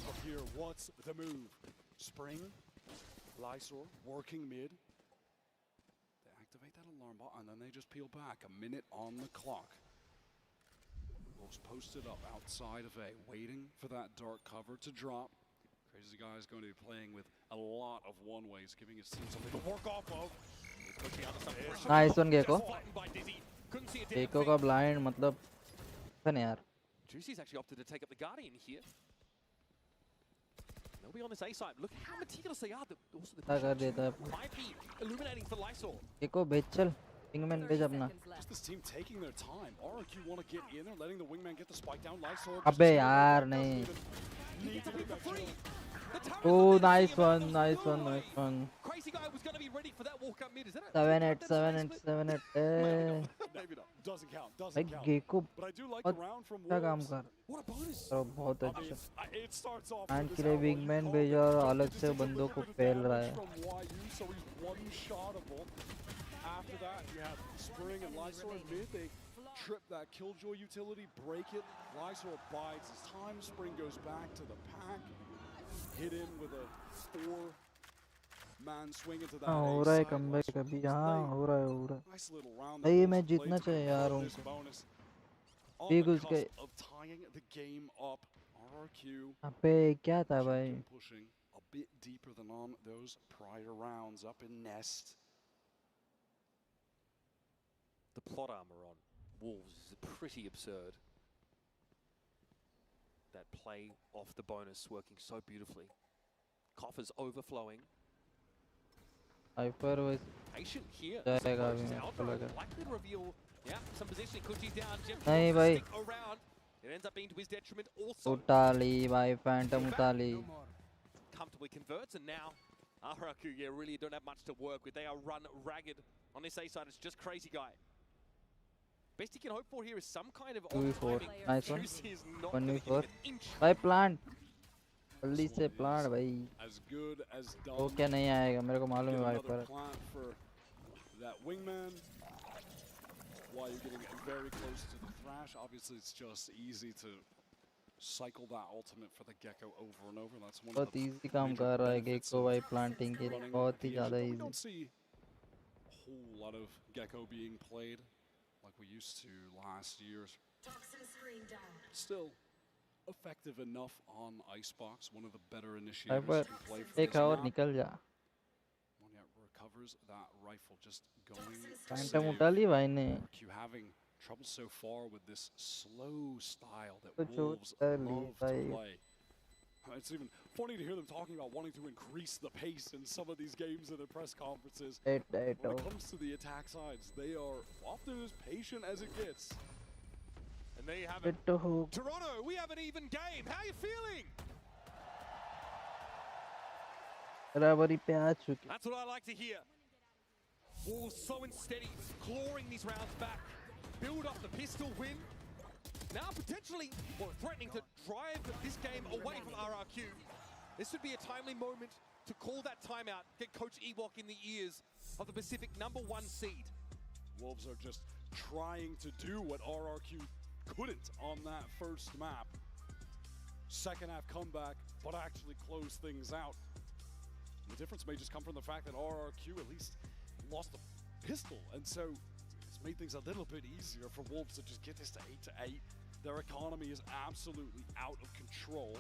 Up here, what's the move? Spring, Lysor working mid. They activate that alarm bot and then they just peel back. A minute on the clock. Wolves posted up outside of A, waiting for that dark cover to drop. Crazy Guy is going to be playing with a lot of one-ways, giving his team something to work off of. Nice one Gecko. Gecko का blind मतलब नहीं यार. Juicy's actually opted to take up the Guardian here. They'll be on this A side. Look how meticulous they are. Also the might be illuminating for Lysor. Gecko भेज चल. Wingman भेज अपना. Just this team taking their time. RRQ want to get in there, letting the wingman get the spike down. Lysor. अबे यार नहीं. Oh, nice one, nice one, nice one. Crazy Guy was going to be ready for that walk up mid, isn't it? 7-8, 7-8, 7-8. Maybe not. Doesn't count. Doesn't भाई count. Gekko But I do like बहुत the round from अच्छा काम Wolves. कर. What a bonus. तो बहुत अच्छा. It starts off And with के this लिए wingman भेजा और अलग से बंदों को फेल रहा है. from YU, so he's one-shotable. After that, you have Spring and Lysor in mid. They trip that Killjoy utility, break it. Lysor bides his time. Spring goes back to the pack. Hit in with a 4-man swing into that. हाँ हो रहा है comeback कभी हाँ हो रहा है. Nice little round. भाई ये मैच जीतना चाहिए यार उनको. Big उसके. Of tying the game up. RRQ. अबे क्या था भाई? Pushing a bit deeper than on those prior rounds up in Nest. The plot armor on Wolves is pretty absurd. That play off the bonus working so beautifully. Coffers overflowing. Hyper was Patient here. जाएगा अभी मेरे को लगा. Likely to reveal, yeah, some positioning. Kuji's down. Jim नहीं भाई. stick around. It ends up being to his detriment also. उठा ली भाई Phantom उठा ली. Comfortably converts, and now RRQ, yeah, really don't have much to work with. They are run ragged on this A side. It's just Crazy Guy. Best he can hope for here is some kind of 2v4. Nice one. Juicy is not 1v4. भाई plant. जल्दी से plant भाई. As good as done. वो क्या नहीं आएगा मेरे को मालूम है भाई पर. For that wingman. While you're getting very close to the thrash, obviously it's just easy to cycle that ultimate for the Gecko over and over. That's one of बहुत the easy काम कर रहा है Gecko भाई planting के लिए बहुत ही ज़्यादा We easy. don't see a whole lot of Gecko being played like we used to last year. Still effective enough on Icebox, one of the better initiators Hyper to play for एक this और map. निकल जा. Monya recovers that rifle, just going to Phantom save. उठा ली भाई ने. RRQ having trouble so far with this slow style that कुछ Wolves उठा ली love to भाई. play. It's even funny to hear them talking about wanting to increase the pace in some of these games in their press conferences. When it comes to the attack sides, they are often as patient as it gets. And there you have it. Toronto, we have an even game. How are you feeling? बराबरी पे आ चुके. That's what I like to hear. Wolves so unsteady, clawing these rounds back. Build up the pistol win. Now potentially, well, threatening to drive this game away from RRQ. This would be a timely moment to call that timeout, get Coach Ewok in the ears of the Pacific #1 seed. Wolves are just trying to do what RRQ couldn't on that first map. Second half comeback, but actually close things out. The difference may just come from the fact that RRQ at least lost the pistol, and so it's made things a little bit easier for Wolves to just get this to 8-8. Their economy is absolutely out of control.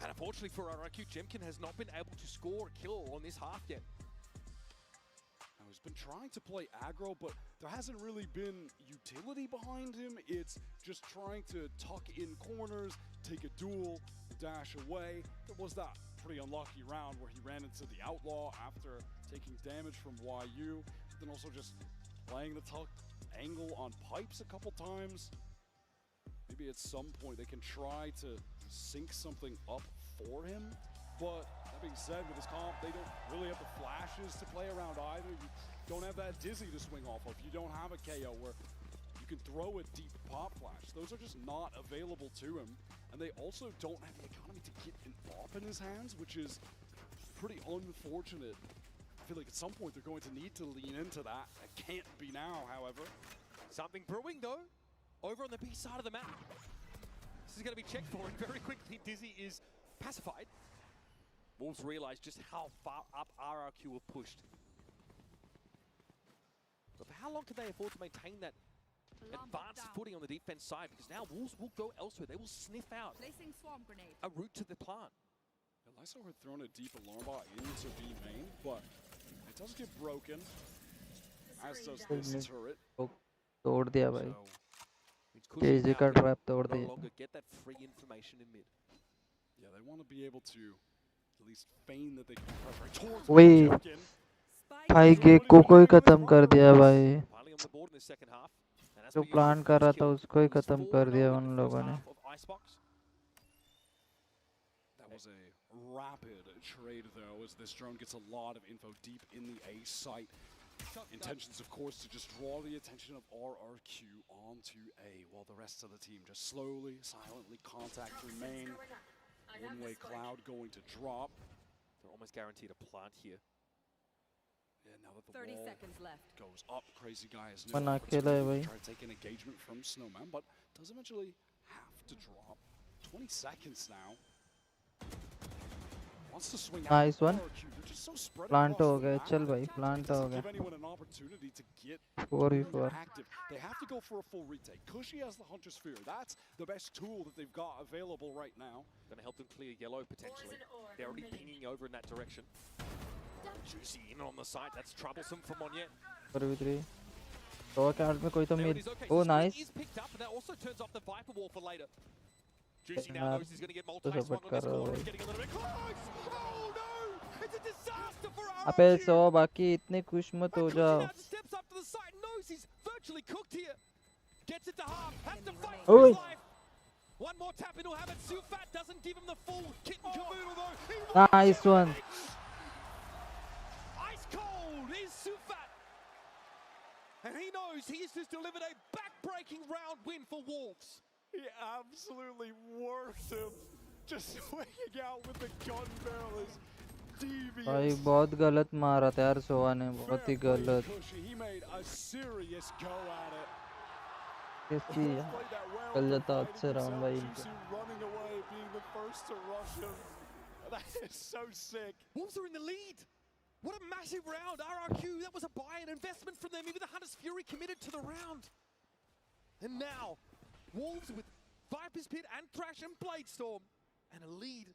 And unfortunately for RRQ, Jemkin has not been able to score a kill on this half yet. Now he's been trying to play aggro, but there hasn't really been utility behind him. It's just trying to tuck in corners, take a duel, dash away. There was that pretty unlucky round where he ran into the Outlaw after taking damage from YU, but then also just playing the tuck angle on pipes a couple times. Maybe at some point they can try to sync something up for him. But that being said, with his comp, they don't really have the flashes to play around either. You don't have that Dizzy to swing off of. You don't have a KO where you can throw a deep pop flash. Those are just not available to him. And they also don't have the economy to get an AWP in his hands, which is pretty unfortunate. I feel like at some point they're going to need to lean into that. It can't be now, however. Something brewing though, over on the B side of the map. This is going to be checked for, and very quickly Dizzy is pacified. Wolves realize just how far up RRQ have pushed. But for how long can they afford to maintain that advanced footing on the defense side? Because now Wolves will go elsewhere. They will sniff out Placing swarm grenade. a route to the plant. Lyso had thrown a deep alarm bot into B main, but it does get broken, as does this turret. तोड़ दिया भाई. So, KZ का trap तोड़ no दिया. longer get that free information in mid. Yeah, they want to be able to at least feign that they can pressure towards वही Jemkin. भाई गेक को कोई खत्म कर दिया भाई. Finally on the board in the second half. And that's जो what you plan do. कर रहा First था kill. उसको ही It was खत्म 4-0 कर दिया in उन the लोगों first ने. half of Icebox. That was a rapid trade, though, as this drone gets a lot of info deep in the A site. Intentions, of course, to just draw the attention of RRQ onto A, while the rest of the team just slowly, silently contact through main. One-way cloud going to drop. They're almost guaranteed a plant here. Yeah, now that the 30 wall seconds left. goes up, Crazy Guy has no बना के opportunity लाए to भाई. try to take an engagement from Snowman, but does eventually have to drop. 20 seconds now. Wants to swing Nice out. one. RRQ, they're just so spread Plant across हो the गए. map. चल भाई, It plant हो doesn't गया. give anyone an opportunity to get 4v4. active. They have to go for a full retake. Cushy has the Hunter's Sphere. That's the best tool that they've got available right now. Going to help them clear yellow potentially. They're already pinging over in that direction. Juicy in on the side. That's troublesome for Monyet. 4v3. तो card में कोई तो There it mid. is. Okay, Oh so nice. is picked up, and that also turns off the Viper wall for later. Juicy now यार knows he's going to get तो multi-swung support on कर this रहा हूँ corner. भाई. He's getting a little bit close. Oh no! It's a disaster for अबे RRQ. 100 बाकी इतने खुश मत हो Cushy जाओ. now just steps up to the side, knows he's virtually cooked here. Gets it to half, has to fight Oi. for his life. One more tap and he'll have it. Sufat doesn't give him the full kit and caboodle though. He wants Nice it. one. Ice cold is Sufat. And he knows he's just delivered a back-breaking round win for Wolves. He absolutely worked him. Just swinging out with the gun barrel is devious. भाई बहुत गलत मारा था यार सोहा ने. बहुत ही गलत. Cushy, he made a serious go at it. किसकी कल जाता अच्छे राउंड भाई. Juicy running away, being the first to rush him. That is so sick. Wolves are in the lead. What a massive round. RRQ, that was a buy and investment from them. Even the Hunter's Fury committed to the round. And now, Wolves with Viper's Pit and Thrash and Bladestorm. And a lead.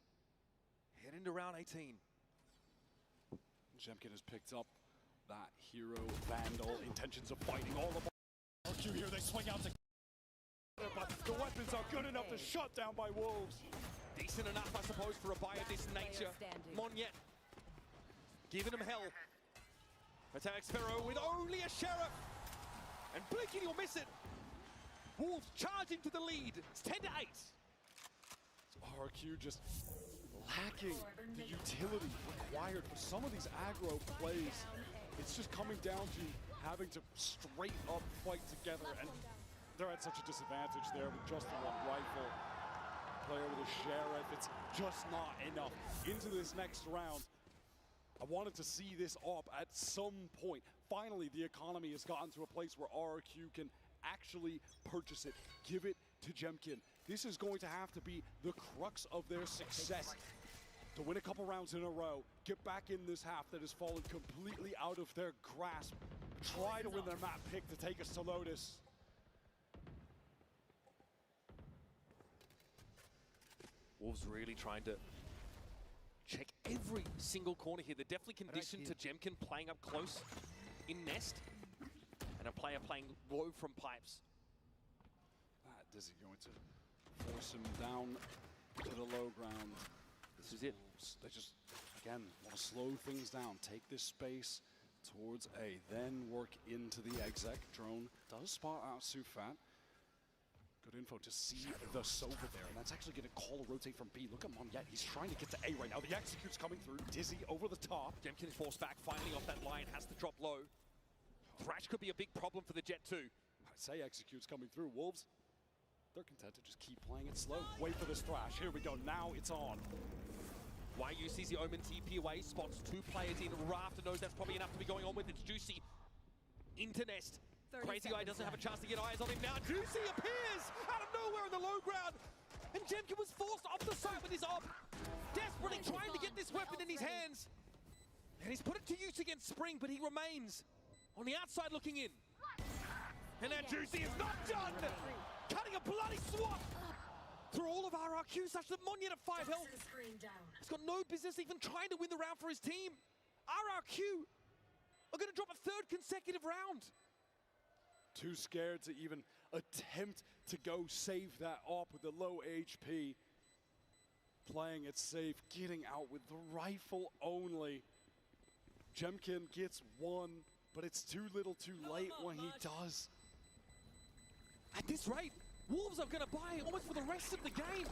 Head into round 18. Jemkin has picked up that hero Vandal. Intentions of fighting all of RRQ here. They swing out to but the weapons are good enough to shut down by Wolves. Decent enough, I suppose, for a buy of this nature. Monyet giving him hell. Attack Sparrow with only a Sheriff. And blinking, you'll miss it. Wolves charge into the lead. It's 10-8. So RRQ just lacking the utility required for some of these aggro plays. It's just coming down to having to straight up fight together, and they're at such a disadvantage there with just the one rifle. Player with a Sheriff, it's just not enough. Into this next round, I wanted to see this up at some point. Finally, the economy has gotten to a place where RRQ can actually purchase it, give it to Jemkin. This is going to have to be the crux of their success. To win a couple rounds in a row, get back in this half that has fallen completely out of their grasp. Try to win their map pick to take us to Lotus. Wolves really trying to check every single corner here. They're definitely conditioned to Jemkin playing up close in Nest. And a player playing low from pipes. Dizzy going to force him down to the low ground. This is it. They just, again, want to slow things down. Take this space towards A, then work into the exec. Drone does spot out Sufat. Good info to see the Sova there, and that's actually going to call a rotate from B. Look at Monyet, he's trying to get to A right now. The execute's coming through. Dizzy over the top. Jemkin is forced back, finally off that line, has to drop low. Thrash could be a big problem for the Jet too. say executes coming through. Wolves, they're content to just keep playing it slow. Wait for this thrash. Here we go. Now it's on. YU sees the Omen TP away, spots 2 players in. Rafter knows that's probably enough to be going on with. It's Juicy into Nest. Crazy Guy doesn't have a chance to get eyes on him now. Juicy appears out of nowhere in the low ground. And Jemkin was forced off the site with his op. Desperately trying to get this weapon in his hands. And he's put it to use against Spring, but he remains on the outside looking in. And now Juicy is not done! Cutting a bloody swat through all of RRQ, such that Monyan at 5 health. He's got no business even trying to win the round for his team. RRQ are going to drop a 3rd consecutive round. Too scared to even attempt to go save that op with the low HP. Playing it safe, getting out with the rifle only. Jemkin gets 1, but it's too little too late when he does. At this rate, Wolves are going to buy almost for the rest of the game.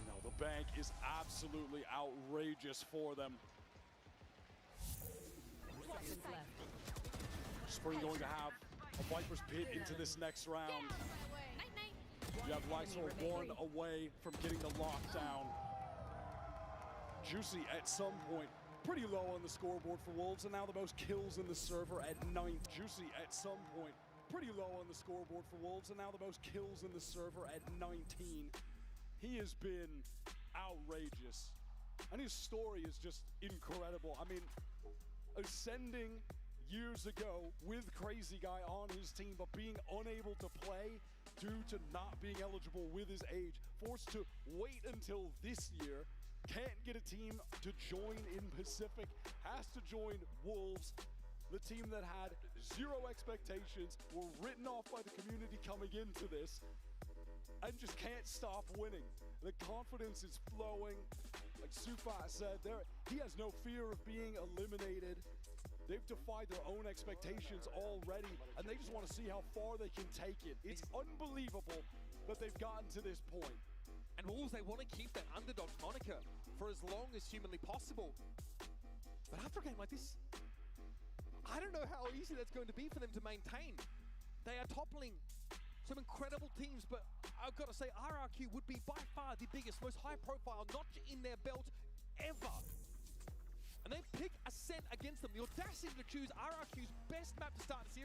No, the bank is absolutely outrageous for them. Spring going to have a Viper's Pit into this next round. You have Lysor 1 away from getting the lockdown. Juicy at some point pretty low on the scoreboard for Wolves, and now the most kills in the server at 9. Juicy at some point pretty low on the scoreboard for Wolves, and now the most kills in the server at 19. He has been outrageous, and his story is just incredible. I mean, ascending years ago with Crazy Guy on his team, but being unable to play due to not being eligible with his age, forced to wait until this year, can't get a team to join in Pacific, has to join Wolves, the team that had 0 expectations, were written off by the community coming into this, and just can't stop winning. The confidence is flowing. Like Sufa said, he has no fear of being eliminated. They've defied their own expectations already, and they just want to see how far they can take it. It's unbelievable that they've gotten to this point. And Wolves, they want to keep that underdog moniker for as long as humanly possible. But after a game like this, I don't know how easy that's going to be for them to maintain. They are toppling some incredible teams, but I've got to say RRQ would be by far the biggest, most high-profile notch in their belt ever. And they pick Ascent against them. The audacity to choose RRQ's best map to start the series.